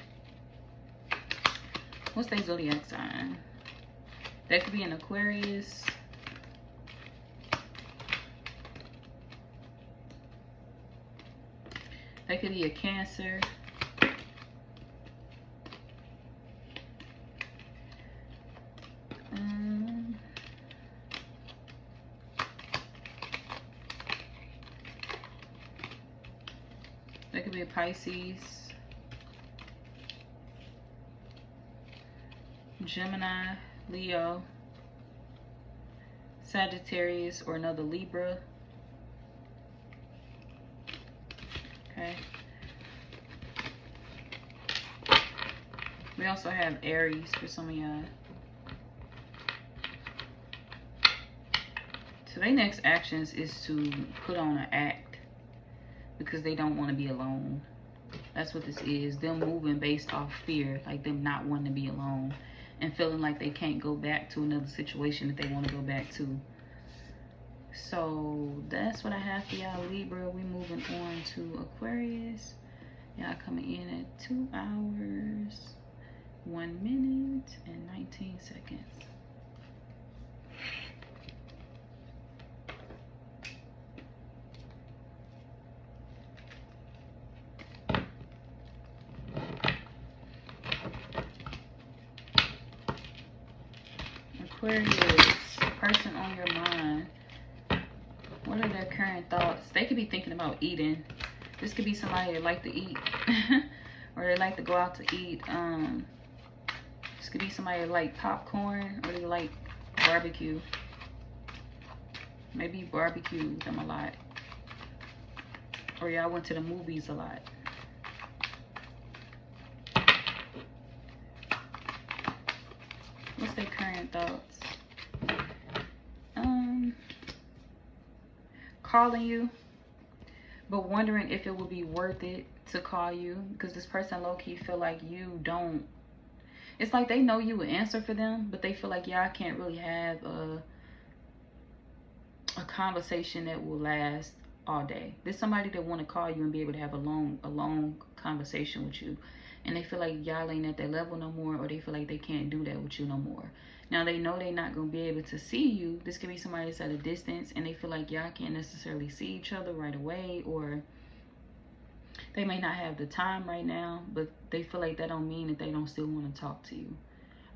Speaker 1: What's their zodiac sign? That could be an Aquarius. That could be a Cancer. That could be a Pisces. Gemini, Leo, Sagittarius, or another Libra. Okay. We also have Aries for some of y'all. So their next actions is to put on an act because they don't want to be alone. That's what this is. Them moving based off fear, like them not wanting to be alone and feeling like they can't go back to another situation that they want to go back to. So that's what I have for y'all, Libra. We moving on to Aquarius. Y'all coming in at 2 hours, 1 minute, and 19 seconds. Aquarius, person on your mind. What are their current thoughts? They could be thinking about eating. This could be somebody that like to eat. Or they like to go out to eat. This could be somebody that like popcorn, or they like barbecue. Maybe barbecue them a lot. Or y'all went to the movies a lot. What's their current thoughts? Calling you, but wondering if it would be worth it to call you, because this person low-key feel like you don't. It's like they know you would answer for them, but they feel like y'all can't really have a conversation that will last all day. There's somebody that want to call you and be able to have a long conversation with you, and they feel like y'all ain't at that level no more, or they feel like they can't do that with you no more. Now they know they're not going to be able to see you. This could be somebody that's at a distance and they feel like y'all can't necessarily see each other right away, or they may not have the time right now, but they feel like that don't mean that they don't still want to talk to you.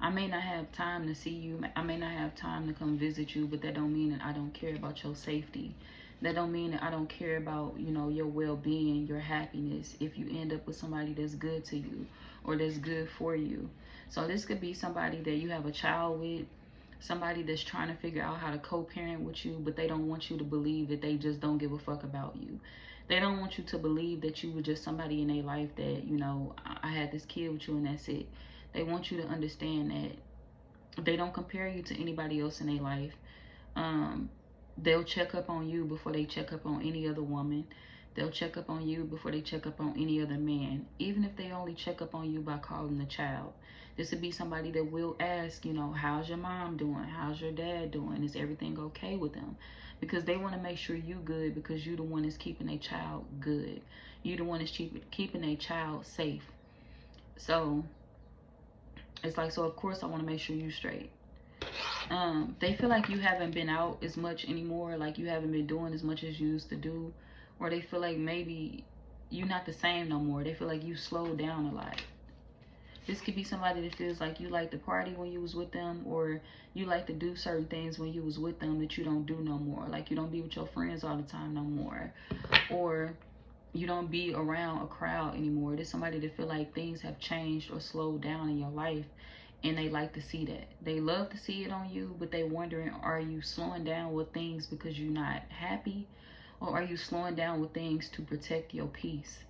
Speaker 1: I may not have time to see you. I may not have time to come visit you, but that don't mean that I don't care about your safety. That don't mean that I don't care about, you know, your well-being, your happiness, if you end up with somebody that's good to you or that's good for you. So this could be somebody that you have a child with, somebody that's trying to figure out how to co-parent with you, but they don't want you to believe that they just don't give a fuck about you. They don't want you to believe that you were just somebody in their life that, you know, I had this kid with you and that's it. They want you to understand that they don't compare you to anybody else in their life. They'll check up on you before they check up on any other woman. They'll check up on you before they check up on any other man, even if they only check up on you by calling the child. This would be somebody that will ask, you know, how's your mom doing? How's your dad doing? Is everything okay with them? Because they want to make sure you good, because you the one that's keeping a child good. You the one that's keeping a child safe. So it's like, so of course I want to make sure you straight. They feel like you haven't been out as much anymore, like you haven't been doing as much as you used to do, or they feel like maybe you're not the same no more. They feel like you slowed down a lot. This could be somebody that feels like you like to party when you was with them, or you like to do certain things when you was with them that you don't do no more. Like you don't be with your friends all the time no more, or you don't be around a crowd anymore. There's somebody that feel like things have changed or slowed down in your life, and they like to see that. They love to see it on you, but they wondering, are you slowing down with things because you're not happy, or are you slowing down with things to protect your peace?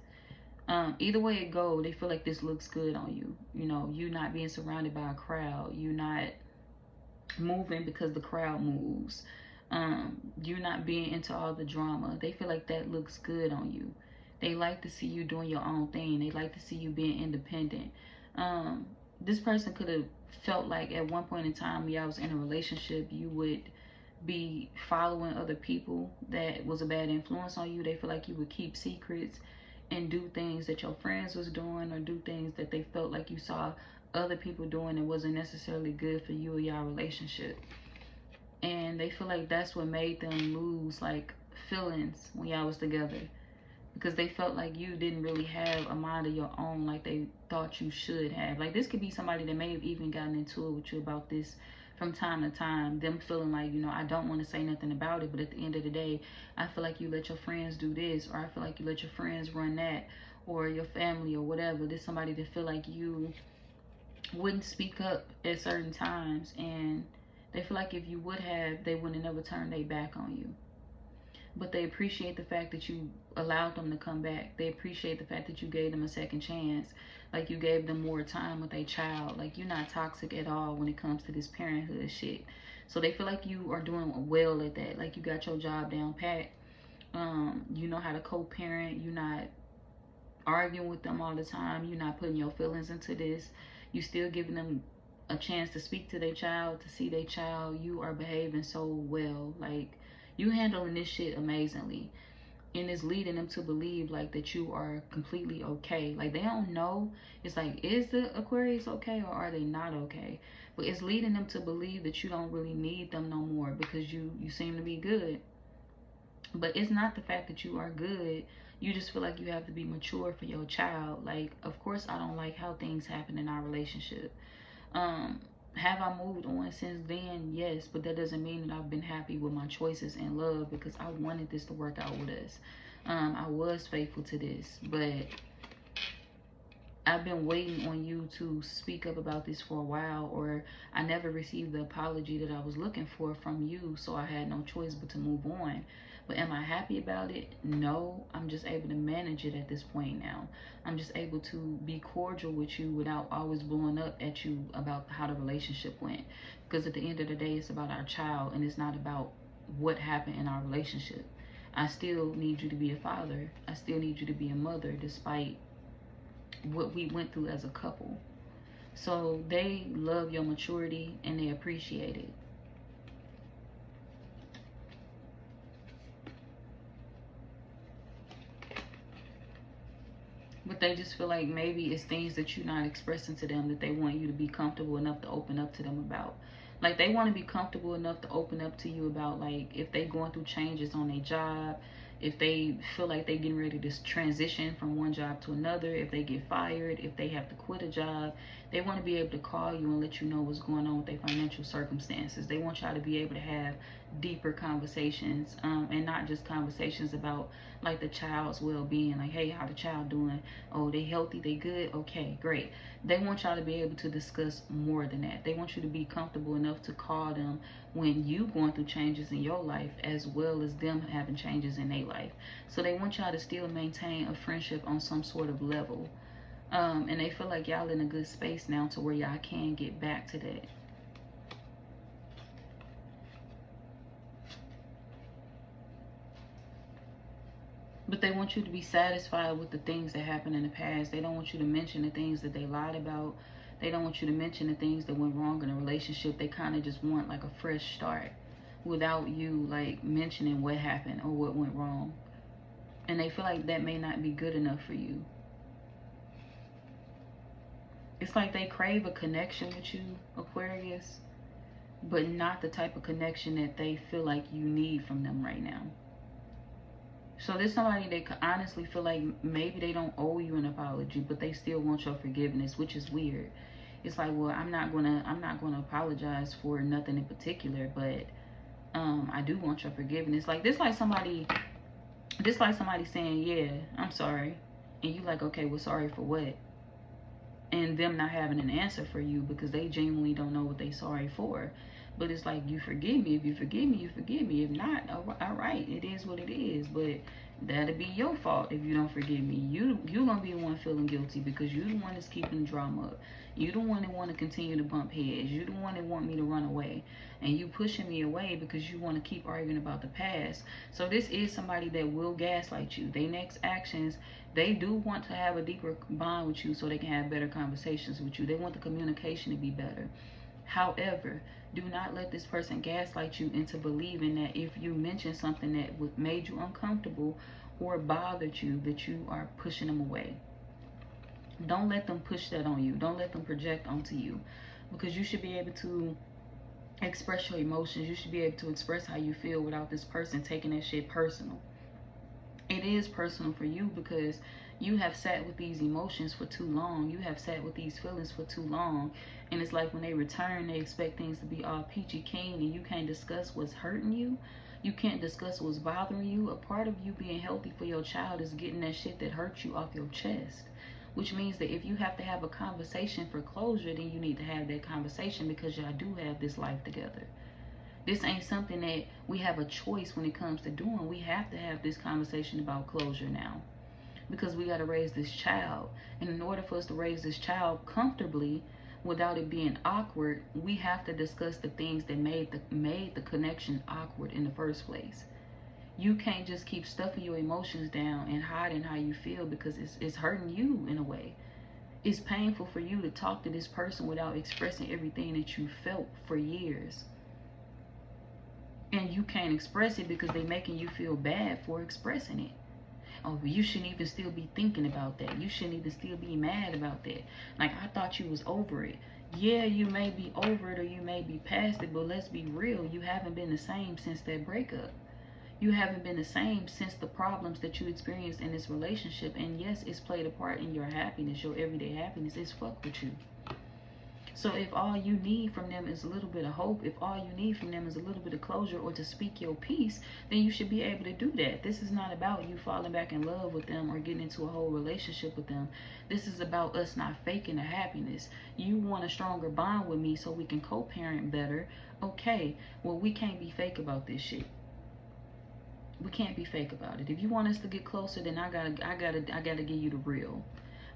Speaker 1: Either way it go, they feel like this looks good on you. You know, you not being surrounded by a crowd, you not moving because the crowd moves, you not being into all the drama. They feel like that looks good on you. They like to see you doing your own thing. They like to see you being independent. This person could have felt like at one point in time, y'all was in a relationship, you would be following other people that was a bad influence on you. They feel like you would keep secrets and do things that your friends was doing, or do things that they felt like you saw other people doing that wasn't necessarily good for you or y'all relationship. And they feel like that's what made them lose like feelings when y'all was together, because they felt like you didn't really have a mind of your own like they thought you should have. Like this could be somebody that may have even gotten into it with you about this from time to time, them feeling like, you know, I don't want to say nothing about it, but at the end of the day, I feel like you let your friends do this, or I feel like you let your friends run that, or your family or whatever. There's somebody that feel like you wouldn't speak up at certain times, and they feel like if you would have, they wouldn't have never turned their back on you. But they appreciate the fact that you allowed them to come back. They appreciate the fact that you gave them a second chance. Like you gave them more time with a child. Like you're not toxic at all when it comes to this parenthood shit. So they feel like you are doing well at that. Like you got your job down pat. You know how to co-parent. You're not arguing with them all the time. You're not putting your feelings into this. You still giving them a chance to speak to their child, to see their child. You are behaving so well. Like you handling this shit amazingly. And it's leading them to believe like that you are completely okay. Like they don't know. It's like, is the Aquarius okay or are they not okay? But it's leading them to believe that you don't really need them no more because you seem to be good. But it's not the fact that you are good. You just feel like you have to be mature for your child. Like, of course I don't like how things happen in our relationship. Have I moved on since then? Yes, but that doesn't mean that I've been happy with my choices in love, because I wanted this to work out with us. I was faithful to this, but I've been waiting on you to speak up about this for a while, or I never received the apology that I was looking for from you, so I had no choice but to move on. But am I happy about it? No. I'm just able to manage it at this point now. I'm just able to be cordial with you without always blowing up at you about how the relationship went. Because at the end of the day, it's about our child, and it's not about what happened in our relationship. I still need you to be a father. I still need you to be a mother, despite what we went through as a couple. So they love your maturity and they appreciate it. But they just feel like maybe it's things that you're not expressing to them that they want you to be comfortable enough to open up to them about. Like they want to be comfortable enough to open up to you about, like, if they going through changes on their job, if they feel like they getting ready to transition from one job to another, if they get fired, if they have to quit a job, they want to be able to call you and let you know what's going on with their financial circumstances. They want y'all to be able to have deeper conversations, and not just conversations about like the child's well-being, like, hey, how the child doing? Oh, they healthy, they good, okay, great. They want y'all to be able to discuss more than that. They want you to be comfortable enough to call them when you going through changes in your life, as well as them having changes in their life. So they want y'all to still maintain a friendship on some sort of level, and they feel like y'all in a good space now to where y'all can get back to that. But they want you to be satisfied with the things that happened in the past. They don't want you to mention the things that they lied about. They don't want you to mention the things that went wrong in a relationship. They kind of just want like a fresh start without you like mentioning what happened or what went wrong. And they feel like that may not be good enough for you. It's like they crave a connection with you, Aquarius, but not the type of connection that they feel like you need from them right now. So there's somebody that could honestly feel like maybe they don't owe you an apology, but they still want your forgiveness, which is weird. It's like, well, I'm not gonna apologize for nothing in particular, but I do want your forgiveness. Like this, like somebody saying, yeah, I'm sorry, and you like, okay, well, sorry for what? And them not having an answer for you because they genuinely don't know what they sorry for. But it's like, you forgive me. If you forgive me, you forgive me. If not, all right, it is what it is. But that'll be your fault if you don't forgive me. You gonna be the one feeling guilty because you the one that's keeping the drama up. You the one that want to continue to bump heads. You the one that want me to run away, and you pushing me away because you want to keep arguing about the past. So this is somebody that will gaslight you. Their next actions, they do want to have a deeper bond with you so they can have better conversations with you. They want the communication to be better. However, do not let this person gaslight you into believing that if you mention something that made you uncomfortable or bothered you, that you are pushing them away. Don't let them push that on you. Don't let them project onto you, because you should be able to express your emotions. You should be able to express how you feel without this person taking that shit personal. It is personal for you because you have sat with these emotions for too long. You have sat with these feelings for too long. And it's like when they return, they expect things to be all peachy keen, and you can't discuss what's hurting you. You can't discuss what's bothering you. A part of you being healthy for your child is getting that shit that hurts you off your chest. Which means that if you have to have a conversation for closure, then you need to have that conversation because y'all do have this life together. This ain't something that we have a choice when it comes to doing. We have to have this conversation about closure now, because we got to raise this child. And in order for us to raise this child comfortably without it being awkward, we have to discuss the things that made the connection awkward in the first place. You can't just keep stuffing your emotions down and hiding how you feel, because it's hurting you in a way. It's painful for you to talk to this person without expressing everything that you felt for years. And you can't express it because they're making you feel bad for expressing it. Oh, you shouldn't even still be thinking about that. You shouldn't even still be mad about that. Like, I thought you was over it. Yeah, you may be over it or you may be past it, but let's be real. You haven't been the same since that breakup. You haven't been the same since the problems that you experienced in this relationship. And yes, it's played a part in your happiness, your everyday happiness. It's fucked with you. So if all you need from them is a little bit of hope, if all you need from them is a little bit of closure or to speak your piece, then you should be able to do that. This is not about you falling back in love with them or getting into a whole relationship with them. This is about us not faking the happiness. You want a stronger bond with me so we can co-parent better. Okay, well, we can't be fake about this shit. We can't be fake about it. If you want us to get closer, then I gotta give you the real.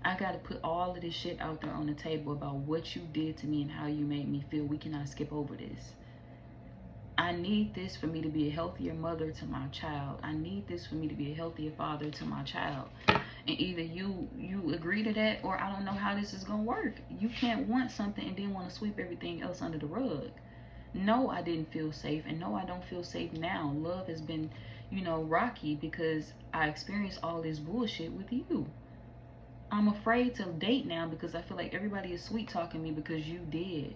Speaker 1: I gotta put all of this shit out there on the table about what you did to me and how you made me feel. We cannot skip over this. I need this for me to be a healthier mother to my child. I need this for me to be a healthier father to my child. And either you agree to that, or I don't know how this is gonna work. You can't want something and then want to sweep everything else under the rug. No, I didn't feel safe, and no, I don't feel safe now. Love has been, rocky because I experienced all this bullshit with you. I'm afraid to date now because I feel like everybody is sweet talking me because you did.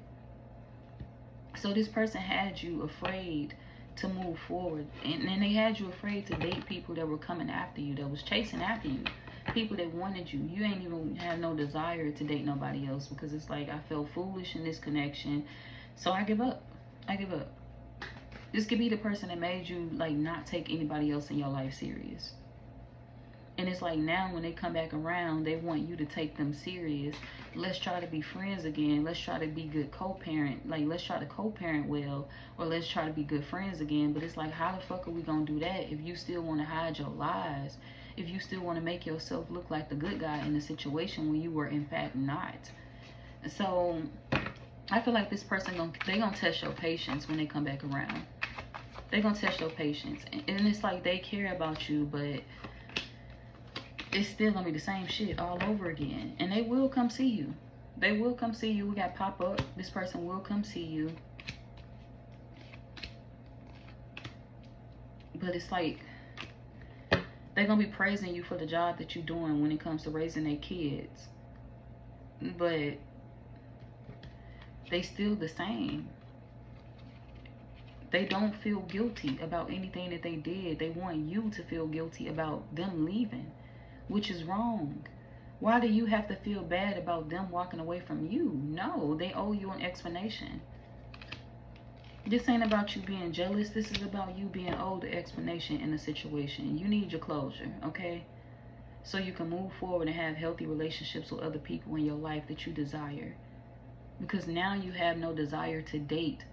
Speaker 1: So this person had you afraid to move forward, and they had you afraid to date people that were coming after you, that was chasing after you, people that wanted you. You ain't even have no desire to date nobody else because it's like, I felt foolish in this connection, so I give up. This could be the person that made you like not take anybody else in your life serious. And it's like now when they come back around, they want you to take them serious. Let's try to be friends again. Let's try to be good co-parent. Like, let's try to co-parent well, or let's try to be good friends again. But it's like, how the fuck are we gonna do that if you still want to hide your lies? If you still want to make yourself look like the good guy in the situation when you were in fact not. So I feel like this person they gonna test your patience when they come back around. They're gonna test your patience, and it's like they care about you, but it's still gonna be the same shit all over again. And they will come see you. They will come see you. We got pop up. This person will come see you. But it's like, They're going to be praising you for the job that you're doing when it comes to raising their kids. But they still the same. They don't feel guilty about anything that they did. They want you to feel guilty about them leaving, which is wrong. Why do you have to feel bad about them walking away from you? No, they owe you an explanation. This ain't about you being jealous. This is about you being owed an explanation in the situation. You need your closure, okay? So you can move forward and have healthy relationships with other people in your life that you desire. Because now you have no desire to date.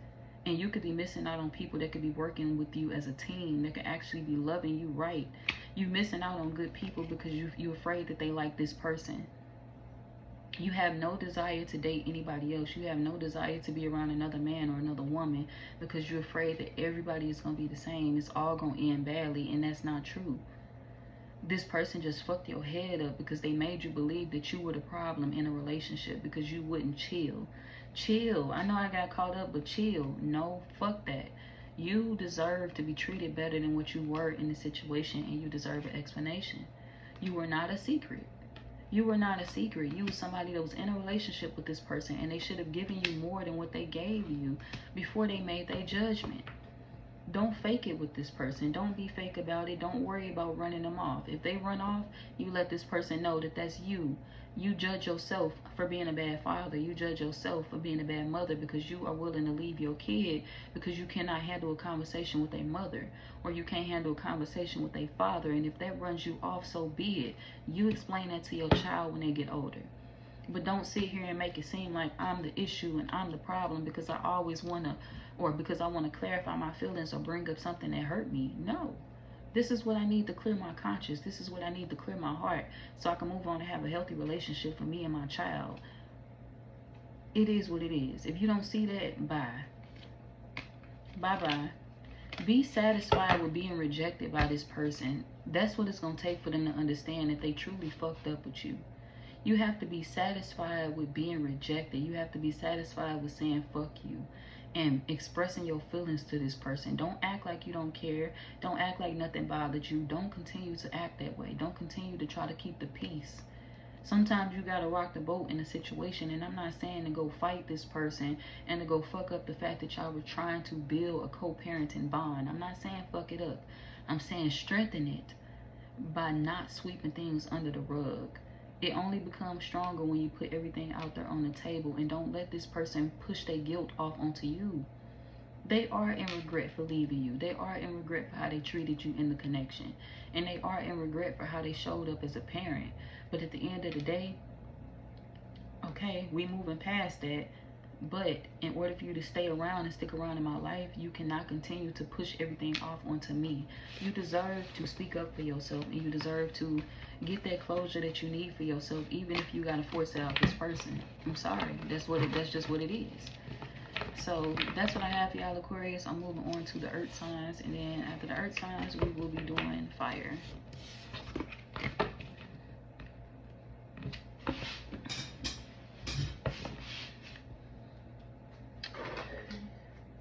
Speaker 1: And you could be missing out on people that could be working with you as a team, that could actually be loving you right. You're missing out on good people because you're afraid that they like this person. You have no desire to date anybody else. You have no desire to be around another man or another woman because you're afraid that everybody is going to be the same. It's all going to end badly, and that's not true. This person just fucked your head up because they made you believe that you were the problem in a relationship because you wouldn't chill. Chill. I know I got caught up, but chill. No, fuck that. You deserve to be treated better than what you were in the situation, and you deserve an explanation. You were not a secret. You were not a secret. You were somebody that was in a relationship with this person, and they should have given you more than what they gave you before they made their judgment. Don't fake it with this person. Don't be fake about it. Don't worry about running them off. If they run off, you let this person know that that's you. You judge yourself for being a bad father. You judge yourself for being a bad mother because you are willing to leave your kid because you cannot handle a conversation with a mother, or you can't handle a conversation with a father. And if that runs you off, so be it. You explain that to your child when they get older. But don't sit here and make it seem like I'm the issue and I'm the problem because I always want to, or because I want to clarify my feelings or bring up something that hurt me. No. This is what I need to clear my conscience. This is what I need to clear my heart so I can move on and have a healthy relationship for me and my child. It is what it is. If you don't see that, bye. Bye-bye. Be satisfied with being rejected by this person. That's what it's going to take for them to understand that they truly fucked up with you. You have to be satisfied with being rejected. You have to be satisfied with saying fuck you and expressing your feelings to this person. Don't act like you don't care. Don't act like nothing bothered you. Don't continue to act that way. Don't continue to try to keep the peace. Sometimes you gotta rock the boat in a situation, and I'm not saying to go fight this person and to go fuck up the fact that y'all were trying to build a co-parenting bond. I'm not saying fuck it up. I'm saying strengthen it by not sweeping things under the rug. It only becomes stronger when you put everything out there on the table and don't let this person push their guilt off onto you. They are in regret for leaving you. They are in regret for how they treated you in the connection. And they are in regret for how they showed up as a parent. But at the end of the day, okay, we moving past that. But in order for you to stay around and stick around in my life, you cannot continue to push everything off onto me. You deserve to speak up for yourself, and you deserve to get that closure that you need for yourself, even if you gotta force it out this person. I'm sorry. That's just what it is. So that's what I have for y'all, Aquarius. I'm moving on to the earth signs, and then after the earth signs, we will be doing fire.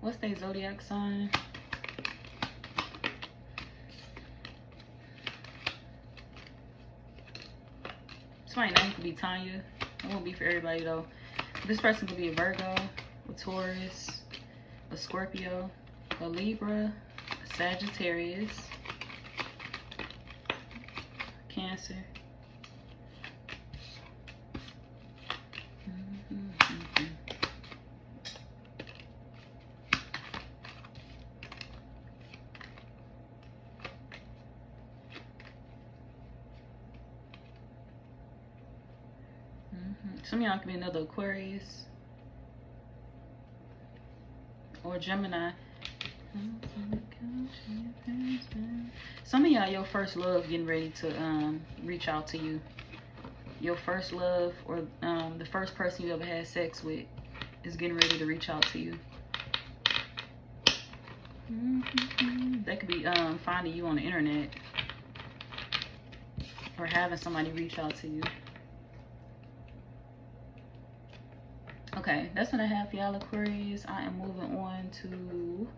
Speaker 1: What's their zodiac sign? Somebody's name could be Tanya. It won't be for everybody though. This person could be a Virgo, a Taurus, a Scorpio, a Libra, a Sagittarius, Cancer. Some of y'all could be another Aquarius or Gemini. Some of y'all, your first love getting ready to reach out to you. Your first love, or the first person you ever had sex with, is getting ready to reach out to you. That could be finding you on the internet or having somebody reach out to you. Okay, that's what I have for y'all, Aquarius. I am moving on to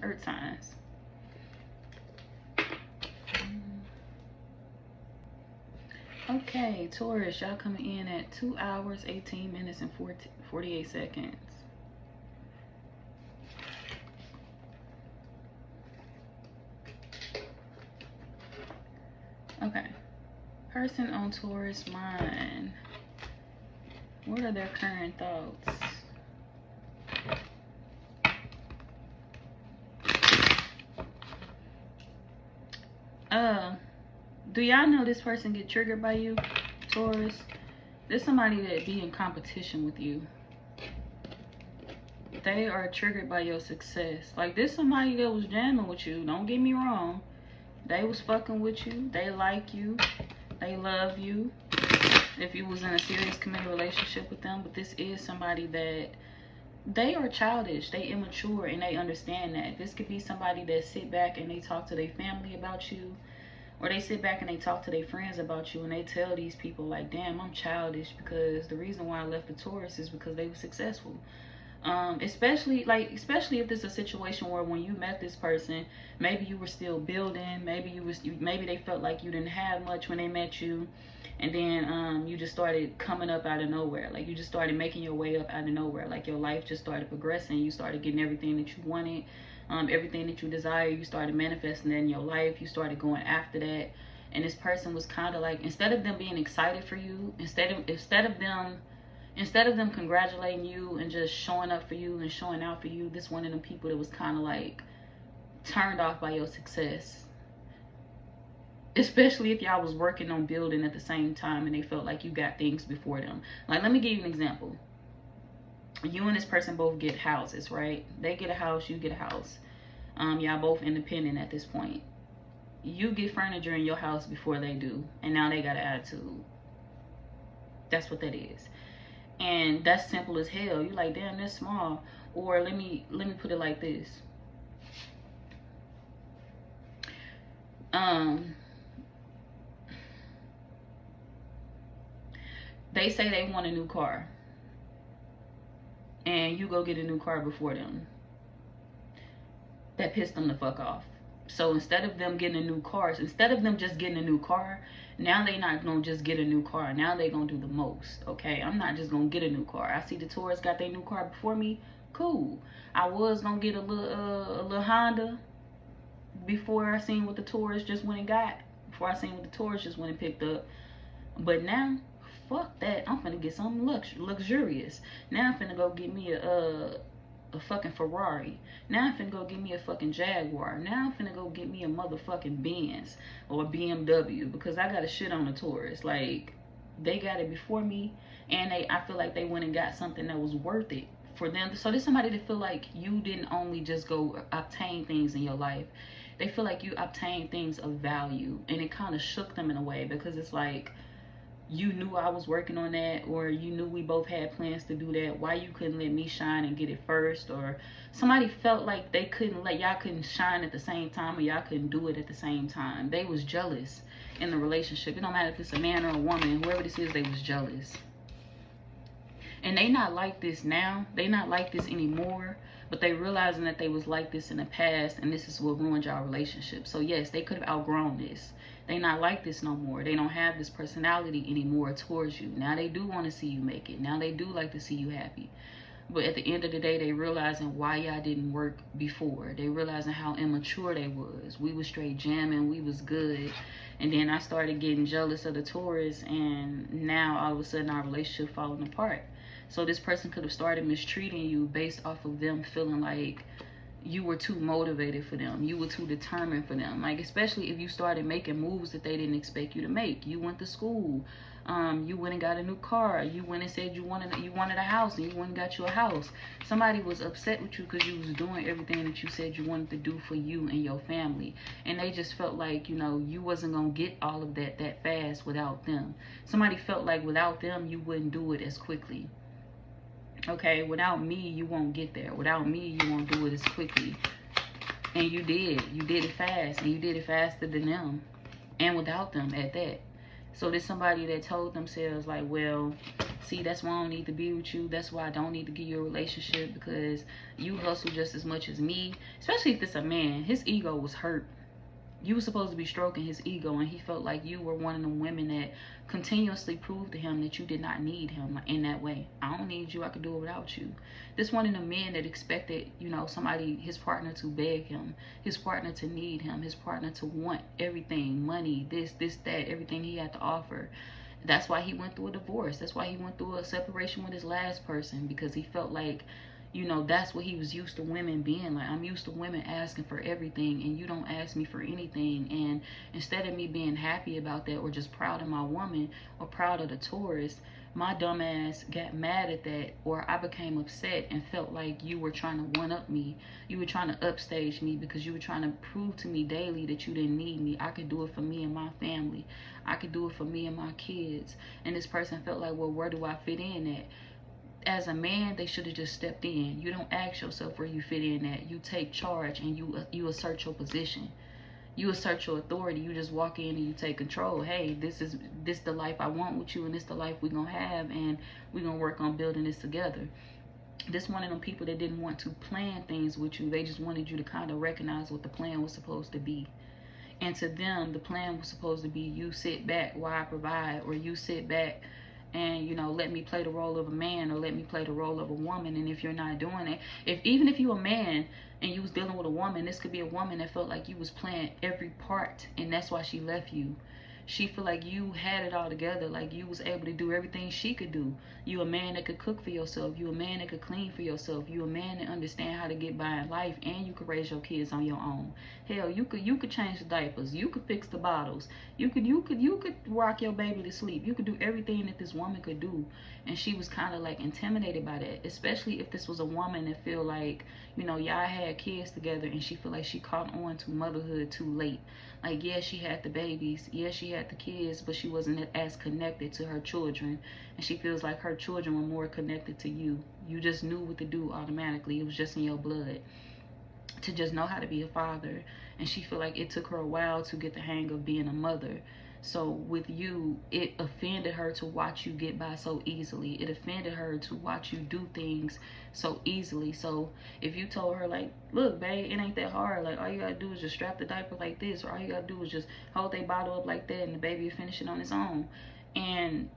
Speaker 1: earth signs. Okay, Taurus, y'all coming in at 2 hours, 18 minutes, and 48 seconds. Okay. Person on Taurus mind. What are their current thoughts? Do y'all know this person get triggered by you, Taurus? There's somebody that be in competition with you. They are triggered by your success. Like, there's somebody that was jamming with you. Don't get me wrong. They was fucking with you. They like you. They love you. If you was in a serious committed relationship with them. But this is somebody that they are childish. They immature, and they understand that. This could be somebody that sit back and they talk to their family about you. Or they sit back and they talk to their friends about you, and they tell these people like, damn, I'm childish because the reason why I left the Taurus is because they were successful. Especially if there's a situation where when you met this person, maybe you were still building, maybe they felt like you didn't have much when they met you, and then you just started coming up out of nowhere. Like, you just started making your way up out of nowhere. Like, your life just started progressing. You started getting everything that you wanted. Everything that you desire, you started manifesting in your life. You started going after that. And this person was kind of like, instead of them being excited for you, instead of them congratulating you and just showing up for you and showing out for you, this one of them people that was kind of like turned off by your success. Especially if y'all was working on building at the same time and they felt like you got things before them. Like, let me give you an example. You and this person both get houses, right? They get a house, you get a house. Y'all both independent at this point. You get furniture in your house before they do, and now they got an attitude. That's what that is. And that's simple as hell. You're like, damn, that's small. Or let me put it like this. They say they want a new car, and you go get a new car before them. That pissed them the fuck off. So instead of them getting a new car, instead of them just getting a new car, now they not gonna just get a new car. Now they gonna do the most. Okay, I'm not just gonna get a new car. I see the Taurus got their new car before me. Cool. I was gonna get a little Honda before I seen what the Taurus just went and got. Before I seen what the Taurus just went and picked up. But now, fuck that. I'm finna get something luxurious. Now I'm finna go get me a fucking Ferrari. Now I'm finna go get me a fucking Jaguar. Now I'm finna go get me a motherfucking Benz or a BMW, because I got a shit on the Taurus. Like, they got it before me, and I feel like they went and got something that was worth it for them. So there's somebody that feel like you didn't only just go obtain things in your life. They feel like you obtained things of value, and it kind of shook them in a way, because it's like, you knew I was working on that, or you knew we both had plans to do that. Why you couldn't let me shine and get it first? Or somebody felt like they couldn't let y'all couldn't shine at the same time, or y'all couldn't do it at the same time. They was jealous in the relationship. It don't matter if it's a man or a woman, whoever this is, they was jealous. And they not like this now. They not like this anymore. But they realizing that they was like this in the past, and this is what ruined y'all relationship. So yes, they could have outgrown this. They not like this no more. They don't have this personality anymore towards you. Now they do want to see you make it. Now they do like to see you happy. But at the end of the day, they realizing why y'all didn't work before. They realizing how immature they was. We was straight jamming. We was good. And then I started getting jealous of the Taurus, and now all of a sudden our relationship falling apart. So this person could have started mistreating you based off of them feeling like you were too motivated for them. You were too determined for them. Like, especially if you started making moves that they didn't expect you to make. You went to school. You went and got a new car. You went and said you wanted a house, and you went and got you a house. Somebody was upset with you because you was doing everything that you said you wanted to do for you and your family. And they just felt like, you know, you wasn't going to get all of that fast without them. Somebody felt like without them, you wouldn't do it as quickly. Okay, without me, you won't get there. Without me, you won't do it as quickly. And you did. You did it fast, and you did it faster than them. And without them at that. So there's somebody that told themselves like, well, see, that's why I don't need to be with you. That's why I don't need to give you a relationship, because you hustle just as much as me. Especially if it's a man. His ego was hurt. You were supposed to be stroking his ego, and he felt like you were one of the women that continuously proved to him that you did not need him in that way. I don't need you, I could do it without you. This one of the men that expected, you know, somebody, his partner, to beg him, his partner to need him, his partner to want everything, money, this, that, everything he had to offer. That's why he went through a divorce. That's why he went through a separation with his last person, because he felt like, you know, that's what he was used to women being like. I'm used to women asking for everything, and you don't ask me for anything. And instead of me being happy about that, or just proud of my woman, or proud of the Taurus, my dumb ass got mad at that, or I became upset and felt like you were trying to one-up me. You were trying to upstage me, because you were trying to prove to me daily that you didn't need me. I could do it for me and my family. I could do it for me and my kids. And this person felt like, well, where do I fit in at? As a man, they should have just stepped in. You don't ask yourself where you fit in at. You take charge, and you assert your position. You assert your authority. You just walk in and you take control. Hey, this the life I want with you, and this the life we're gonna have, and we're gonna work on building this together. This one of them people that didn't want to plan things with you. They just wanted you to kind of recognize what the plan was supposed to be. And to them, the plan was supposed to be, you sit back while I provide, or you sit back and, you know, let me play the role of a man, or let me play the role of a woman. And if you're not doing it, even if you're a man and you was dealing with a woman, this could be a woman that felt like you was playing every part, and that's why she left you. She feel like you had it all together, like you was able to do everything she could do. You a man that could cook for yourself. You a man that could clean for yourself. You a man that understand how to get by in life, and you could raise your kids on your own. Hell, you could change the diapers. You could fix the bottles. You could rock your baby to sleep. You could do everything that this woman could do. And she was kind of like intimidated by that, especially if this was a woman that feel like, you know, y'all had kids together, and she feel like she caught on to motherhood too late. Like, yeah, she had the babies, yeah, she had the kids, but she wasn't as connected to her children. And she feels like her children were more connected to you. You just knew what to do automatically. It was just in your blood to just know how to be a father. And she feel like it took her a while to get the hang of being a mother. So with you, it offended her to watch you get by so easily. It offended her to watch you do things so easily. So if you told her, like, look, babe, it ain't that hard. Like, all you gotta do is just strap the diaper like this, or all you gotta do is just hold their bottle up like that, and the baby will finish it on its own. And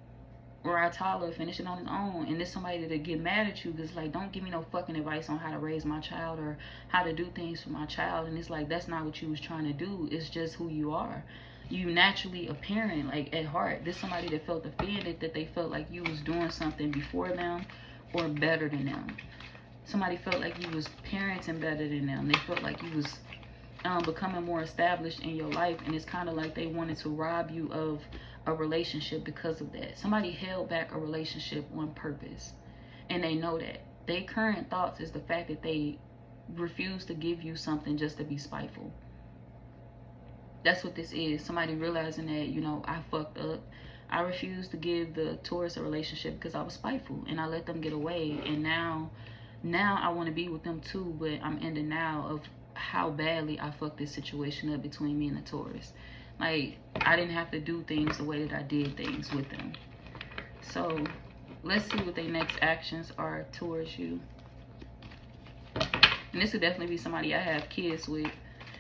Speaker 1: or our toddler finish it on his own, and there's somebody that get mad at you because, like, don't give me no fucking advice on how to raise my child or how to do things for my child. And it's like, that's not what you was trying to do. It's just who you are. You naturally a parent, like, at heart. There's somebody that felt offended, that they felt like you was doing something before them or better than them. Somebody felt like you was parenting better than them. They felt like you was becoming more established in your life, and it's kind of like they wanted to rob you of a relationship because of that. Somebody held back a relationship on purpose, and they know that. Their current thoughts is the fact that they refuse to give you something just to be spiteful. That's what this is. Somebody realizing that, you know, I fucked up. I refused to give the Taurus a relationship because I was spiteful, and I let them get away. And now I want to be with them too, but I'm in denial of how badly I fucked this situation up between me and the Taurus. Like, I didn't have to do things the way that I did things with them. So let's see what their next actions are towards you. And this would definitely be somebody I have kids with.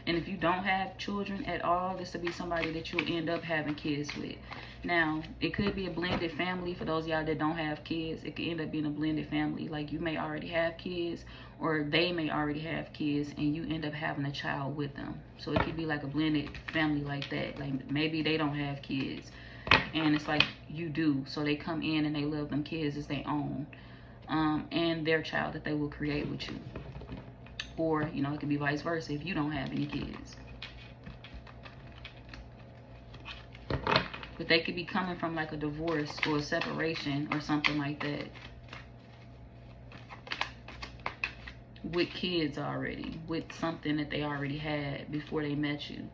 Speaker 1: And if you don't have children at all, this would be somebody that you'll end up having kids with. Now, it could be a blended family. For those of y'all that don't have kids, it could end up being a blended family. Like, you may already have kids, or they may already have kids, and you end up having a child with them. So it could be like a blended family like that. Like, maybe they don't have kids, and it's like you do. So they come in and they love them kids as their own, and their child that they will create with you. Or, you know, it could be vice versa if you don't have any kids. But they could be coming from like a divorce or a separation or something like that, with kids already, with something that they already had before they met you.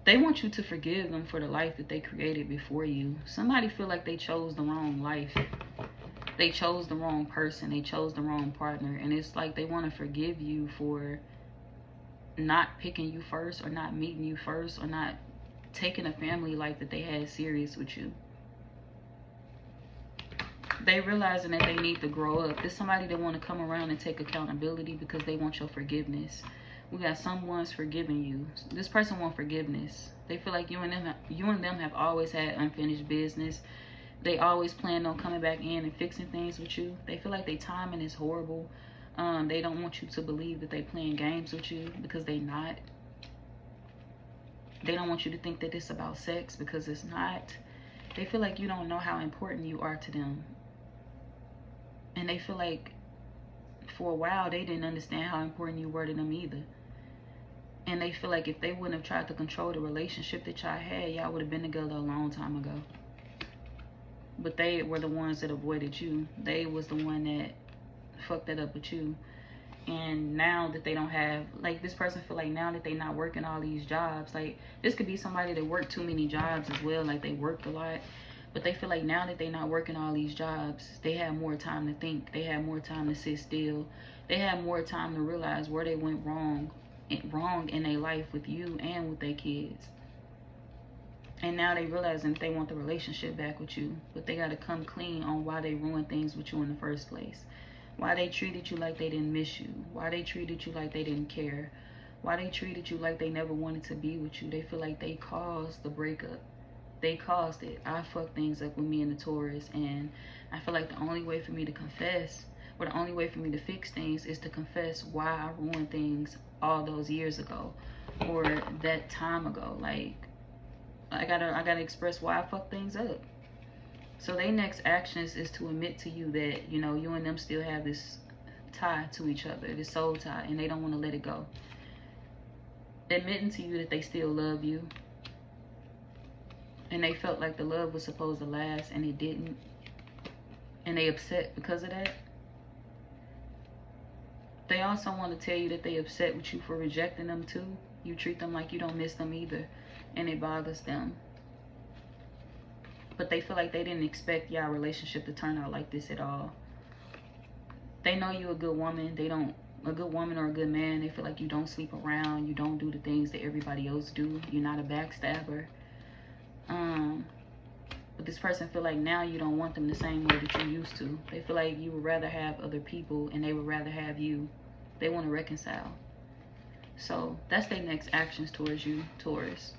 Speaker 1: They want you to forgive them for the life that they created before you. Somebody feel like they chose the wrong life. They chose the wrong person. They chose the wrong partner. And it's like they want to forgive you for not picking you first, or not meeting you first, or not taking a family life that they had serious with you. They realizing that they need to grow up. There's somebody that want to come around and take accountability because they want your forgiveness. We got someone's forgiving you. This person wants forgiveness. They feel like you and them have always had unfinished business. They always plan on coming back in and fixing things with you. They feel like their timing is horrible. They don't want you to believe that they playing games with you, because they not. They don't want you to think that it's about sex, because it's not. They feel like you don't know how important you are to them. And they feel like for a while they didn't understand how important you were to them either. And they feel like if they wouldn't have tried to control the relationship that y'all had, y'all would have been together a long time ago. But they were the ones that avoided you. They was the one that fucked that up with you. And now that they don't have, like, this person feel like now that they not working all these jobs, like, this could be somebody that worked too many jobs as well, like they worked a lot. But they feel like now that they not working all these jobs, they have more time to think. They have more time to sit still. They have more time to realize where they went wrong in their life with you and with their kids. And now they realizing that they want the relationship back with you, but they got to come clean on why they ruined things with you in the first place. Why they treated you like they didn't miss you. Why they treated you like they didn't care. Why they treated you like they never wanted to be with you. They feel like they caused the breakup. They caused it. I fucked things up with me and the Taurus, and I feel like the only way for me to confess, or the only way for me to fix things, is to confess why I ruined things all those years ago, or that time ago. Like, I gotta express why I fucked things up. So their next actions is to admit to you that, you know, you and them still have this tie to each other, this soul tie, and they don't want to let it go. Admitting to you that they still love you, and they felt like the love was supposed to last and it didn't, and they upset because of that. They also want to tell you that they upset with you for rejecting them too. You treat them like you don't miss them either, and it bothers them. But they feel like they didn't expect y'all relationship to turn out like this at all. They know you a good woman. A good woman or a good man. They feel like you don't sleep around. You don't do the things that everybody else do. You're not a backstabber. But this person feel like now you don't want them the same way that you used to. They feel like you would rather have other people and they would rather have you. They want to reconcile. So that's their next actions towards you, Taurus.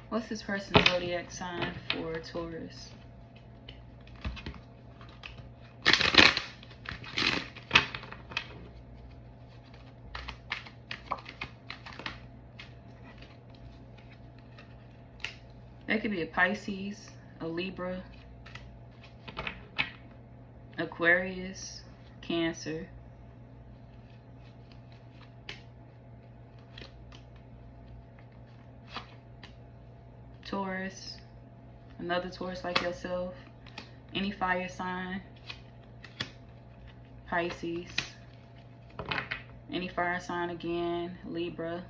Speaker 1: What's this person's zodiac sign for Taurus? That could be a Pisces, a Libra, Aquarius, Cancer, Taurus, another Taurus like yourself, any fire sign, Pisces, any fire sign again, Libra,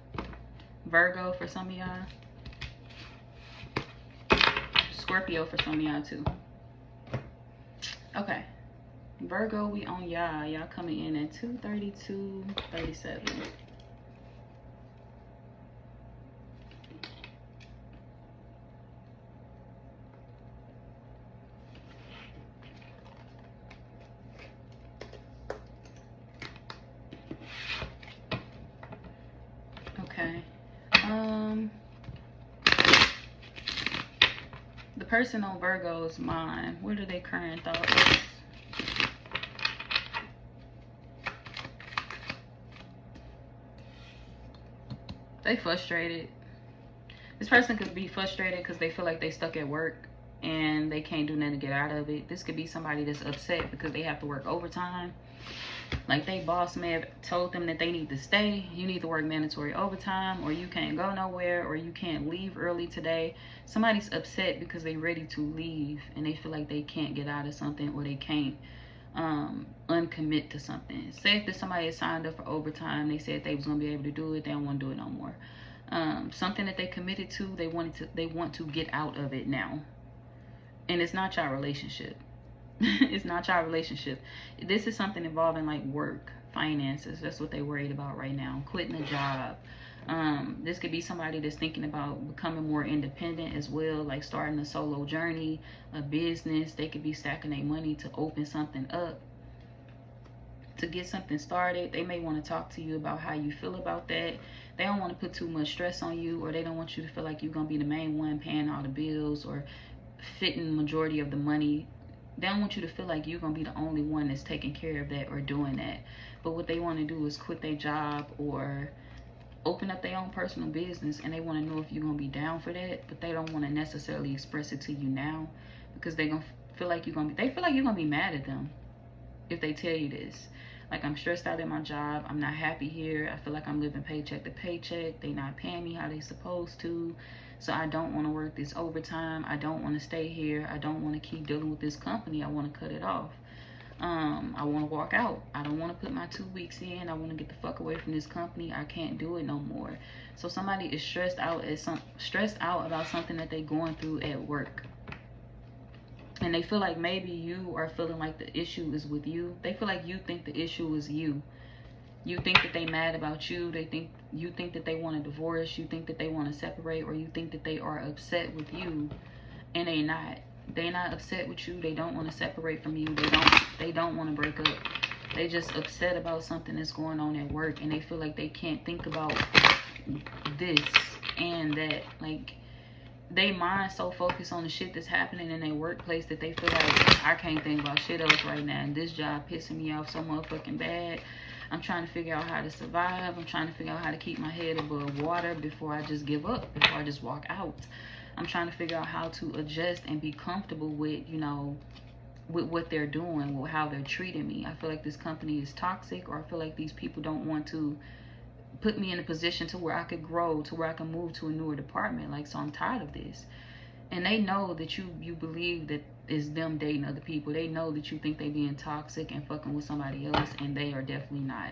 Speaker 1: Virgo for some of y'all, Scorpio for some of y'all too. Okay, Virgo, we on y'all. Y'all coming in at 232.37. Okay. The person on Virgo's mind, what are their current thoughts? They frustrated. This person could be frustrated because they feel like they stuck at work and they can't do nothing to get out of it. This could be somebody that's upset because they have to work overtime. Like they boss may have told them that they need to stay. You need to work mandatory overtime, or you can't go nowhere, or you can't leave early today. Somebody's upset because they're ready to leave and they feel like they can't get out of something, or they can't uncommit to something. Say if there's somebody that signed up for overtime, they said they was gonna be able to do it, they don't want to do it no more. Something that they committed to, they want to get out of it now. And it's not y'all relationship. It's not y'all relationship. This is something involving like work, finances. That's what they're worried about right now. Quitting a job. This could be somebody that's thinking about becoming more independent as well, like starting a solo journey, a business. They could be stacking their money to open something up, to get something started. They may want to talk to you about how you feel about that. They don't want to put too much stress on you, or they don't want you to feel like you're going to be the main one paying all the bills or fitting the majority of the money. They don't want you to feel like you're going to be the only one that's taking care of that or doing that. But what they want to do is quit their job or open up their own personal business, and they want to know if you're going to be down for that, but they don't want to necessarily express it to you now, because they're going to feel like you're going to be, they feel like you're going to be mad at them if they tell you this. Like, I'm stressed out at my job. I'm not happy here. I feel like I'm living paycheck to paycheck. They not paying me how they supposed to. So I don't want to work this overtime. I don't want to stay here. I don't want to keep dealing with this company. I want to cut it off. I want to walk out. I don't want to put my 2 weeks in. I want to get the fuck away from this company. I can't do it no more. So somebody is stressed out about something that they're going through at work. And they feel like maybe you are feeling like the issue is with you. They feel like you think the issue is you. You think that they mad about you. You think that they want a divorce. You think that they want to separate, or you think that they are upset with you, and they not. They not upset with you. They don't want to separate from you. They don't want to break up. They just upset about something that's going on at work, and they feel like they can't think about this and that. Like, they mind so focused on the shit that's happening in their workplace that they feel like, I can't think about shit else right now, and this job pissing me off so motherfucking bad. I'm trying to figure out how to survive. I'm trying to figure out how to keep my head above water before I just give up, before I just walk out. I'm trying to figure out how to adjust and be comfortable with, you know, with what they're doing, with how they're treating me. I feel like this company is toxic, or I feel like these people don't want to put me in a position to where I could grow, to where I can move to a newer department. Like, so I'm tired of this. And they know that you believe that it's them dating other people. They know that you think they being toxic and fucking with somebody else, and they are definitely not.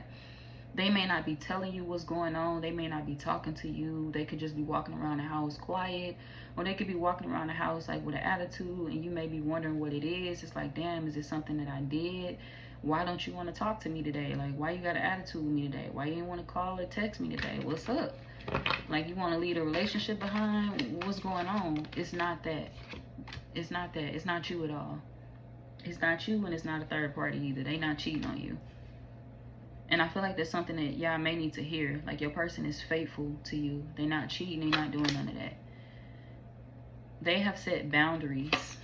Speaker 1: They may not be telling you what's going on. They may not be talking to you. They could just be walking around the house quiet, or they could be walking around the house like with an attitude, and you may be wondering what it is. It's like, damn, is it something that I did? Why don't you want to talk to me today? Like, why you got an attitude with me today? Why you didn't want to call or text me today? What's up? Like, you want to leave a relationship behind? What's going on? It's not that. It's not that. It's not you at all. It's not you, and it's not a third party either. They not cheating on you. And I feel like that's something that y'all may need to hear. Like, your person is faithful to you. They're not cheating. They're not doing none of that. They have set boundaries,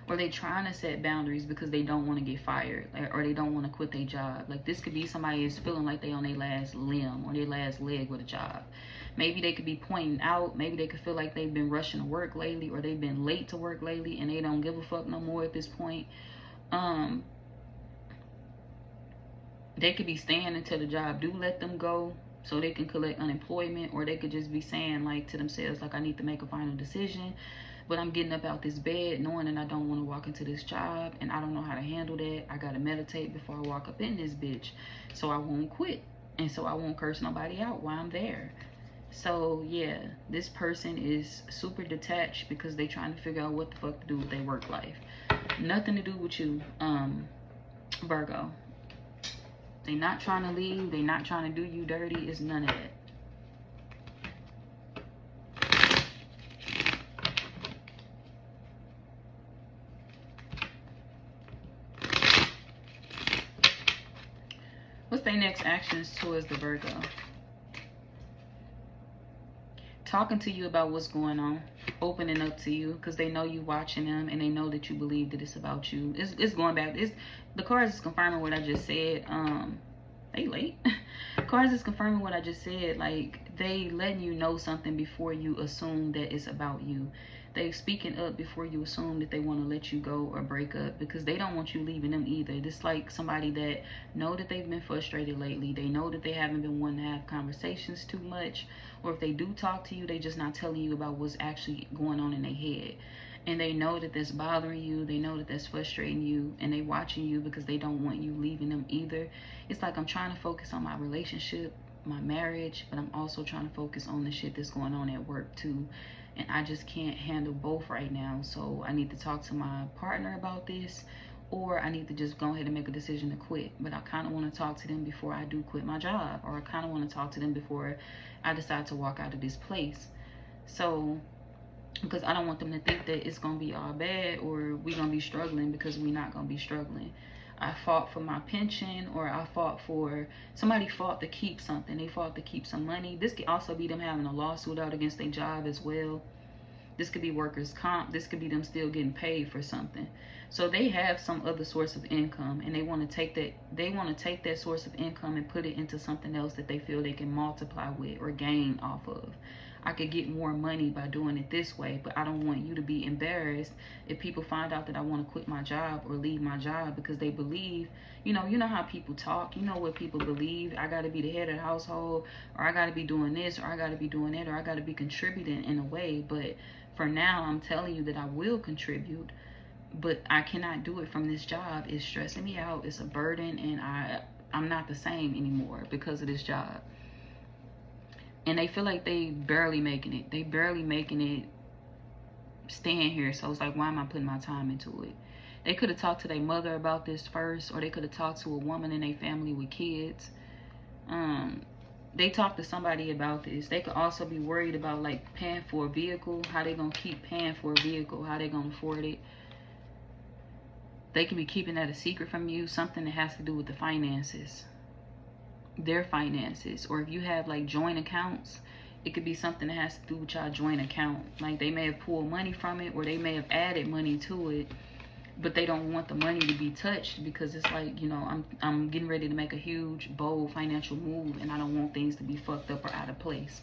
Speaker 1: or they trying to set boundaries because they don't want to get fired, or they don't want to quit their job. Like, this could be somebody is feeling like they on their last limb or their last leg with a job. Maybe they could be pointing out. Maybe they could feel like they've been rushing to work lately, or they've been late to work lately, and they don't give a fuck no more at this point. They could be staying until the job do let them go, so they can collect unemployment, or they could just be saying like to themselves, like, I need to make a final decision, but I'm getting up out this bed knowing that I don't want to walk into this job, and I don't know how to handle that. I gotta meditate before I walk up in this bitch, so I won't quit, and so I won't curse nobody out while I'm there. So yeah, this person is super detached because they trying to figure out what the fuck to do with their work life. Nothing to do with you, Virgo. They not trying to leave. They not trying to do you dirty. It's none of that. What's their next actions towards the Virgo? Talking to you about what's going on. Opening up to you because they know you watching them, and they know that you believe that it's about you. It's going back. The cards is confirming what I just said. They late. Cards is confirming what I just said. Like, they letting you know something before you assume that it's about you. They speaking up before you assume that they want to let you go or break up, because they don't want you leaving them either. This like somebody that know that they've been frustrated lately. They know that they haven't been wanting to have conversations too much, or if they do talk to you, they just not telling you about what's actually going on in their head. And they know that that's bothering you. They know that that's frustrating you, and they watching you because they don't want you leaving them either. It's like, I'm trying to focus on my relationship, my marriage, but I'm also trying to focus on the shit that's going on at work too. And I just can't handle both right now. So I need to talk to my partner about this, or I need to just go ahead and make a decision to quit. But I kind of want to talk to them before I do quit my job, or I kind of want to talk to them before I decide to walk out of this place. So, because I don't want them to think that it's going to be all bad or we're going to be struggling, because we're not going to be struggling. I fought for my pension, or I fought for, somebody fought to keep something. They fought to keep some money. This could also be them having a lawsuit out against their job as well. This could be workers' comp. This could be them still getting paid for something. So they have some other source of income, and they want to take that. They want to take that source of income and put it into something else that they feel they can multiply with or gain off of. I could get more money by doing it this way, but I don't want you to be embarrassed if people find out that I want to quit my job or leave my job because they believe, you know how people talk, you know what people believe. I got to be the head of the household, or I got to be doing this, or I got to be doing that, or I got to be contributing in a way. But for now, I'm telling you that I will contribute, but I cannot do it from this job. It's stressing me out. It's a burden, and I'm not the same anymore because of this job. And they feel like they barely making it. They barely making it staying here. So it's like, why am I putting my time into it? They could have talked to their mother about this first, or they could have talked to a woman in their family with kids. They talked to somebody about this. They could also be worried about like paying for a vehicle. How they gonna keep paying for a vehicle? How they gonna afford it? They could be keeping that a secret from you. Something that has to do with the finances. Their finances. Or if you have like joint accounts, it could be something that has to do with y'all joint account. Like they may have pulled money from it, or they may have added money to it, but they don't want the money to be touched because it's like, I'm getting ready to make a huge, bold financial move, and I don't want things to be fucked up or out of place.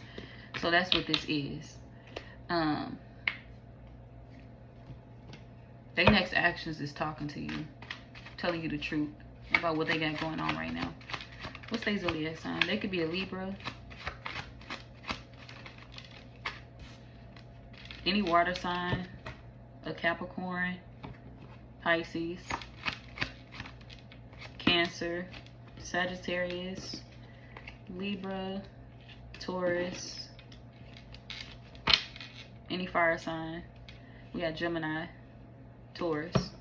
Speaker 1: So that's what this is. Their next actions is talking to you, telling you the truth about what they got going on right now. What's their zodiac sign? They could be a Libra, any water sign, a Capricorn, Pisces, Cancer, Sagittarius, Libra, Taurus, any fire sign. We got Gemini, Taurus.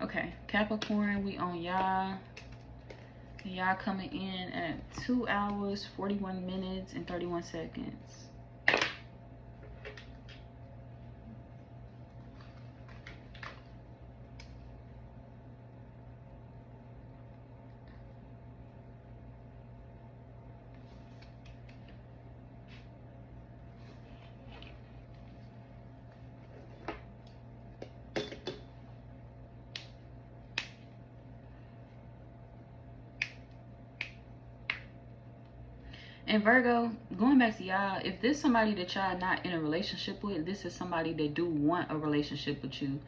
Speaker 1: Okay, Capricorn, we on y'all. Y'all coming in at 2 hours, 41 minutes, and 31 seconds. And Virgo, going back to y'all, if this is somebody that y'all not in a relationship with, this is somebody that do want a relationship with you.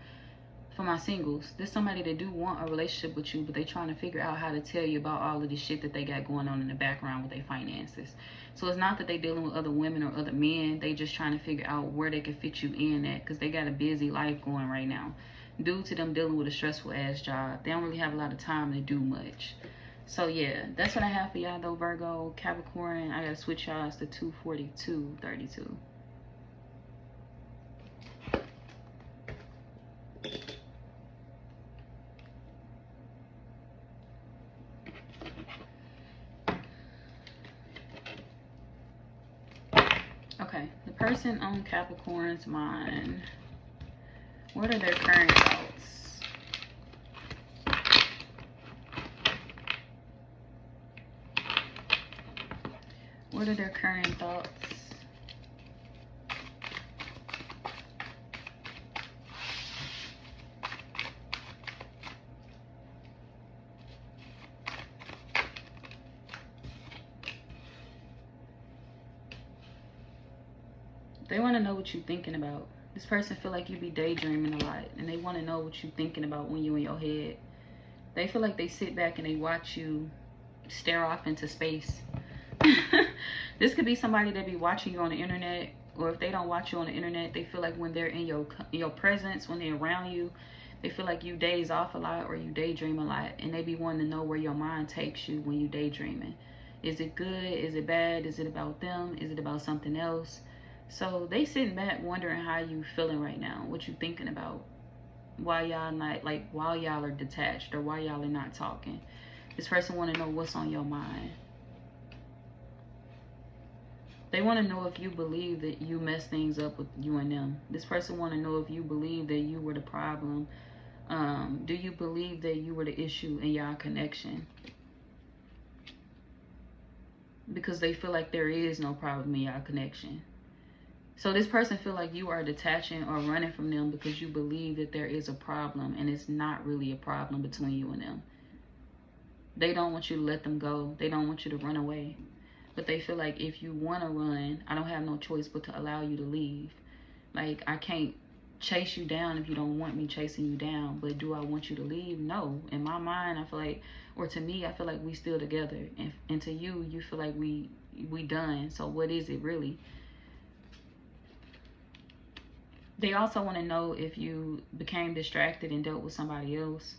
Speaker 1: For my singles, there's somebody that do want a relationship with you, but they trying to figure out how to tell you about all of this shit that they got going on in the background with their finances. So it's not that they dealing with other women or other men. They just trying to figure out where they can fit you in at, because they got a busy life going right now. Due to them dealing with a stressful ass job, they don't really have a lot of time to do much. So yeah, that's what I have for y'all though, Virgo, Capricorn. I gotta switch y'all to 24232. Okay, the person on Capricorn's mind, what are their current thoughts? What are their current thoughts? They want to know what you're thinking about. This person feel like you be daydreaming a lot, and they want to know what you're thinking about when you're in your head. They feel like they sit back and they watch you stare off into space. This could be somebody that be watching you on the internet, or if they don't watch you on the internet, they feel like when they're in your presence, when they're around you, They feel like you daze off a lot or you daydream a lot, and they be wanting to know where your mind takes you when you daydreaming. Is it good? Is it bad? Is it about them? Is it about something else? So they sitting back wondering how you feeling right now, what you thinking about, why y'all not, like, why y'all are detached or why y'all are not talking. This person want to know what's on your mind. They want to know if you believe that you messed things up with you and them. This person want to know if you believe that you were the problem. Do you believe that you were the issue in y'all connection? Because they feel like there is no problem in y'all connection. So this person feel like you are detaching or running from them because you believe that there is a problem, and it's not really a problem between you and them. They don't want you to let them go. They don't want you to run away. But they feel like if you want to run, I don't have no choice but to allow you to leave. Like, I can't chase you down if you don't want me chasing you down. But do I want you to leave? No. In my mind, I feel like, or to me, I feel like we still together. And to you, you feel like we done. So what is it really? They also want to know if you became distracted and dealt with somebody else.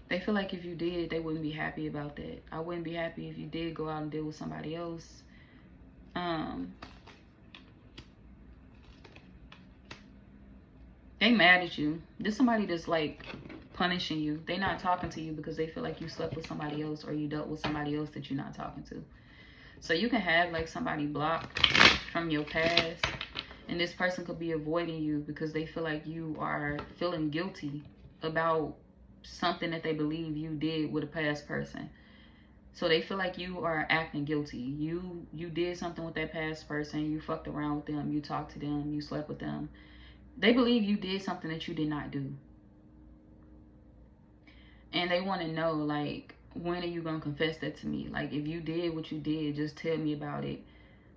Speaker 1: They feel like if you did, they wouldn't be happy about that. I wouldn't be happy if you did go out and deal with somebody else. They mad at you. There's somebody that's like punishing you. They not talking to you because they feel like you slept with somebody else or you dealt with somebody else that you're not talking to. So you can have like somebody blocked from your past, and this person could be avoiding you because they feel like you are feeling guilty about something that they believe you did with a past person. So they feel like you are acting guilty. You did something with that past person. You fucked around with them. You talked to them. You slept with them. They believe you did something that you did not do. And they want to know, like, when are you going to confess that to me? Like, if you did what you did, just tell me about it.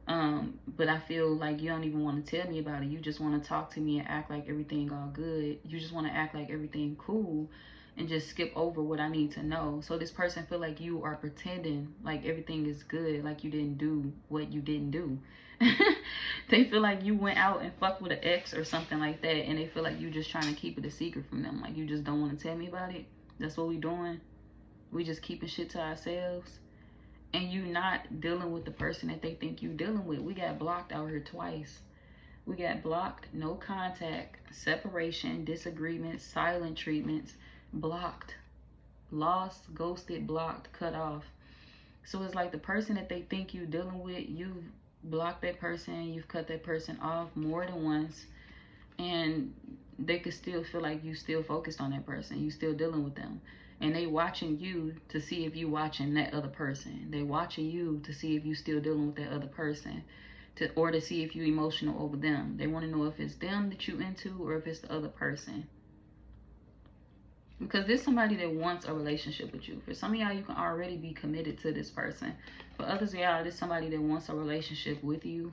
Speaker 1: But I feel like you don't even want to tell me about it. You just want to talk to me and act like everything all good. You just want to act like everything cool and just skip over what I need to know. So this person feel like you are pretending like everything is good, like you didn't do what you didn't do. They feel like you went out and fucked with an ex or something like that, and they feel like you just trying to keep it a secret from them. Like, you just don't want to tell me about it. That's what we doing. We just keeping shit to ourselves. And you not dealing with the person that they think you dealing with. We got blocked out here twice. We got blocked, no contact, separation, disagreements, silent treatments, blocked, lost, ghosted, blocked, cut off. So it's like the person that they think you dealing with, you've blocked that person, you've cut that person off more than once, and they could still feel like you still focused on that person. You still dealing with them. And they watching you to see if you watching that other person. They watching you to see if you still dealing with that other person, or to see if you emotional over them. They want to know if it's them that you into or if it's the other person. Because there's somebody that wants a relationship with you. For some of y'all, you can already be committed to this person. For others of y'all, there's somebody that wants a relationship with you.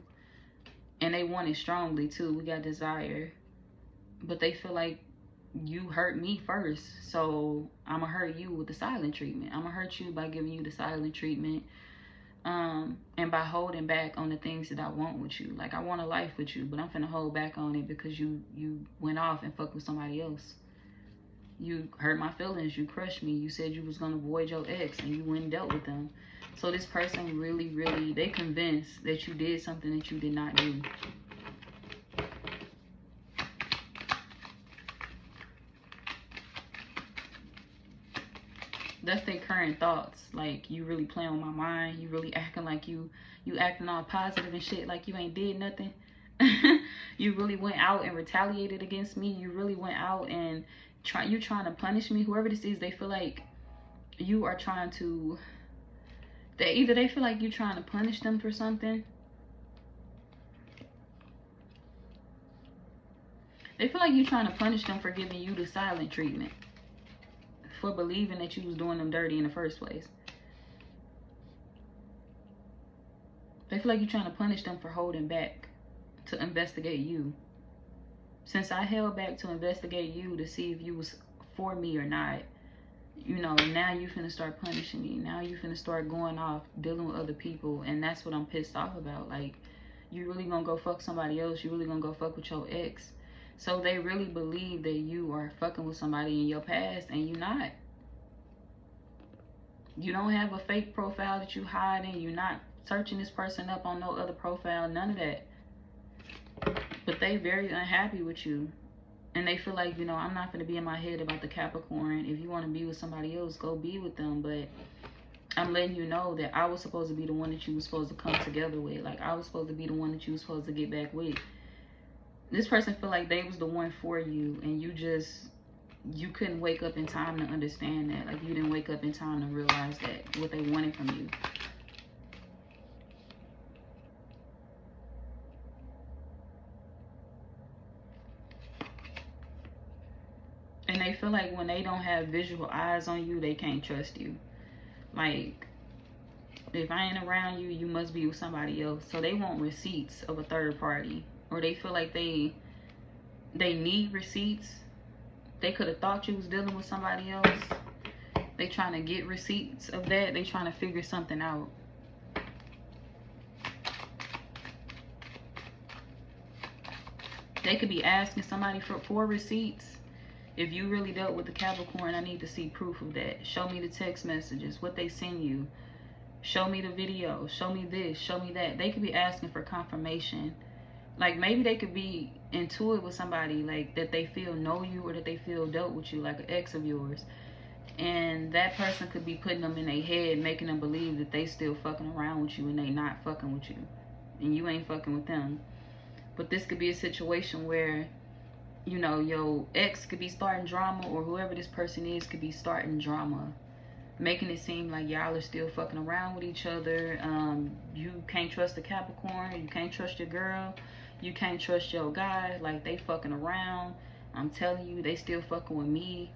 Speaker 1: And they want it strongly too. We got desire. But they feel like you hurt me first, so I'm gonna hurt you with the silent treatment. I'm gonna hurt you by giving you the silent treatment, and by holding back on the things that I want with you. Like, I want a life with you, but I'm finna hold back on it because you went off and fucked with somebody else. You hurt my feelings. You crushed me. You said you was gonna avoid your ex, and you went and dealt with them. So this person really, they convinced that you did something that you did not do. That's their current thoughts. Like, you really playing with my mind. You really acting like you acting all positive and shit, like you ain't did nothing. You really went out and retaliated against me. You really went out and you're trying to punish me. Whoever this is, they feel like you are trying to, either they feel like you're trying to punish them for something. They feel like you're trying to punish them for giving you the silent treatment, for believing that you was doing them dirty in the first place. They feel like you're trying to punish them for holding back to investigate you. Since I held back to investigate you to see if you was for me or not, you know, now you finna start punishing me. Now you finna start going off, dealing with other people, and that's what I'm pissed off about. Like, you really gonna go fuck somebody else? You really gonna go fuck with your ex? So they really believe that you are fucking with somebody in your past, and you're not. You don't have a fake profile that you hide in. You're not searching this person up on no other profile, none of that. But they very unhappy with you. And they feel like, you know, I'm not going to be in my head about the Capricorn. If you want to be with somebody else, go be with them. But I'm letting you know that I was supposed to be the one that you was supposed to come together with. Like, I was supposed to be the one that you was supposed to get back with. This person feel like they was the one for you, and you couldn't wake up in time to understand that. Like, you didn't wake up in time to realize that, what they wanted from you. And they feel like when they don't have visual eyes on you, they can't trust you. Like, if I ain't around you, you must be with somebody else. So they want receipts of a third party. Or they feel like they need receipts. They could have thought you was dealing with somebody else. They trying to get receipts of that. They trying to figure something out. They could be asking somebody for receipts. If you really dealt with the Capricorn, I need to see proof of that. Show me the text messages, what they send you. Show me the video. Show me this. Show me that. They could be asking for confirmation. Like, maybe they could be into it with somebody, like, that they feel know you, or that they feel dealt with you, like an ex of yours. And that person could be putting them in their head, making them believe that they still fucking around with you, and they not fucking with you. And you ain't fucking with them. But this could be a situation where, you know, your ex could be starting drama, or whoever this person is could be starting drama, making it seem like y'all are still fucking around with each other. You can't trust the Capricorn. You can't trust your girl. You can't trust your guy. Like, they fucking around. I'm telling you, they still fucking with me.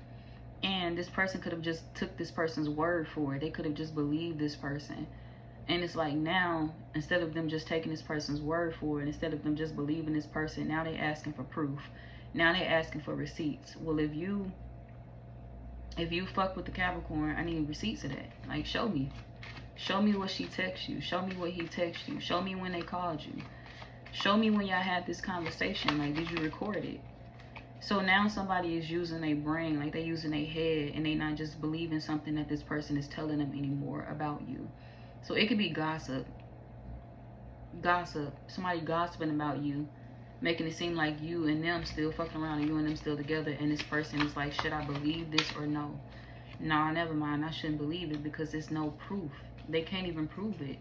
Speaker 1: And this person could have just took this person's word for it. They could have just believed this person. And it's like, now, instead of them just taking this person's word for it, instead of them just believing this person, now they asking for proof. Now they asking for receipts. Well, if you fuck with the Capricorn, I need receipts of that. Like, show me. Show me what she texts you. Show me what he texts you. Show me when they called you. Show me when y'all had this conversation. Like, did you record it? So now somebody is using their brain, like they using their head, and they not just believing something that this person is telling them anymore about you. So it could be gossip. Gossip. Somebody gossiping about you, making it seem like you and them still fucking around, and you and them still together, and this person is like, should I believe this or no? Nah, never mind. I shouldn't believe it because there's no proof. They can't even prove it.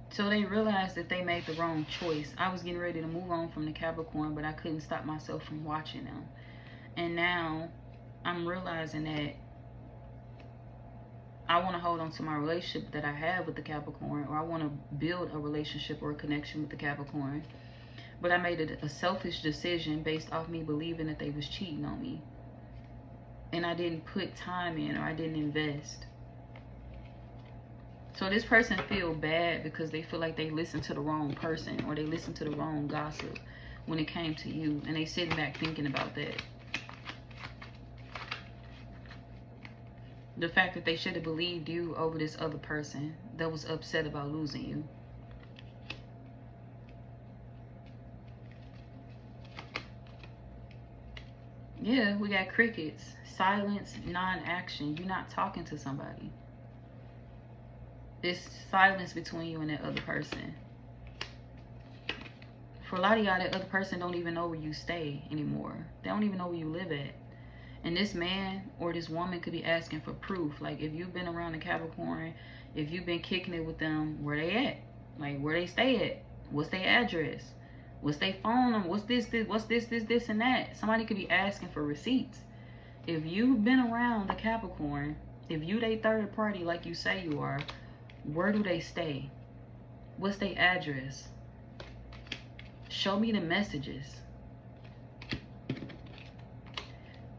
Speaker 1: So they realized that they made the wrong choice. I was getting ready to move on from the Capricorn, but I couldn't stop myself from watching them. And now I'm realizing that I want to hold on to my relationship that I have with the Capricorn, or I want to build a relationship or a connection with the Capricorn. But I made a selfish decision based off me believing that they was cheating on me. And I didn't put time in, or I didn't invest. So this person feel bad because they feel like they listened to the wrong person, or they listened to the wrong gossip when it came to you. And they sitting back thinking about that. The fact that they should have believed you over this other person that was upset about losing you. Yeah, we got crickets. Silence, non-action. You're not talking to somebody. It's silence between you and that other person. For a lot of y'all, that other person don't even know where you stay anymore. They don't even know where you live at. And this man or this woman could be asking for proof. Like, if you've been around the Capricorn, if you've been kicking it with them, where they at? Like, where they stay at? What's their address? What's their phone number? What's this, and that? Somebody could be asking for receipts. If you've been around the Capricorn, if you they third party like you say you are, where do they stay? What's their address? Show me the messages.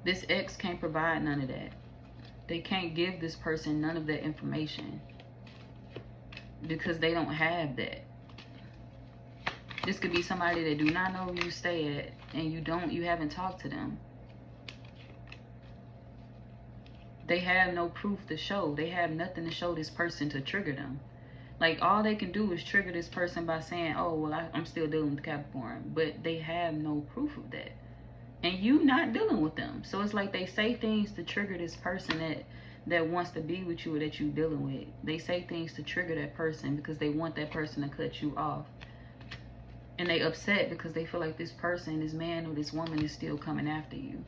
Speaker 1: This ex can't provide none of that. They can't give this person none of that information because they don't have that. This could be somebody that do not know where you stay at, and you haven't talked to them. They have no proof to show. They have nothing to show this person to trigger them. Like, all they can do is trigger this person by saying, oh, well, I'm still dealing with Capricorn. But they have no proof of that. And you not dealing with them. So it's like they say things to trigger this person that wants to be with you or that you dealing with. They say things to trigger that person because they want that person to cut you off. And they upset because they feel like this person, this man or this woman is still coming after you.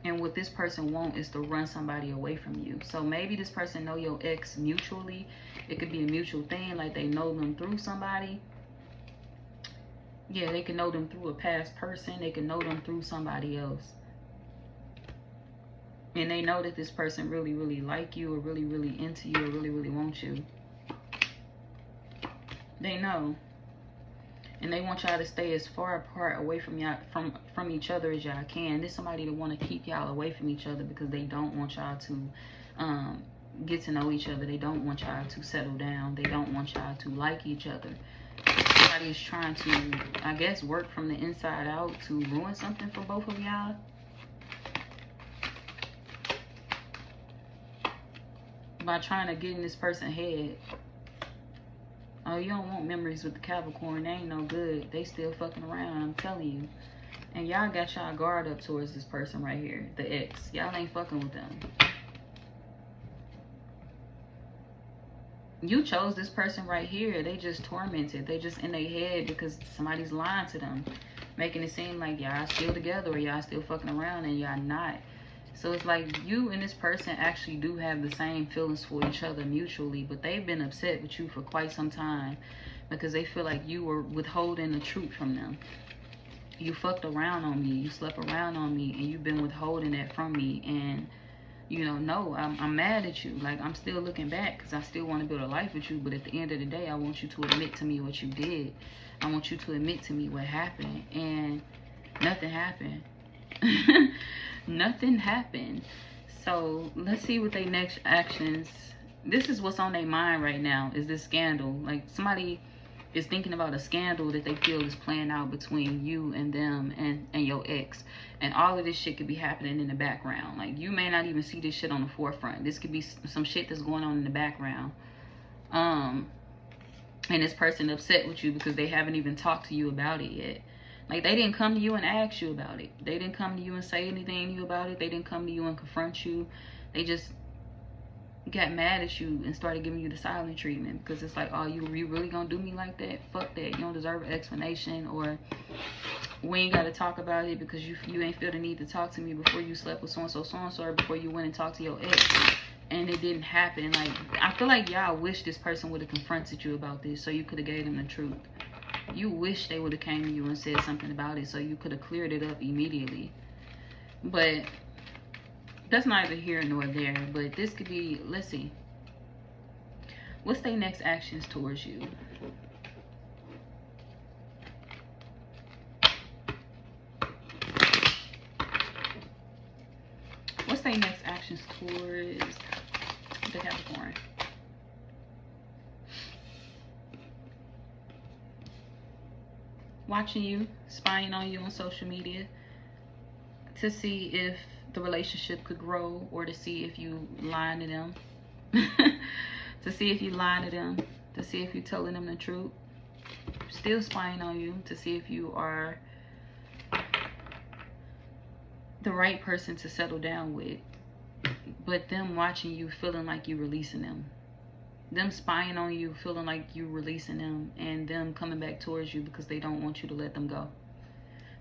Speaker 1: And what this person wants is to run somebody away from you. So maybe this person know your ex mutually. It could be a mutual thing, like they know them through somebody. Yeah, they can know them through a past person. They can know them through somebody else. And they know that this person really, really like you or really, really into you or really, really want you. They know. And they want y'all to stay as far apart away from y'all, from each other as y'all can. There's somebody that want to keep y'all away from each other because they don't want y'all to get to know each other. They don't want y'all to settle down. They don't want y'all to like each other. Somebody is trying to, I guess, work from the inside out to ruin something for both of y'all. By trying to get in this person's head. Oh, you don't want memories with the Capricorn. They ain't no good. They still fucking around, I'm telling you. And y'all got y'all guard up towards this person right here, the ex. Y'all ain't fucking with them. You chose this person right here. They just tormented. They just in their head because somebody's lying to them. Making it seem like y'all still together or y'all still fucking around and y'all not. So it's like you and this person actually do have the same feelings for each other mutually, but they've been upset with you for quite some time because they feel like you were withholding the truth from them. You fucked around on me, you slept around on me, and you've been withholding that from me. And you know, no, I'm mad at you. Like, I'm still looking back because I still want to build a life with you, but at the end of the day, I want you to admit to me what you did. I want you to admit to me what happened, and nothing happened. Nothing happened. So let's see what their next actions. This is what's on their mind right now, is this scandal. Like, somebody is thinking about a scandal that they feel is playing out between you and them and your ex. And all of this shit could be happening in the background. Like, you may not even see this shit on the forefront. This could be some shit that's going on in the background. And this person upset with you because they haven't even talked to you about it yet. Like, they didn't come to you and ask you about it. They didn't come to you and say anything to you about it. They didn't come to you and confront you. They just got mad at you and started giving you the silent treatment because it's like, oh, you really gonna do me like that? Fuck that. You don't deserve an explanation, or we ain't gotta talk about it because you ain't feel the need to talk to me before you slept with so-and-so, or before you went and talked to your ex. And it didn't happen. Like, I feel like y'all wish this person would have confronted you about this so you could have gave them the truth. You wish they would have came to you and said something about it so you could have cleared it up immediately. But that's neither here nor there. But this could be, let's see. What's their next actions towards you? What's their next actions towards the Capricorn? Watching you, spying on you on social media to see if the relationship could grow, or to see if you lying to them. To see if you lying to them, to see if you telling them the truth. Still spying on you to see if you are the right person to settle down with. But them watching you, feeling like you releasing them. Them spying on you, feeling like you releasing them, and them coming back towards you because they don't want you to let them go.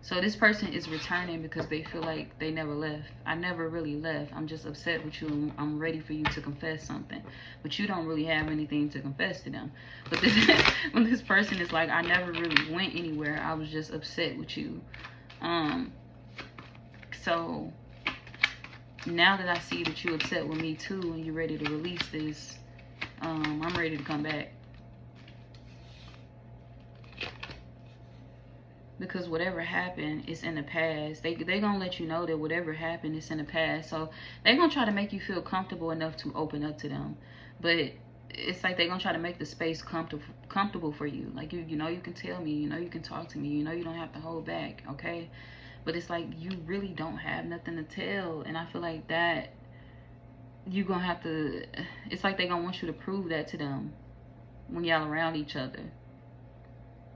Speaker 1: So this person is returning because they feel like they never left. I never really left. I'm just upset with you. I'm ready for you to confess something. But you don't really have anything to confess to them. But when this person is like, I never really went anywhere. I was just upset with you. So now that I see that you're upset with me too and you're ready to release this, I'm ready to come back. Because whatever happened is in the past. They gonna let you know that whatever happened is in the past. So they're gonna try to make you feel comfortable enough to open up to them. But it's like they're gonna try to make the space comfortable for you. Like, you know you can tell me, you know you can talk to me, you know you don't have to hold back, okay? But it's like you really don't have nothing to tell. And I feel like that you're gonna have to, it's like they're gonna want you to prove that to them. when y'all around each other.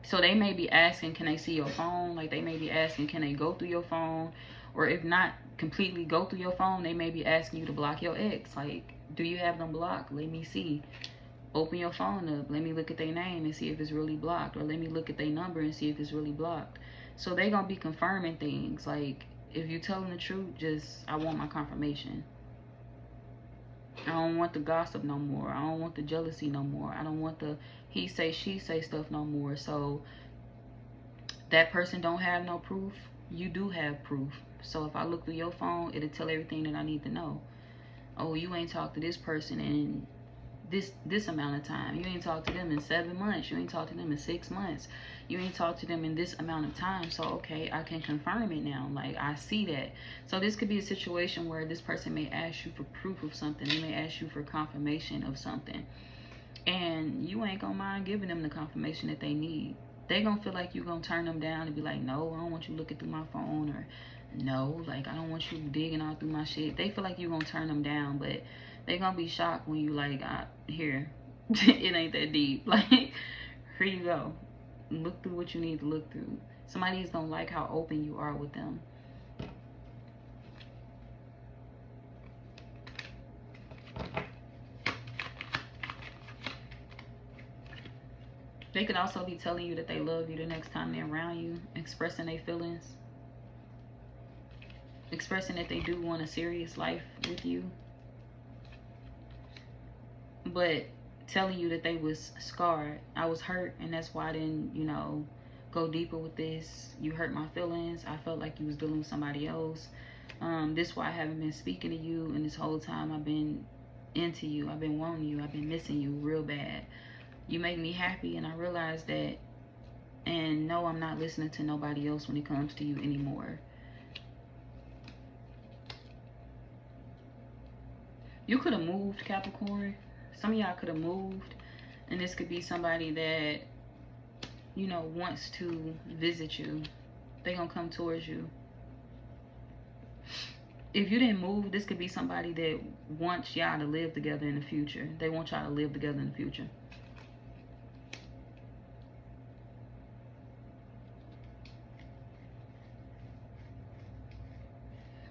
Speaker 1: So they may be asking, can they see your phone? Like, they may be asking, can they go through your phone? Or if not completely go through your phone, they may be asking you to block your ex. Like, do you have them blocked? Let me see. Open your phone up. Let me look at their name and see if it's really blocked. Or let me look at their number and see if it's really blocked. So they gonna be confirming things. Like, if you tell them the truth, just, I want my confirmation. I don't want the gossip no more. I don't want the jealousy no more. I don't want the he say, she say stuff no more. So that person don't have no proof. You do have proof. So if I look through your phone, it'll tell everything that I need to know. Oh, you ain't talked to this person in this amount of time. You ain't talked to them in 7 months. You ain't talked to them in 6 months. You ain't talked to them in this amount of time. So okay, I can confirm it now. Like, I see that. So this could be a situation where this person may ask you for proof of something. They may ask you for confirmation of something, and you ain't gonna mind giving them the confirmation that they need. They gonna feel like you gonna turn them down and be like, no, I don't want you looking through my phone, or no, like, I don't want you digging all through my shit. They feel like you gonna turn them down, but they gonna be shocked when you like, here, it ain't that deep. Like, here you go. Look through what you need to look through. Somebody is gonna like how open you are with them. They could also be telling you that they love you the next time they're around you, expressing their feelings, expressing that they do want a serious life with you, but telling you that they was scarred. I was hurt, and that's why I didn't, you know, go deeper with this. You hurt my feelings. I felt like you was dealing with somebody else. This is why I haven't been speaking to you, and this whole time I've been into you. I've been wanting you. I've been missing you real bad. You make me happy, and I realize that. And no, I'm not listening to nobody else when it comes to you anymore. You could have moved, Capricorn. Some of y'all could have moved. And this could be somebody that, you know, wants to visit you. They're going to come towards you. If you didn't move, this could be somebody that wants y'all to live together in the future. They want y'all to live together in the future.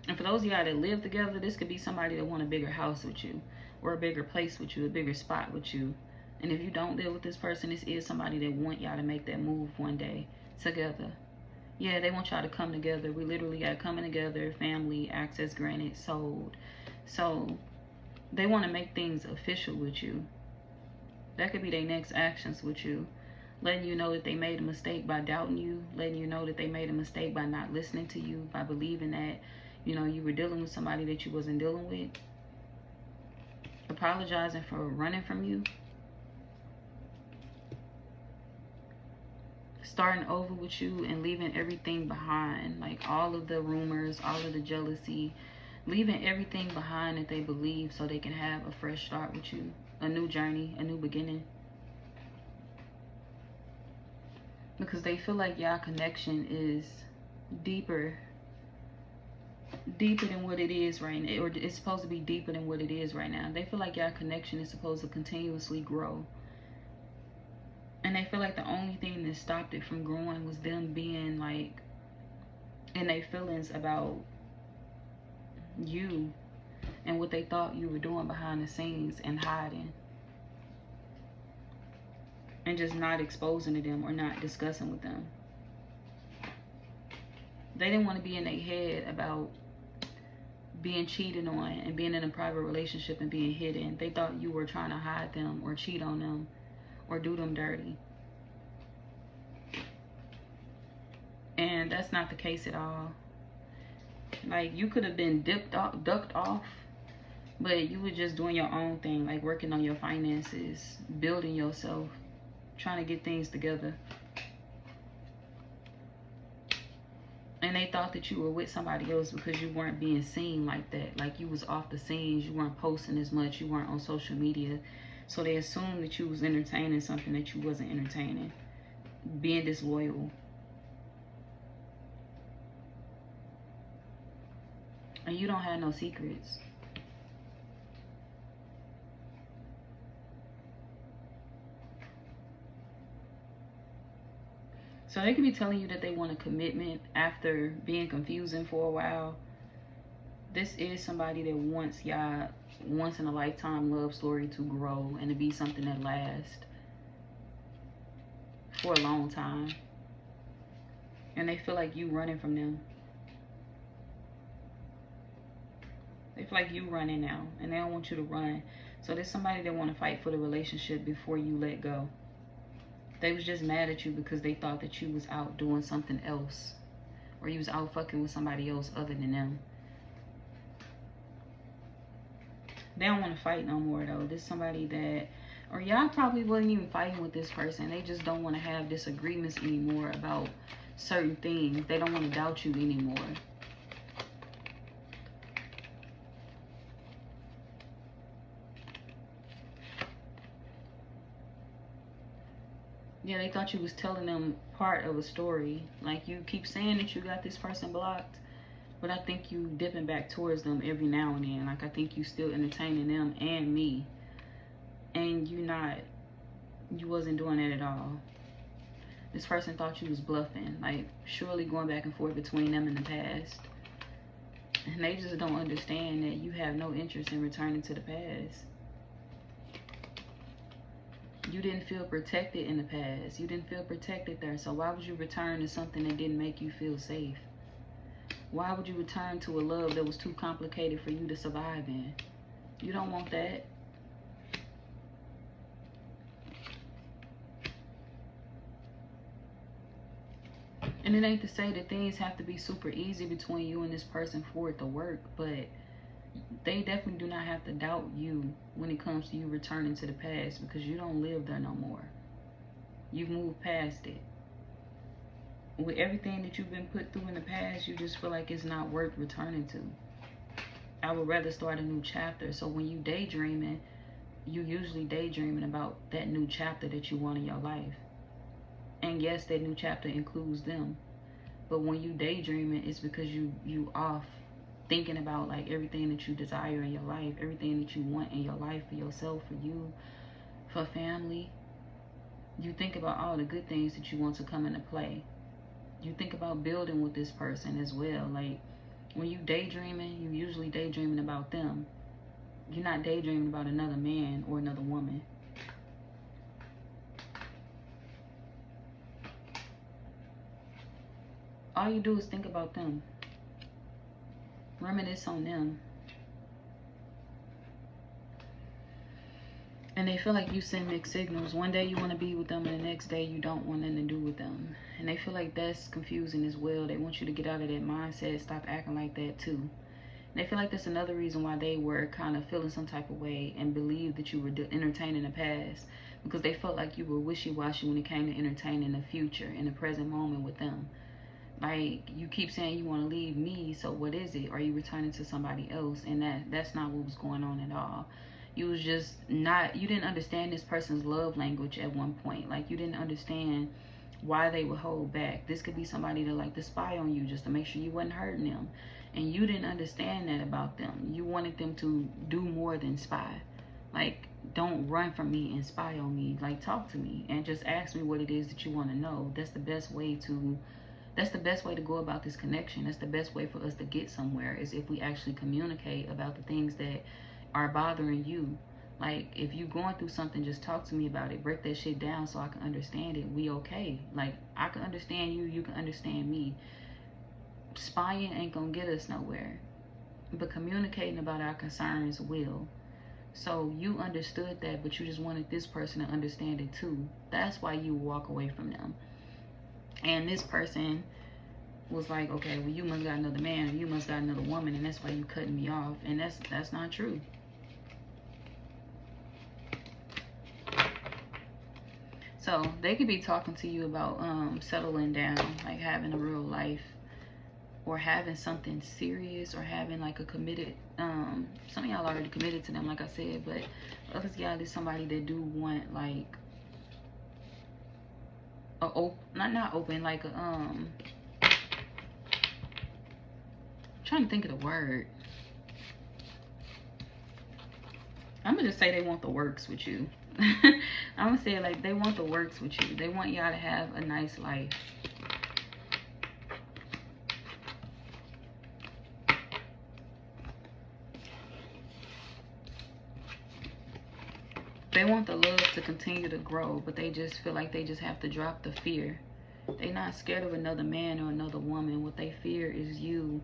Speaker 1: And for those of y'all that live together, this could be somebody that want a bigger house with you, or a bigger place with you, a bigger spot with you. And if you don't live with this person, this is somebody that want y'all to make that move one day together. Yeah, they want y'all to come together. We literally got coming together, family, access granted, sold. So they want to make things official with you. That could be their next actions with you. Letting you know that they made a mistake by doubting you. Letting you know that they made a mistake by not listening to you, by believing that, you know, you were dealing with somebody that you wasn't dealing with. Apologizing for running from you. Starting over with you and leaving everything behind. Like all of the rumors, all of the jealousy. Leaving everything behind that they believe so they can have a fresh start with you. A new journey, a new beginning. Because they feel like y'all connection is deeper than what it is right now, or it's supposed to be deeper than what it is right now. They feel like y'all connection is supposed to continuously grow, and they feel like the only thing that stopped it from growing was them being like in their feelings about you and what they thought you were doing behind the scenes and hiding and just not exposing to them or not discussing with them. They didn't want to be in their head about being cheated on and being in a private relationship and being hidden. They thought you were trying to hide them or cheat on them or do them dirty. And that's not the case at all. Like, you could have been ducked off, but you were just doing your own thing, like working on your finances, building yourself, trying to get things together. And they thought that you were with somebody else because you weren't being seen like that. Like, you was off the scenes. You weren't posting as much. You weren't on social media. So they assumed that you was entertaining something that you wasn't entertaining. Being disloyal. And you don't have no secrets. . So they could be telling you that they want a commitment after being confusing for a while. This is somebody that wants y'all once in a lifetime love story to grow and to be something that lasts for a long time. And they feel like you running from them. They feel like you running now and they don't want you to run. So there's somebody that want to fight for the relationship before you let go. They was just mad at you because they thought that you was out doing something else, or you was out fucking with somebody else other than them. They don't want to fight no more though. This is somebody that, or y'all probably wasn't even fighting with this person. They just don't want to have disagreements anymore about certain things. They don't want to doubt you anymore. Yeah, they thought you was telling them part of a story. Like, you keep saying that you got this person blocked, but I think you dipping back towards them every now and then. Like, I think you still entertaining them and me. And you wasn't doing that at all. This person thought you was bluffing. Like, surely going back and forth between them in the past. And they just don't understand that you have no interest in returning to the past. You didn't feel protected in the past. You didn't feel protected there. So why would you return to something that didn't make you feel safe? Why would you return to a love that was too complicated for you to survive in? You don't want that. And it ain't to say that things have to be super easy between you and this person for it to work, but they definitely do not have to doubt you when it comes to you returning to the past, because you don't live there no more. You've moved past it. With everything that you've been put through in the past, you just feel like it's not worth returning to. I would rather start a new chapter. So when you daydreaming, you usually daydreaming about that new chapter that you want in your life. And yes, that new chapter includes them. But when you daydreaming, it's because you off thinking about like everything that you desire in your life, everything that you want in your life for yourself, for you, for family. You think about all the good things that you want to come into play. You think about building with this person as well. Like, when you daydreaming, you usually daydreaming about them. You're not daydreaming about another man or another woman. All you do is think about them. Reminisce on them. And they feel like you send mixed signals. One day you want to be with them, and the next day you don't want nothing to do with them. And they feel like that's confusing as well. They want you to get out of that mindset, stop acting like that too. And they feel like that's another reason why they were kind of feeling some type of way and believed that you were entertaining the past, because they felt like you were wishy-washy when it came to entertaining the future in the present moment with them. Like, you keep saying you want to leave me, so what is it? Are you returning to somebody else? And that's not what was going on at all. You was just not, you didn't understand this person's love language at one point. Like, you didn't understand why they would hold back. This could be somebody that like to spy on you just to make sure you wasn't hurting them. And you didn't understand that about them. You wanted them to do more than spy. Like, don't run from me and spy on me. Like, talk to me and just ask me what it is that you want to know. That's the best way to go about this connection. That's the best way for us to get somewhere, is if we actually communicate about the things that are bothering you. Like, if you're going through something, just talk to me about it. Break that shit down so I can understand it. We okay. Like, I can understand you, you can understand me. Spying ain't gonna get us nowhere, but communicating about our concerns will. So you understood that, but you just wanted this person to understand it too. That's why you walk away from them. And this person was like, okay, well, you must got another man, or you must got another woman, and that's why you cutting me off. And that's not true. So they could be talking to you about settling down, like having a real life, or having something serious, or having like a committed, some of y'all already committed to them, like I said, but others of y'all is somebody that do want like a not open, like a trying to think of the word. I'm gonna just say they want the works with you. I'm gonna say it like they want the works with you. They want y'all to have a nice life. They want the love to continue to grow, but they just feel like they just have to drop the fear. They're not scared of another man or another woman. What they fear is you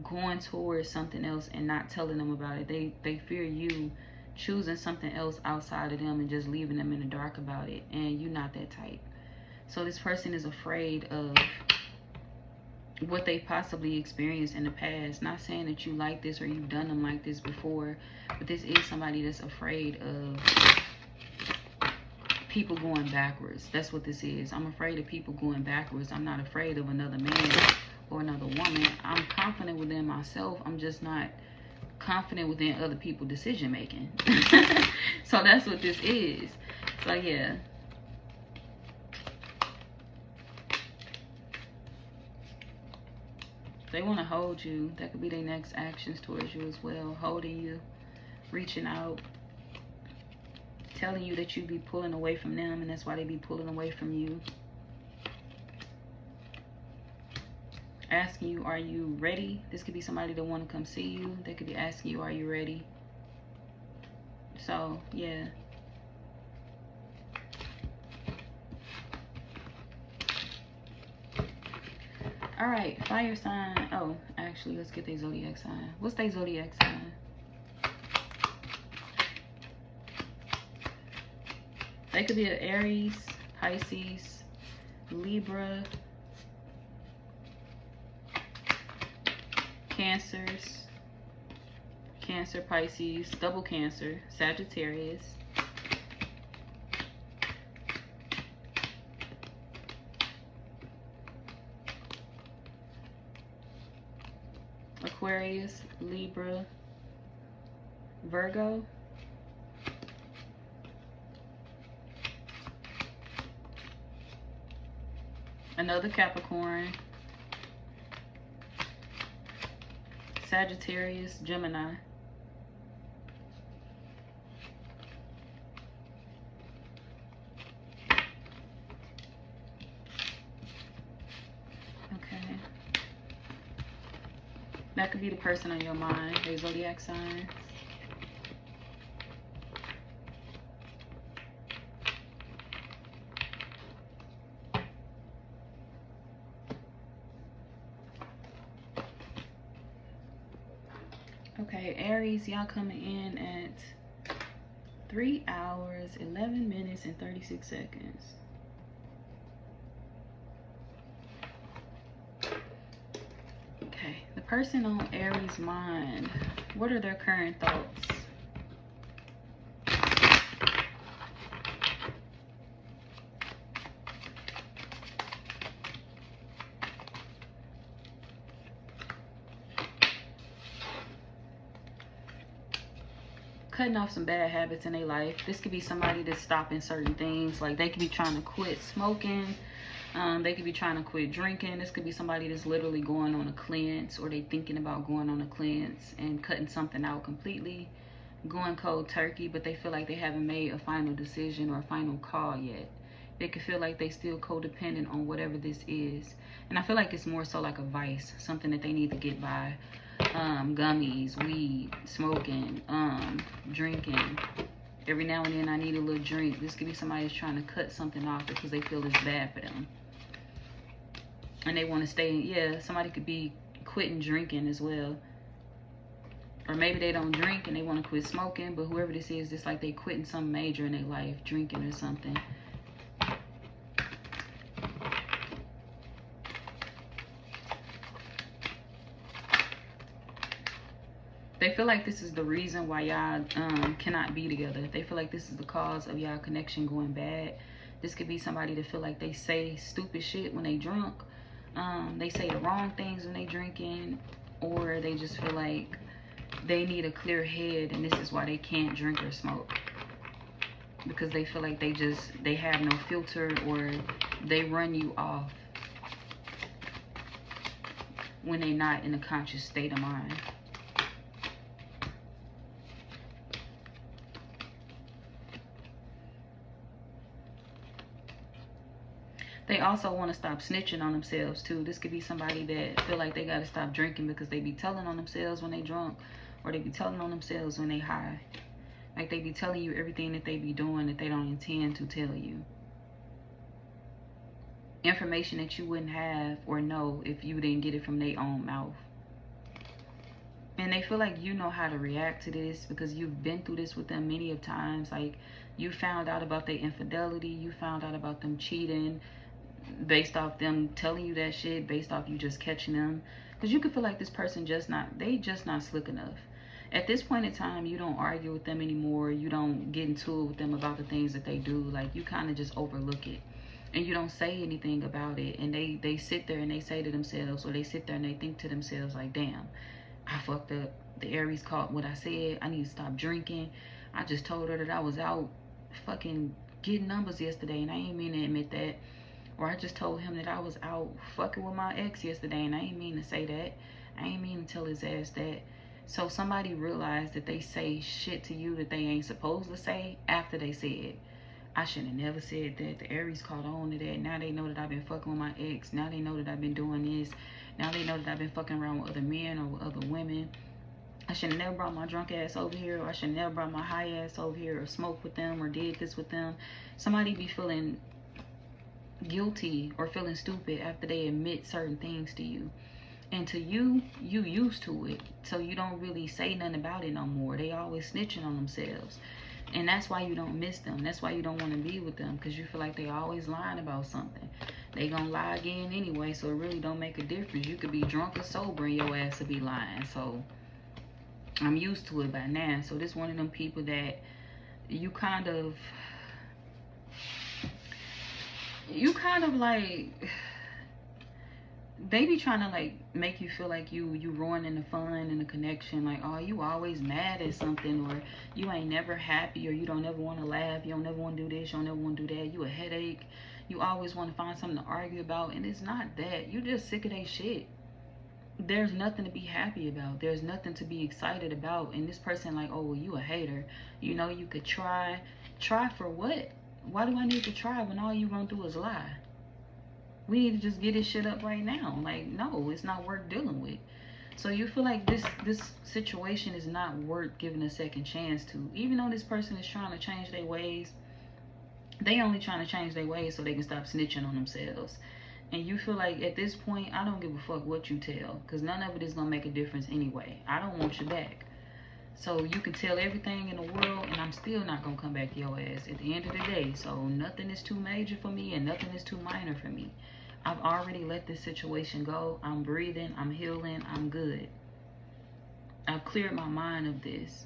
Speaker 1: going towards something else and not telling them about it. They fear you choosing something else outside of them and just leaving them in the dark about it. And you're not that type. So this person is afraid of what they possibly experienced in the past. Not saying that you like this or you've done them like this before, but this is somebody that's afraid of people going backwards. That's what this is. I'm afraid of people going backwards. I'm not afraid of another man or another woman. I'm confident within myself. I'm just not confident within other people's decision making. So that's what this is. So yeah. They want to hold you. That could be their next actions towards you as well. Holding you, reaching out, telling you that you be pulling away from them, and that's why they be pulling away from you. Asking you, are you ready? This could be somebody that want to come see you. They could be asking you, are you ready? So yeah. All right, fire sign. Oh, actually, let's get their zodiac sign. What's their zodiac sign? They could be an Aries, Pisces, Libra, Cancers, Cancer, Pisces, double Cancer, Sagittarius, Aquarius, Libra, Virgo, another Capricorn, Sagittarius, Gemini, okay. That could be the person on your mind, their zodiac signs. Okay, Aries, y'all coming in at 3 hours, 11 minutes, and 36 seconds. Okay, the person on Aries' mind, what are their current thoughts? Cutting off some bad habits in their life. This could be somebody that's stopping certain things. Like they could be trying to quit smoking. They could be trying to quit drinking. This could be somebody that's literally going on a cleanse, or they thinking about going on a cleanse and cutting something out completely, going cold turkey, but they feel like they haven't made a final decision or a final call yet. They could feel like they still codependent on whatever this is. And I feel like it's more so like a vice, something that they need to get by. Gummies, weed, smoking, drinking. Every now and then I need a little drink. This could be somebody that's trying to cut something off because they feel it's bad for them. And they want to stay, yeah, somebody could be quitting drinking as well. Or maybe they don't drink and they want to quit smoking, but whoever this is, it's like they quitting something major in their life, drinking or something. They feel like this is the reason why y'all cannot be together. They feel like this is the cause of y'all connection going bad. This could be somebody that feel like they say stupid shit when they drunk. They say the wrong things when they drinking, or they just feel like they need a clear head and this is why they can't drink or smoke. Because they feel like they have no filter, or they run you off when they're not in a conscious state of mind. They also want to stop snitching on themselves too. This could be somebody that feel like they got to stop drinking because they be telling on themselves when they drunk, or they be telling on themselves when they high. Like they be telling you everything that they be doing that they don't intend to tell you. Information that you wouldn't have or know if you didn't get it from their own mouth. And they feel like you know how to react to this because you've been through this with them many of times. Like, you found out about their infidelity. You found out about them cheating based off them telling you that shit, based off you just catching them. Because you could feel like this person they just not slick enough. At this point in time, you don't argue with them anymore. You don't get into it with them about the things that they do. Like, you kind of just overlook it. And you don't say anything about it. And they sit there and they say to themselves, or they sit there and they think to themselves like, damn, I fucked up. The Aries caught what I said. I need to stop drinking. I just told her that I was out fucking getting numbers yesterday and I ain't mean to admit that. Or I just told him that I was out fucking with my ex yesterday and I ain't mean to say that. I ain't mean to tell his ass that. So somebody realized that they say shit to you that they ain't supposed to say after they said, I should have never said that. The Aries caught on to that. Now they know that I've been fucking with my ex. Now they know that I've been doing this. Now they know that I've been fucking around with other men or with other women. I should have never brought my drunk ass over here, or I should have never brought my high ass over here, or smoked with them, or did this with them. Somebody be feeling guilty or feeling stupid after they admit certain things to you. And to you, you used to it. So you don't really say nothing about it no more. They always snitching on themselves. And that's why you don't miss them. That's why you don't want to be with them, because you feel like they always lying about something. They gonna lie again anyway, so it really don't make a difference. You could be drunk or sober and your ass will be lying. So I'm used to it by now. So this one of them people that you kind of like, they be trying to like make you feel like you ruining the fun and the connection. Like, oh, you always mad at something, or you ain't never happy, or you don't ever want to laugh, you don't never want to do this, you don't never want to do that, you a headache, you always want to find something to argue about. And it's not that. You're just sick of that shit. There's nothing to be happy about. There's nothing to be excited about. And this person like, oh, well, you a hater. You know, you could try. Try for what? Why do I need to try when all you gonna do is lie? We need to just get this shit up right now. Like, no, it's not worth dealing with. So you feel like this situation is not worth giving a second chance to. Even though this person is trying to change their ways, they only trying to change their ways so they can stop snitching on themselves. And you feel like at this point, I don't give a fuck what you tell, because none of it is going to make a difference anyway. I don't want you back. So you can tell everything in the world, and I'm still not going to come back to your ass at the end of the day. So nothing is too major for me, and nothing is too minor for me. I've already let this situation go. I'm breathing. I'm healing. I'm good. I've cleared my mind of this.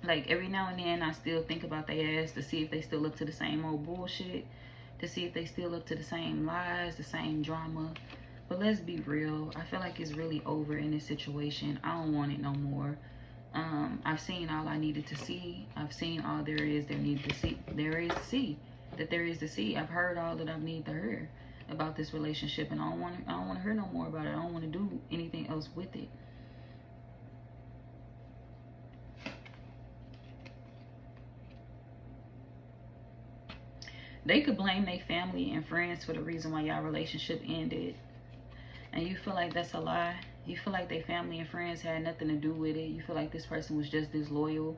Speaker 1: Like, every now and then, I still think about their ass to see if they still up to the same old bullshit, to see if they still up to the same lies, the same drama. But let's be real. I feel like it's really over in this situation. I don't want it no more. I've seen all I needed to see. I've seen all there is to see. I've heard all that I need to hear about this relationship, and I don't want to hear no more about it. I don't want to do anything else with it. They could blame their family and friends for the reason why y'all relationship ended. And you feel like that's a lie. You feel like their family and friends had nothing to do with it. You feel like this person was just disloyal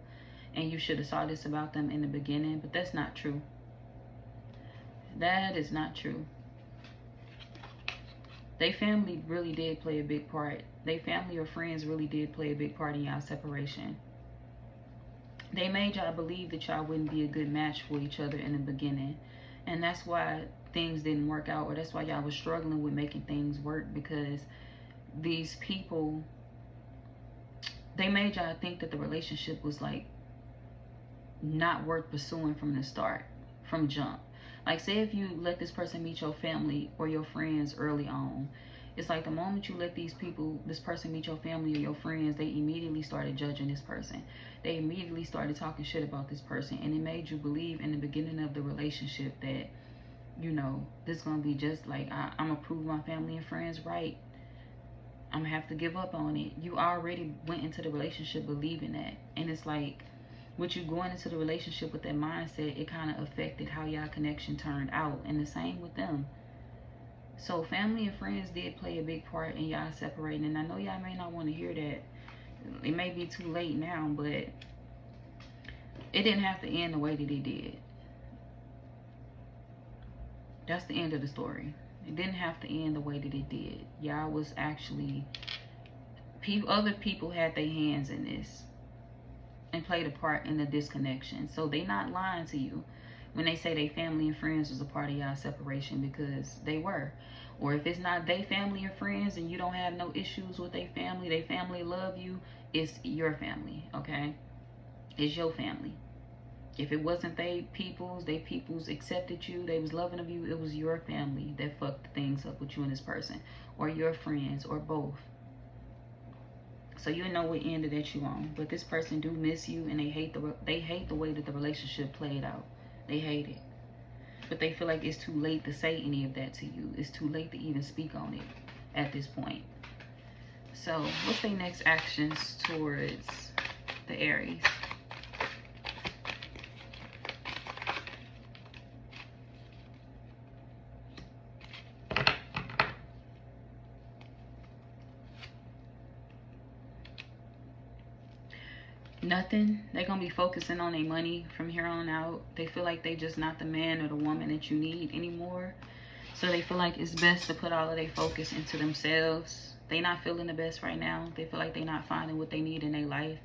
Speaker 1: and you should have saw this about them in the beginning. But that's not true. That is not true. Their family really did play a big part. Their family or friends really did play a big part in y'all separation. They made y'all believe that y'all wouldn't be a good match for each other in the beginning. And that's why things didn't work out, or that's why y'all was struggling with making things work, because these people, they made y'all think that the relationship was like not worth pursuing from the start, from jump. Like, say if you let this person meet your family or your friends early on, it's like the moment you let this person meet your family or your friends, they immediately started judging this person. They immediately started talking shit about this person. And it made you believe in the beginning of the relationship that, you know, this is going to be just like, I'm going to prove my family and friends right. I'm going to have to give up on it. You already went into the relationship believing that. And it's like, with you going into the relationship with that mindset, it kind of affected how y'all connection turned out. And the same with them. So family and friends did play a big part in y'all separating. And I know y'all may not want to hear that. It may be too late now, but It didn't have to end the way that it did. That's the end of the story. It didn't have to end the way that it did. Y'all was actually, other people had their hands in this and played a part in the disconnection. So they not lying to you when they say they family and friends was a part of y'all separation, because they were. Or if it's not they family and friends and you don't have no issues with they family love you, it's your family, okay? It's your family. If it wasn't they peoples accepted you, they was loving of you, it was your family that fucked things up with you and this person, or your friends, or both. So you know what end that you on. But this person do miss you, and they hate the way that the relationship played out. They hate it. But they feel like it's too late to say any of that to you. It's too late to even speak on it at this point. So what's their next actions towards the Aries? Nothing. They're gonna be focusing on their money from here on out. They feel like they just not the man or the woman that you need anymore. So they feel like it's best to put all of their focus into themselves. They not feeling the best right now. They feel like they're not finding what they need in their life.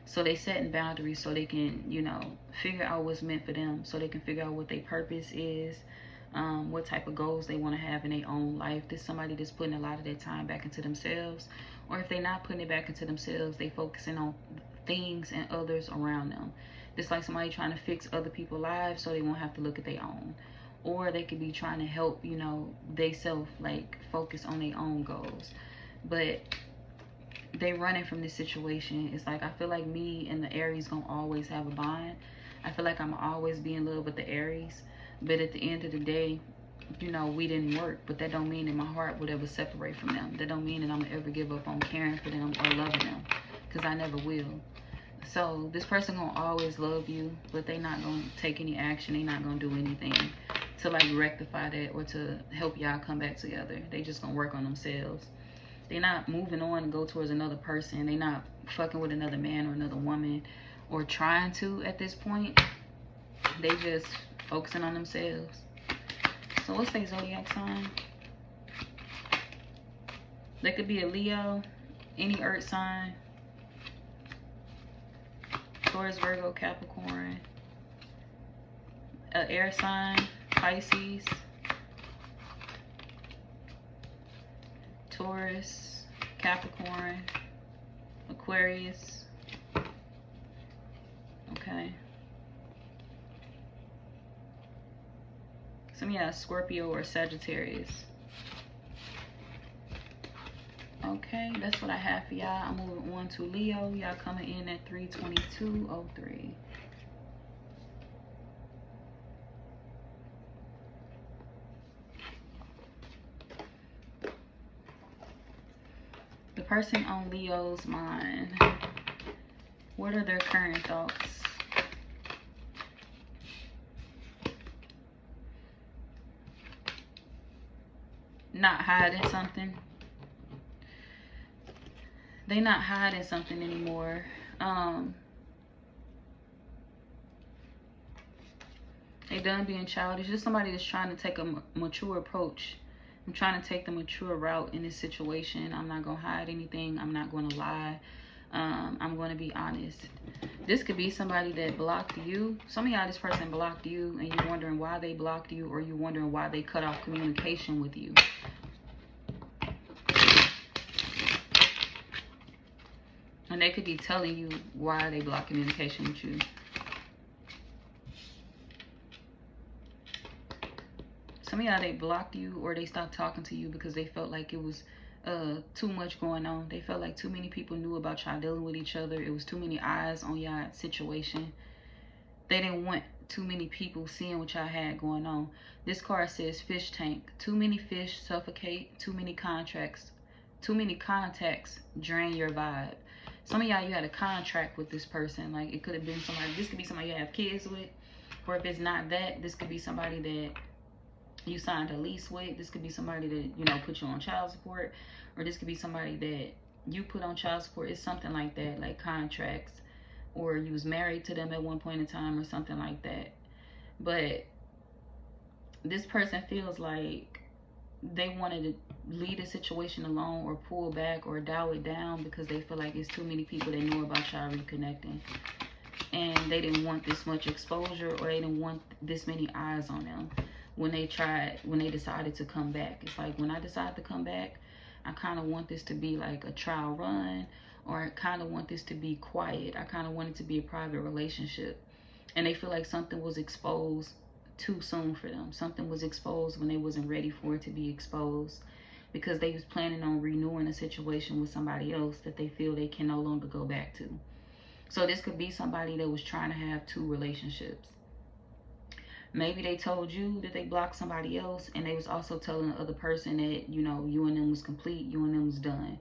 Speaker 1: So they setting boundaries so they can, you know, figure out what's meant for them. So they can figure out what their purpose is, what type of goals they want to have in their own life. There's somebody that's putting a lot of their time back into themselves. Or if they're not putting it back into themselves, they focusing on things and others around them. It's like somebody trying to fix other people's lives so they won't have to look at their own. Or they could be trying to help, you know, they self, like, focus on their own goals. But they running from this situation. It's like, I feel like me and the Aries gonna always have a bond. I feel like I'm always be in love with the Aries. But at the end of the day, you know, we didn't work. But that don't mean that my heart would ever separate from them. That don't mean that I'm gonna ever give up on caring for them or loving them, because I never will. So this person gonna always love you, but they not gonna take any action. They not gonna do anything to like rectify that or to help y'all come back together. They just gonna work on themselves. They're not moving on and go towards another person. They not fucking with another man or another woman, or trying to at this point. They just focusing on themselves. So what's their zodiac sign? They could be a Leo, any earth sign, Taurus, Virgo, Capricorn, an air sign, Pisces, Taurus, Capricorn, Aquarius. Okay. Some of y'all Scorpio or Sagittarius. Okay, that's what I have for y'all. I'm moving on to Leo. Y'all coming in at 322.03. The person on Leo's mind, what are their current thoughts? Not hiding something. They not hiding something anymore. They done being childish. Just somebody that's trying to take a mature approach. I'm trying to take the mature route in this situation. I'm not gonna hide anything. I'm not gonna lie. I'm gonna be honest. This could be somebody that blocked you. Some of y'all, this person blocked you and you're wondering why they blocked you, or you're wondering why they cut off communication with you. And they could be telling you why they block communication with you. Some of y'all, they blocked you or they stopped talking to you because they felt like it was too much going on. They felt like too many people knew about y'all dealing with each other. It was too many eyes on y'all situation. They didn't want too many people seeing what y'all had going on. This card says fish tank. Too many fish suffocate. Too many contacts drain your vibe. Some of y'all, you had a contract with this person. Like, it could have been somebody. This could be somebody you have kids with. Or if it's not that, this could be somebody that you signed a lease with. This could be somebody that, you know, put you on child support. Or this could be somebody that you put on child support. It's something like that, like contracts. or you was married to them at one point in time or something like that. But this person feels like they wanted to leave the situation alone or pull back or dial it down because they feel like it's too many people that know about y'all reconnecting. And they didn't want this much exposure, or they didn't want this many eyes on them when they decided to come back. It's like, when I decide to come back, I kind of want this to be like a trial run, or I kind of want this to be quiet. I kind of want it to be a private relationship. And they feel like something was exposed too soon for them. Something was exposed when they wasn't ready for it to be exposed, because they was planning on renewing a situation with somebody else that they feel they can no longer go back to. So this could be somebody that was trying to have 2 relationships. Maybe they told you that they blocked somebody else, and they was also telling the other person that, you know, you and them was complete, you and them was done.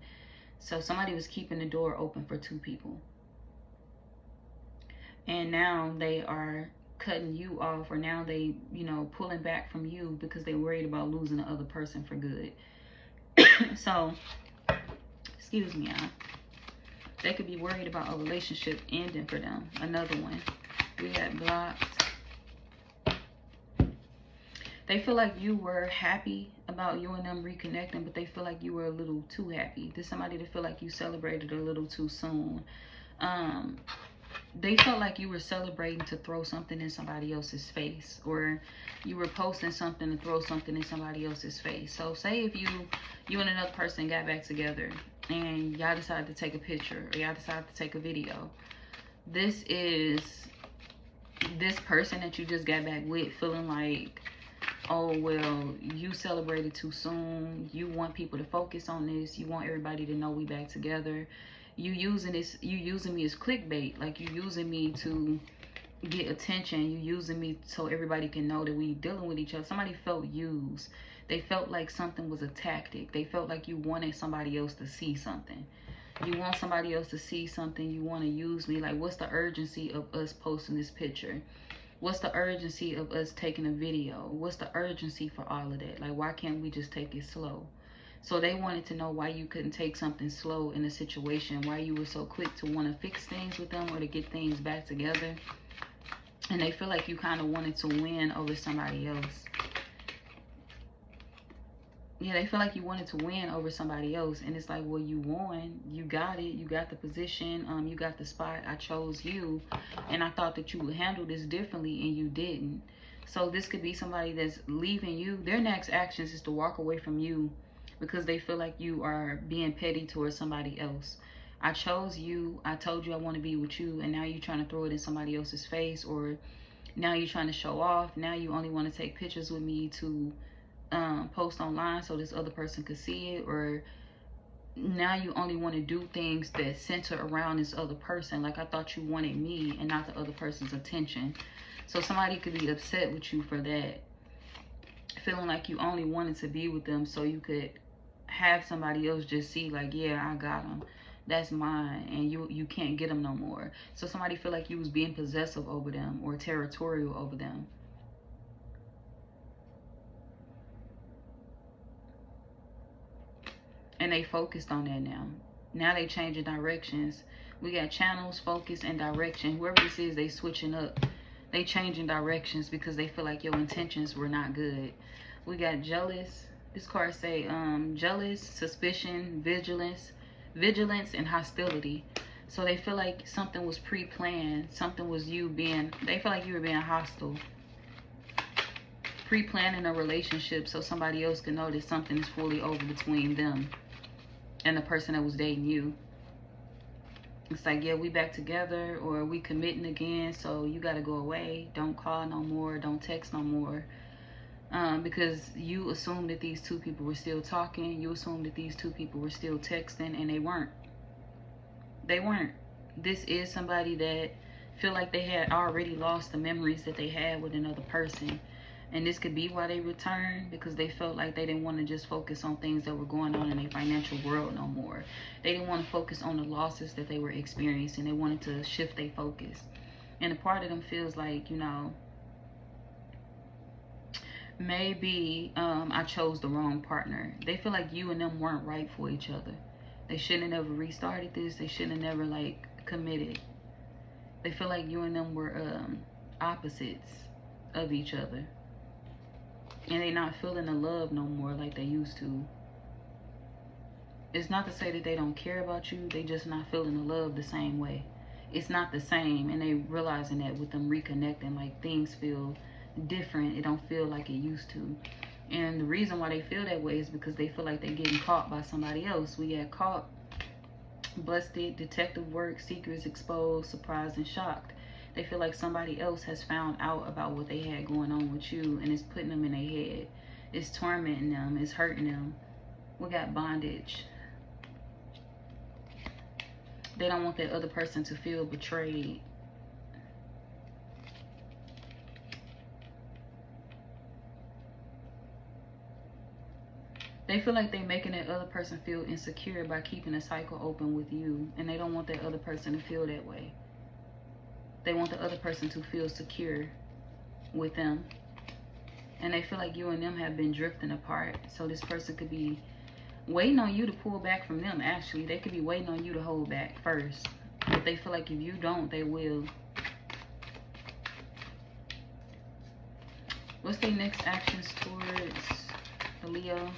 Speaker 1: So somebody was keeping the door open for 2 people. And now they are cutting you off, or now they, you know, pulling back from you because they worried about losing the other person for good. So, excuse me, y'all. They could be worried about a relationship ending for them. Another one. We got blocked. They feel like you were happy about you and them reconnecting, but they feel like you were a little too happy. There's somebody that feel like you celebrated a little too soon. They felt like you were celebrating to throw something in somebody else's face, or you were posting something to throw something in somebody else's face. So say if you and another person got back together and y'all decided to take a picture, or y'all decided to take a video. This is this person that you just got back with feeling like, oh, well, you celebrated too soon. You want people to focus on this. You want everybody to know we back together. You using me as clickbait. Like, you using me to get attention. You using me so everybody can know that we dealing with each other. Somebody felt used. They felt like something was a tactic. They felt like you wanted somebody else to see something. You want somebody else to see something. You want to use me. Like, what's the urgency of us posting this picture? What's the urgency of us taking a video? What's the urgency for all of that? Like, why can't we just take it slow? So they wanted to know why you couldn't take something slow in a situation, why you were so quick to want to fix things with them or to get things back together. And they feel like you kind of wanted to win over somebody else. Yeah, they feel like you wanted to win over somebody else. And it's like, well, you won. You got it. You got the position. You got the spot. I chose you. And I thought that you would handle this differently, and you didn't. So this could be somebody that's leaving you. Their next actions is to walk away from you because they feel like you are being petty towards somebody else. I chose you. I told you I want to be with you. And now you're trying to throw it in somebody else's face. Or now you're trying to show off. Now you only want to take pictures with me to post online so this other person could see it. Or now you only want to do things that center around this other person. Like, I thought you wanted me and not the other person's attention. So somebody could be upset with you for that, feeling like you only wanted to be with them so you could have somebody else just see, like, yeah, I got them, that's mine, and you can't get them no more. So somebody feel like you was being possessive over them or territorial over them. And they focused on that now. Now they changing directions. We got channels, focus, and direction. Whoever this is, they switching up. They changing directions because they feel like your intentions were not good. We got jealous. This card say jealous, suspicion, vigilance, and hostility. So they feel like something was pre-planned. Something was they feel like you were being hostile. Pre-planning a relationship so somebody else can know that something is fully over between them and the person that was dating you. It's like, yeah, we back together, or we committing again, so you got to go away. Don't call no more. Don't text no more. Because you assumed that these 2 people were still talking. You assumed that these 2 people were still texting, and they weren't. They weren't. This is somebody that feel like they had already lost the memories that they had with another person. And this could be why they returned, because they felt like they didn't want to just focus on things that were going on in their financial world no more. They didn't want to focus on the losses that they were experiencing. They wanted to shift their focus. And a part of them feels like, you know, maybe I chose the wrong partner. They feel like you and them weren't right for each other. They shouldn't have never restarted this. They shouldn't have never, like, committed. They feel like you and them were opposites of each other. And they're not feeling the love no more like they used to. It's not to say that they don't care about you. They just not feeling the love the same way. It's not the same. And they realizing that with them reconnecting, like things feel different. It don't feel like it used to. And the reason why they feel that way is because they feel like they're getting caught by somebody else. We got caught, busted, detective work, secrets exposed, surprised, and shocked. They feel like somebody else has found out about what they had going on with you, and it's putting them in their head. It's tormenting them. It's hurting them. We got bondage. They don't want that other person to feel betrayed. They feel like they're making that other person feel insecure by keeping a cycle open with you, and they don't want that other person to feel that way. They want the other person to feel secure with them. And they feel like you and them have been drifting apart. So this person could be waiting on you to pull back from them, actually. They could be waiting on you to hold back first. But they feel like if you don't, they will. What's their next actions towards the Leo?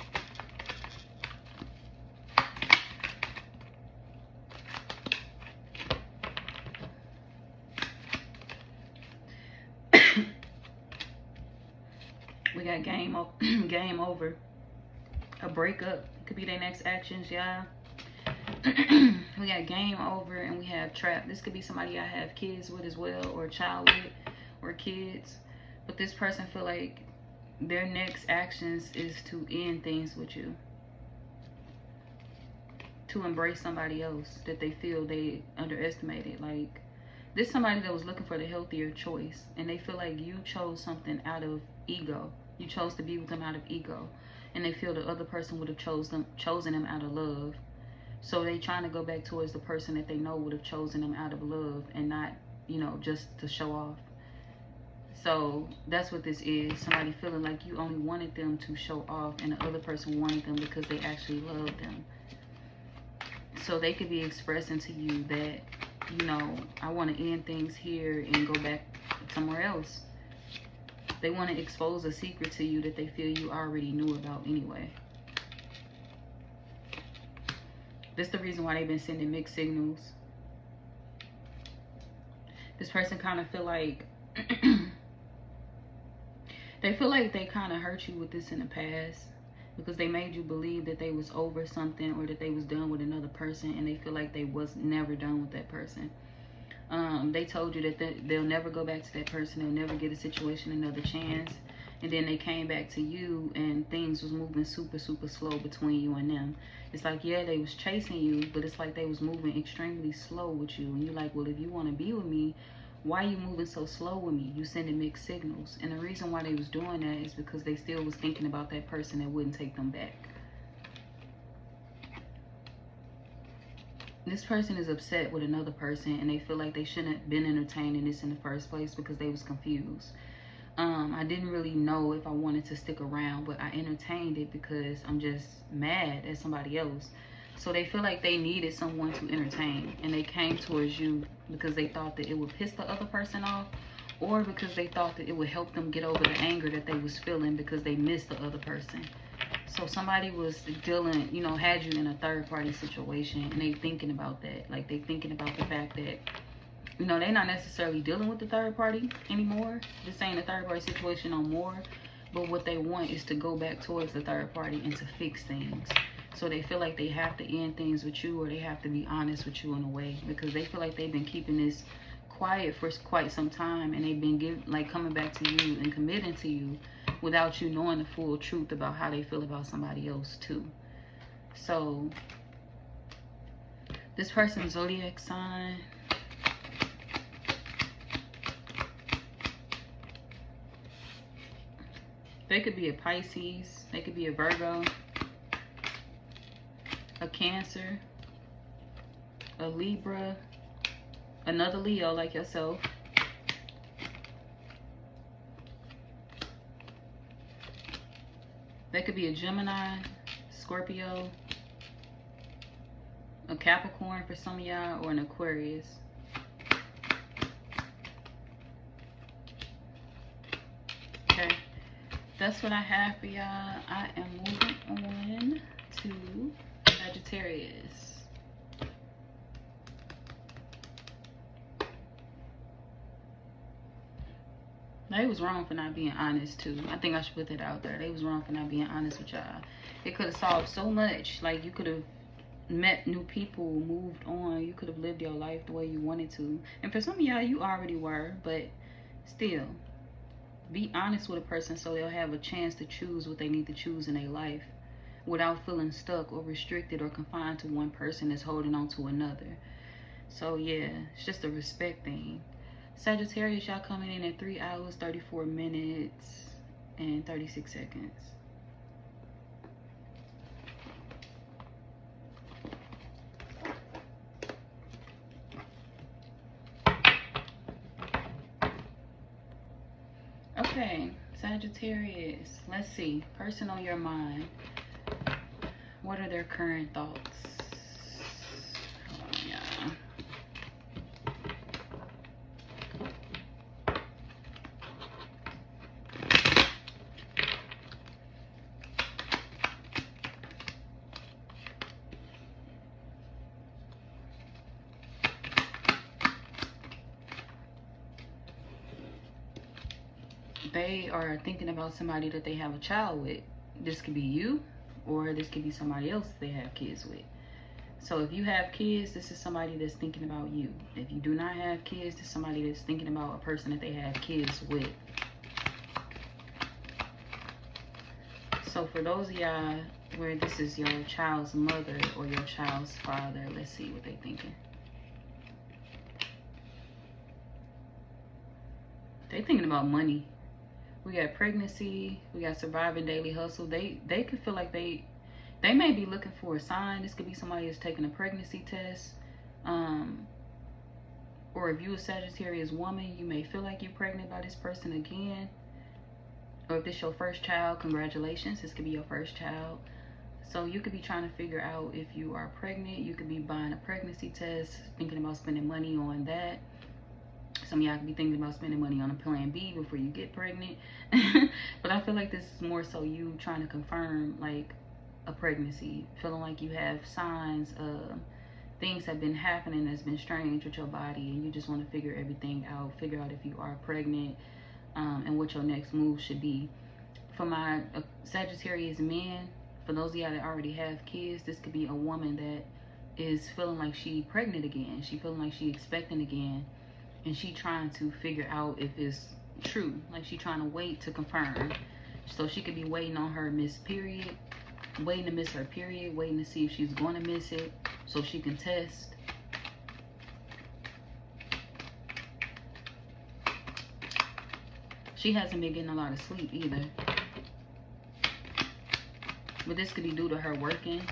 Speaker 1: We got game over. A breakup could be their next actions, y'all. We got game over, and we have trap. This could be somebody I have kids with as well, or a child with, or kids. But this person feel like their next actions is to end things with you, to embrace somebody else that they feel they underestimated. Like, this somebody that was looking for the healthier choice, and they feel like you chose something out of ego. You chose to be with them out of ego, and they feel the other person would have chosen them out of love. So they trying to go back towards the person that they know would have chosen them out of love, and not, you know, just to show off. So that's what this is. Somebody feeling like you only wanted them to show off, and the other person wanted them because they actually loved them. So they could be expressing to you that, you know, I want to end things here and go back somewhere else. They want to expose a secret to you that they feel you already knew about anyway. This is the reason why they've been sending mixed signals. This person kind of feel like they feel like they kind of hurt you with this in the past, because they made you believe that they was over something, or that they was done with another person, and they feel like they was never done with that person. They told you that they'll never go back to that person. They'll never get a situation another chance. And then they came back to you, and things was moving super, super slow between you and them. It's like, yeah, they was chasing you, but it's like they was moving extremely slow with you. And you're like, well, if you want to be with me, why are you moving so slow with me? You sending mixed signals. And the reason why they was doing that is because they still was thinking about that person that wouldn't take them back. This person is upset with another person, and they feel like they shouldn't have been entertaining this in the first place because they was confused. I didn't really know if I wanted to stick around, but I entertained it because I'm just mad at somebody else. So they feel like they needed someone to entertain, and they came towards you because they thought that it would piss the other person off, or because they thought that it would help them get over the anger that they was feeling because they missed the other person. So somebody was dealing, you know, had you in a third party situation, and they thinking about that. Like, they thinking about the fact that, you know, they're not necessarily dealing with the third party anymore. This ain't a third party situation no more. But what they want is to go back towards the third party and to fix things. So they feel like they have to end things with you, or they have to be honest with you in a way, because they feel like they've been keeping this quiet for quite some time, and they've been coming back to you and committing to you without you knowing the full truth about how they feel about somebody else too. So this person's zodiac sign, they could be a Pisces, they could be a Virgo, a Cancer, a Libra, another Leo like yourself, they could be a Gemini, Scorpio, a Capricorn for some of y'all, or an Aquarius. That's what I have for y'all. I am moving on to Sagittarius. They was wrong for not being honest too. I think I should put that out there. They was wrong for not being honest with y'all. It could have solved so much. Like, you could have met new people, moved on. You could have lived your life the way you wanted to. And for some of y'all, you already were, but still, be honest with a person so they'll have a chance to choose what they need to choose in their life without feeling stuck or restricted or confined to one person that's holding on to another. So yeah, it's just a respect thing. Sagittarius, y'all coming in at 3 hours, 34 minutes, and 36 seconds. Okay, Sagittarius, let's see. Person on your mind. What are their current thoughts? Hold on, y'all. They are thinking about somebody that they have a child with. This could be you, or this could be somebody else they have kids with. So if you have kids, this is somebody that's thinking about you. If you do not have kids, this is somebody that's thinking about a person that they have kids with. So for those of y'all where this is your child's mother or your child's father, let's see what they're thinking. They're thinking about money. We got pregnancy, we got surviving daily hustle. They could feel like they may be looking for a sign. This could be somebody that's taking a pregnancy test. Or if you're a Sagittarius woman, you may feel like you're pregnant by this person again. Or if this your first child, congratulations. This could be your first child. So you could be trying to figure out if you are pregnant. You could be buying a pregnancy test, thinking about spending money on that. Some of y'all could be thinking about spending money on a plan B before you get pregnant. But I feel like this is more so you trying to confirm like a pregnancy, feeling like you have signs of things have been happening that's been strange with your body, and you just want to figure everything out, figure out if you are pregnant, and what your next move should be. For my Sagittarius men, for those of y'all that already have kids, this could be a woman that is feeling like she pregnant again. She feeling like she expecting again. And she trying to figure out if it's true. Like, she trying to wait to confirm. So she could be waiting on her missed period, waiting to miss her period, waiting to see if she's going to miss it so she can test. She hasn't been getting a lot of sleep either. But this could be due to her working.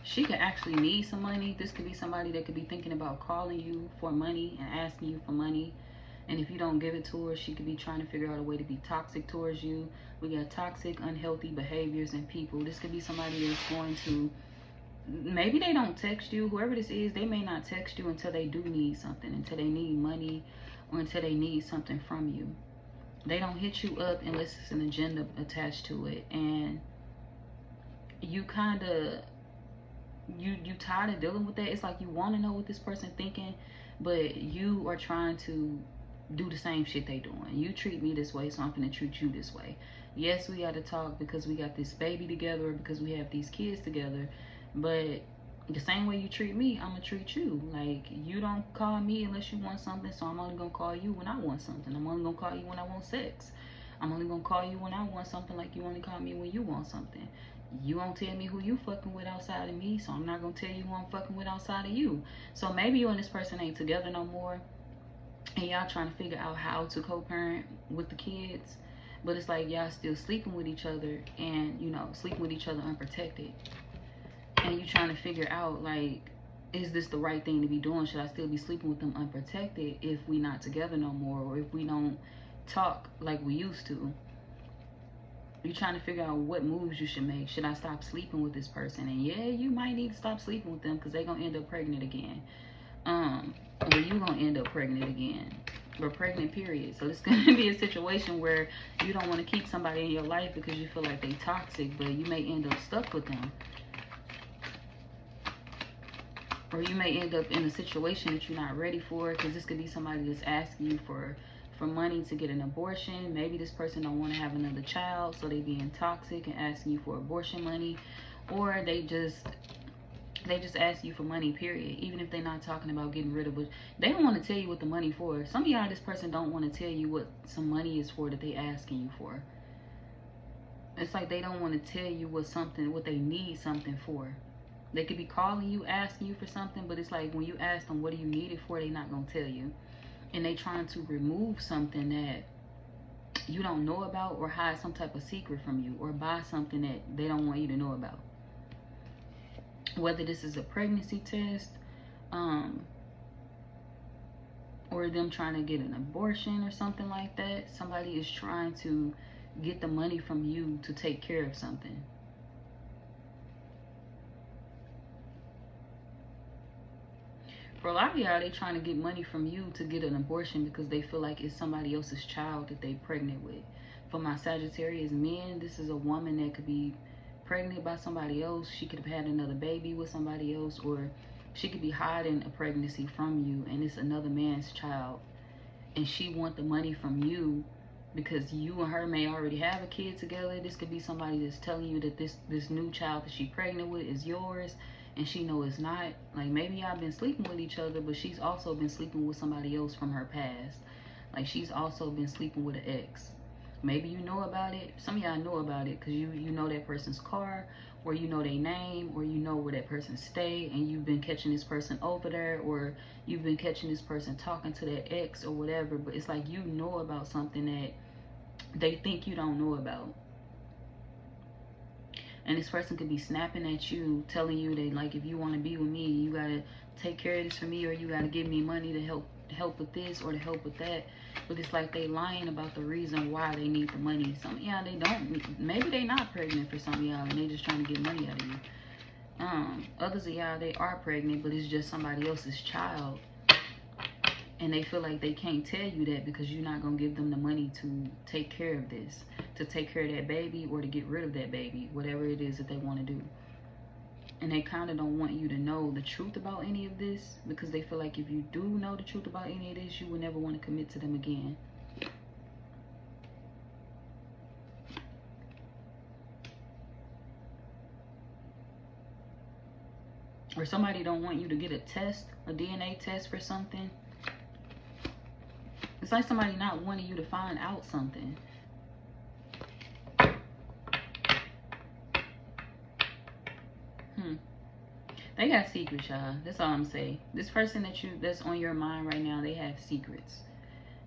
Speaker 1: She could actually need some money. This could be somebody that could be thinking about calling you for money and asking you for money. And if you don't give it to her, she could be trying to figure out a way to be toxic towards you. We got toxic, unhealthy behaviors and people. This could be somebody that's going to, maybe they don't text you. Whoever this is, they may not text you until they do need something, until they need money, or until they need something from you. They don't hit you up unless it's an agenda attached to it. And you kind of, you tired of dealing with that. It's like you want to know what this person thinking, but you are trying to do the same shit they doing. You treat me this way, so I'm gonna treat you this way. Yes, we got to talk because we got this baby together, or because we have these kids together, but the same way you treat me, I'm gonna treat you. Like, you don't call me unless you want something, so I'm only gonna call you when I want something. I'm only gonna call you when I want sex. I'm only gonna call you when I want something, like you only call me when you want something. You won't tell me who you fucking with outside of me, so I'm not gonna tell you who I'm fucking with outside of you. So maybe you and this person ain't together no more, and y'all trying to figure out how to co-parent with the kids, but it's like y'all still sleeping with each other, and you know, sleeping with each other unprotected. And you trying to figure out, like, is this the right thing to be doing? Should I still be sleeping with them unprotected if we not together no more, or if we don't talk like we used to? You're trying to figure out what moves you should make. Should I stop sleeping with this person? And yeah, you might need to stop sleeping with them because they're going to end up pregnant again. Or you going to end up pregnant again. or pregnant, period. So it's going to be a situation where you don't want to keep somebody in your life because you feel like they toxic, but you may end up stuck with them. Or you may end up in a situation that you're not ready for, because this could be somebody that's asking you for money to get an abortion. Maybe this person don't want to have another child, so they being toxic and asking you for abortion money. Or they just ask you for money, period. Even if they're not talking about getting rid of it, they don't want to tell you what the money for. Some of y'all, this person don't want to tell you what some money is for that they asking you for. It's like they don't want to tell you what they need something for. They could be calling you, asking you for something, but it's like when you ask them what do you need it for, they not gonna tell you. And they trying to remove something that you don't know about, or hide some type of secret from you, or buy something that they don't want you to know about. Whether this is a pregnancy test, or them trying to get an abortion or something like that. Somebody is trying to get the money from you to take care of something. For a lot of y'all, they trying to get money from you to get an abortion because they feel like it's somebody else's child that they pregnant with. For my Sagittarius men, this is a woman that could be pregnant by somebody else. She could have had another baby with somebody else, or she could be hiding a pregnancy from you and it's another man's child. And she want the money from you because you and her may already have a kid together. This could be somebody that's telling you that this new child that she's pregnant with is yours, and she know it's not. Like, maybe y'all been sleeping with each other, but she's also been sleeping with somebody else from her past. Like, she's also been sleeping with an ex. Maybe you know about it. Some of y'all know about it because you know that person's car, or you know their name, or you know where that person stay, and you've been catching this person over there, or you've been catching this person talking to their ex or whatever. But it's like you know about something that they think you don't know about. And this person could be snapping at you, telling you that, like, if you want to be with me, you gotta take care of this for me, or you gotta give me money to help with this or to help with that. But it's like they lying about the reason why they need the money. Some of y'all, they don't. Maybe they not pregnant for some of y'all, and they just trying to get money out of you. Others of y'all, they are pregnant, but it's just somebody else's child. And they feel like they can't tell you that because you're not going to give them the money to take care of this, to take care of that baby, or to get rid of that baby, whatever it is that they want to do. And they kind of don't want you to know the truth about any of this, because they feel like if you do know the truth about any of this, you will never want to commit to them again. Or somebody don't want you to get a test, a DNA test for something. It's like somebody not wanting you to find out something. They got secrets, y'all. That's all I'm saying. This person that's on your mind right now, they have secrets.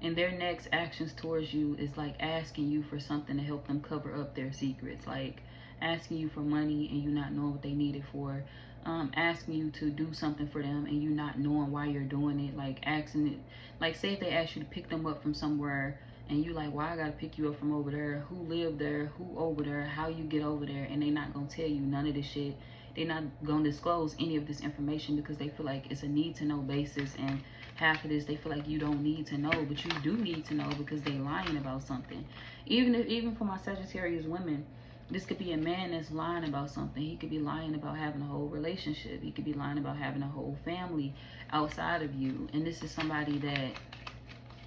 Speaker 1: And their next actions towards you is like asking you for something to help them cover up their secrets. Like asking you for money and you not knowing what they need it for. Asking you to do something for them and you not knowing why you're doing it. Like asking it, like say if they ask you to pick them up from somewhere and you like, why I gotta pick you up from over there? Who live there? Who over there? How you get over there? And they not gonna tell you none of this shit. They're not gonna disclose any of this information because they feel like it's a need to know basis, and half of this they feel like you don't need to know, but you do need to know because they lying about something. Even for my Sagittarius women, this could be a man that's lying about something. He could be lying about having a whole relationship. He could be lying about having a whole family outside of you. And this is somebody that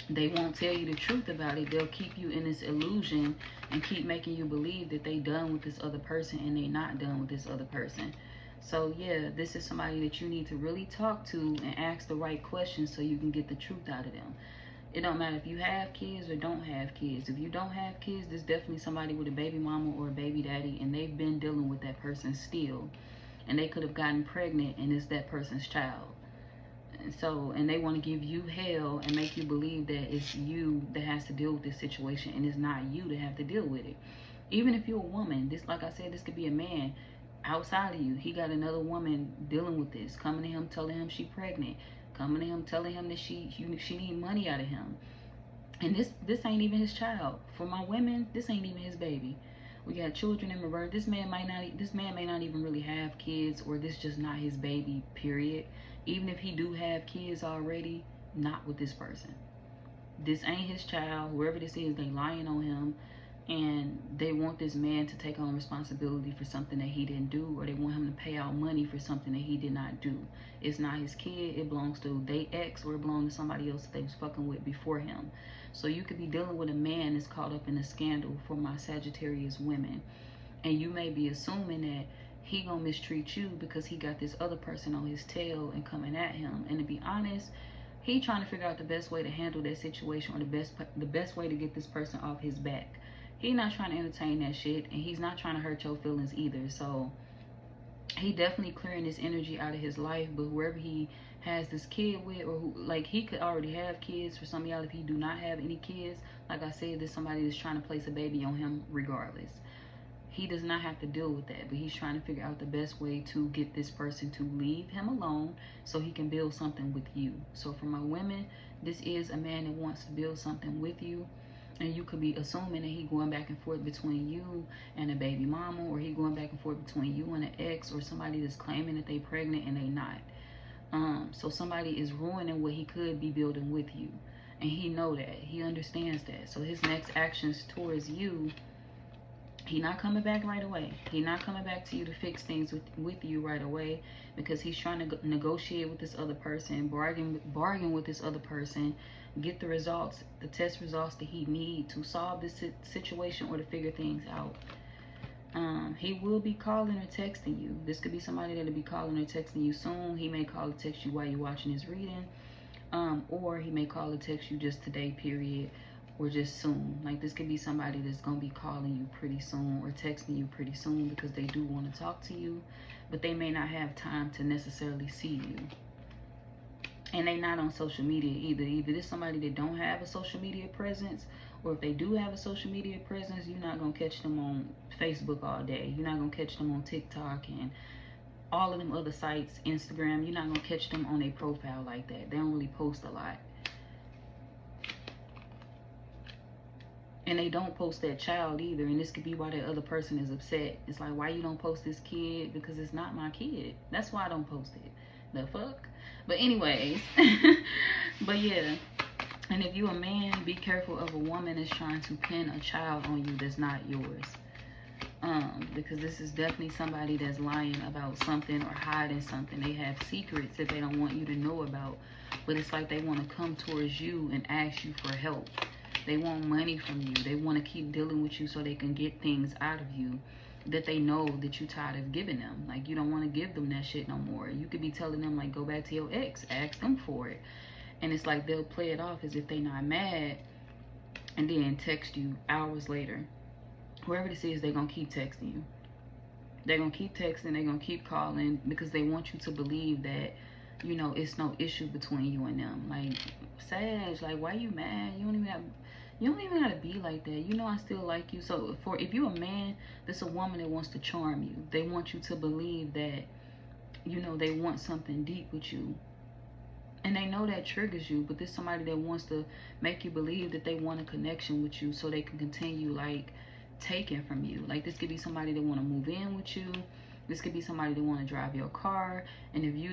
Speaker 1: they won't tell you the truth about it. They'll keep you in this illusion and keep making you believe that they done with this other person, and they not done with this other person. So yeah, this is somebody that you need to really talk to and ask the right questions so you can get the truth out of them. It don't matter if you have kids or don't have kids. If you don't have kids, there's definitely somebody with a baby mama or a baby daddy, and they've been dealing with that person still. And they could have gotten pregnant, and it's that person's child. And they want to give you hell and make you believe that it's you that has to deal with this situation, and it's not you that have to deal with it. Even if you're a woman, this, like I said, this could be a man outside of you. He got another woman dealing with this, coming to him telling him she pregnant, coming to him telling him that she need money out of him. And this ain't even his child. For my women, this ain't even his baby. We got children in reverse. This man may not even really have kids, or this just not his baby, period. Even if he do have kids already, not with this person. This ain't his child. Whoever this is, they lying on him. And they want this man to take on responsibility for something that he didn't do, or they want him to pay out money for something that he did not do. It's not his kid. It belongs to their ex, or it belongs to somebody else that they was fucking with before him. So you could be dealing with a man that's caught up in a scandal for my Sagittarius women. And you may be assuming that he gonna mistreat you because he got this other person on his tail and coming at him. And to be honest, he trying to figure out the best way to handle that situation, or the best way to get this person off his back. He not trying to entertain that shit, and he's not trying to hurt your feelings either. So he definitely clearing this energy out of his life. But whoever he has this kid with, or who, like, he could already have kids. For some of y'all, if he do not have any kids, like I said, there's somebody that's trying to place a baby on him regardless. He does not have to deal with that, but he's trying to figure out the best way to get this person to leave him alone so he can build something with you. So for my women, this is a man that wants to build something with you. And you could be assuming that he going back and forth between you and a baby mama, or he going back and forth between you and an ex, or somebody that's claiming that they pregnant and they not. So somebody is ruining what he could be building with you. And he know that. He understands that. So his next actions towards you, he not coming back right away. He not coming back to you to fix things with you right away, because he's trying to negotiate with this other person, bargain with this other person, get the results, the test results that he need to solve this situation or to figure things out. He will be calling or texting you. This could be somebody that'll be calling or texting you soon. He may call or text you while you're watching his reading, or he may call or text you just today, period, or just soon. Like, this could be somebody that's gonna be calling you pretty soon or texting you pretty soon, because they do want to talk to you, but they may not have time to necessarily see you. And they not on social media either. Either this somebody that don't have a social media presence, or if they do have a social media presence, you're not gonna catch them on Facebook all day. You're not gonna catch them on TikTok and all of them other sites, Instagram. You're not gonna catch them on a profile like that. They don't really post a lot. And they don't post that child either. And this could be why that other person is upset. It's like, why you don't post this kid? Because it's not my kid. That's why I don't post it. The fuck? But anyways. But yeah. And if you a man, be careful of a woman that's trying to pin a child on you that's not yours. Because this is definitely somebody that's lying about something or hiding something. They have secrets that they don't want you to know about. But it's like they want to come towards you and ask you for help. They want money from you. They want to keep dealing with you so they can get things out of you that they know that you tired of giving them. Like, you don't want to give them that shit no more. You could be telling them, like, go back to your ex. Ask them for it. And it's like they'll play it off as if they not mad and then text you hours later. Whoever this is, they're going to keep texting you. They're going to keep texting. They're going to keep calling because they want you to believe that, you know, it's no issue between you and them. Like, Sag, like, why you mad? You don't even gotta be like that. You know I still like you. So if you're a man, there's a woman that wants to charm you. They want you to believe that, you know, they want something deep with you. And they know that triggers you, but there's somebody that wants to make you believe that they want a connection with you so they can continue, like, taking from you. Like, this could be somebody that want to move in with you. This could be somebody that want to drive your car. And if you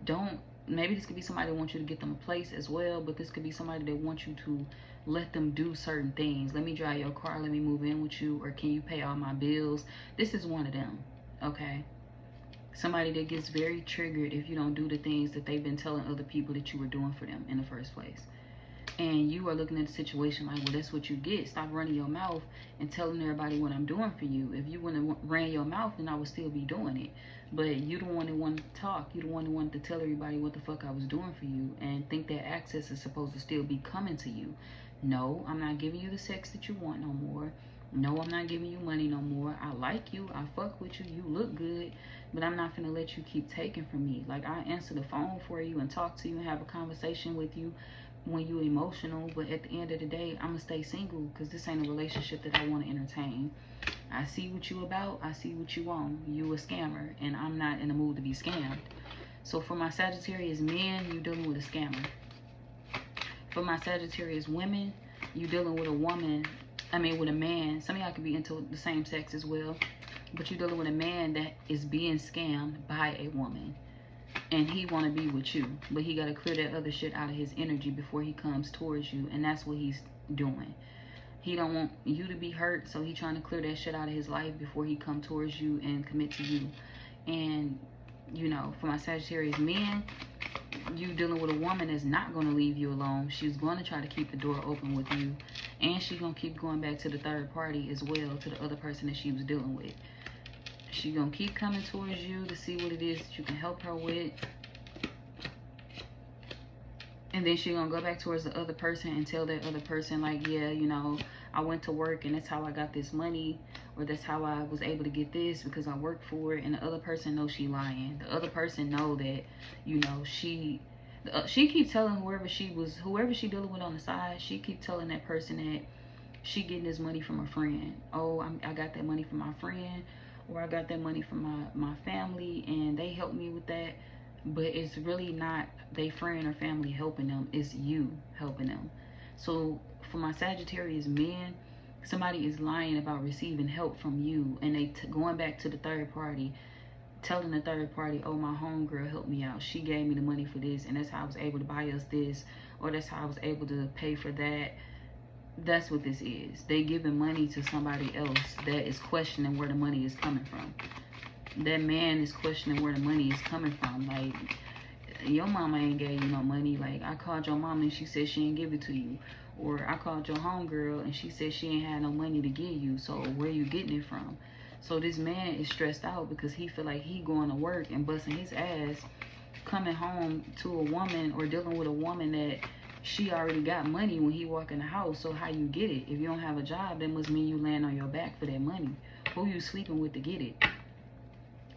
Speaker 1: don't, maybe this could be somebody that wants you to get them a place as well. But this could be somebody that wants you to let them do certain things. Let me drive your car. Let me move in with you. Or can you pay all my bills? This is one of them, okay? Somebody that gets very triggered if you don't do the things that they've been telling other people that you were doing for them in the first place. And you are looking at the situation like, well, that's what you get. Stop running your mouth and telling everybody what I'm doing for you. If you wouldn't have ran your mouth, then I would still be doing it. But you the one that wanted to talk. You the one that wanted to tell everybody what the fuck I was doing for you and think that access is supposed to still be coming to you. No, I'm not giving you the sex that you want no more. No, I'm not giving you money no more. I like you. I fuck with you. You look good. But I'm not finna let you keep taking from me. Like, I answer the phone for you and talk to you and have a conversation with you when you're emotional. But at the end of the day, I'm gonna stay single because this ain't a relationship that I want to entertain. I see what you about. I see what you want. You a scammer. And I'm not in the mood to be scammed. So for my Sagittarius men, you dealing with a scammer. For my Sagittarius women, you dealing with a woman. I mean, with a man. Some of y'all could be into the same sex as well. But you're dealing with a man that is being scammed by a woman. and he want to be with you, but he got to clear that other shit out of his energy before he comes towards you, and that's what he's doing. He don't want you to be hurt, so he trying to clear that shit out of his life before he come towards you and commit to you. And you know, for my Sagittarius men, you dealing with a woman that's not going to leave you alone. She's going to try to keep the door open with you, and she's going to keep going back to the third party as well, to the other person that she was dealing with. She's going to keep coming towards you to see what it is that you can help her with. And then she's going to go back towards the other person and tell that other person, like, yeah, you know, I went to work and that's how I got this money. Or that's how I was able to get this, because I worked for it. And the other person knows she lying. The other person know that, you know, she keep telling whoever she dealing with on the side, she keep telling that person that she getting this money from a friend. Oh, I got that money from my friend. Or I got that money from my family and they helped me with that. But it's really not they friend or family helping them. It's you helping them. So for my Sagittarius men, somebody is lying about receiving help from you, and they going back to the third party, telling the third party, oh, my homegirl helped me out. She gave me the money for this, and that's how I was able to buy us this, or that's how I was able to pay for that. That's what this is. They giving money to somebody else that is questioning where the money is coming from. That man is questioning where the money is coming from. Like, your mama ain't gave you no money. Like, I called your mama and she said she ain't give it to you. Or I called your homegirl and she said she ain't had no money to give you. So where you getting it from? So this man is stressed out because he feel like he going to work and busting his ass, coming home to a woman or dealing with a woman that she already got money when he walk in the house. So how you get it? If you don't have a job, that must mean you laying on your back for that money. Who you sleeping with to get it?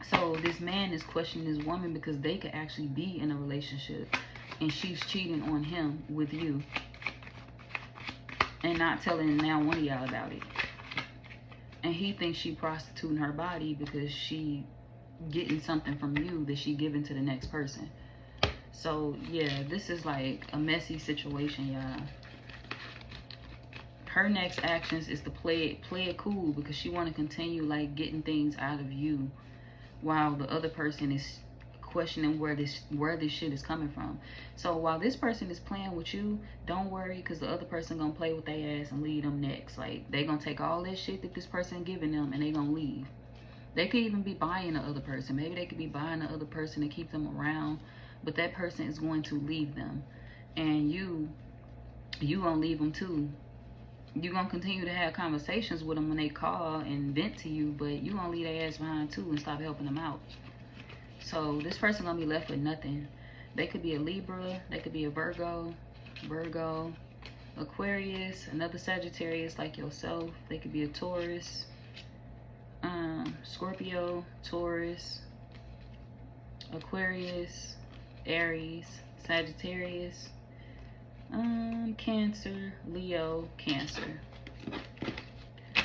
Speaker 1: So this man is questioning this woman because they could actually be in a relationship and she's cheating on him with you and not telling now one of y'all about it. And he thinks she prostituting her body because she getting something from you that she giving to the next person. So yeah, this is like a messy situation, y'all. Her next actions is to play it cool because she want to continue like getting things out of you, while the other person is questioning where this shit is coming from. So while this person is playing with you, don't worry, because the other person gonna play with their ass and leave them next. Like, they gonna take all this shit that this person giving them and they gonna leave. They could even be buying the other person. Maybe they could be buying the other person to keep them around, but that person is going to leave them, and you gonna leave them too. You gonna continue to have conversations with them when they call and vent to you, but you gonna leave their ass behind too and stop helping them out. So this person gonna be left with nothing. They could be a Libra, they could be a Virgo, Aquarius, another Sagittarius like yourself. They could be a Taurus, Scorpio, Taurus, Aquarius, Aries, Sagittarius, Cancer, Leo, Cancer.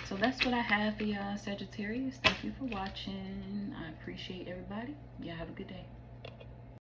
Speaker 1: So that's what I have for y'all, Sagittarius. Thank you for watching. I appreciate everybody. Y'all have a good day.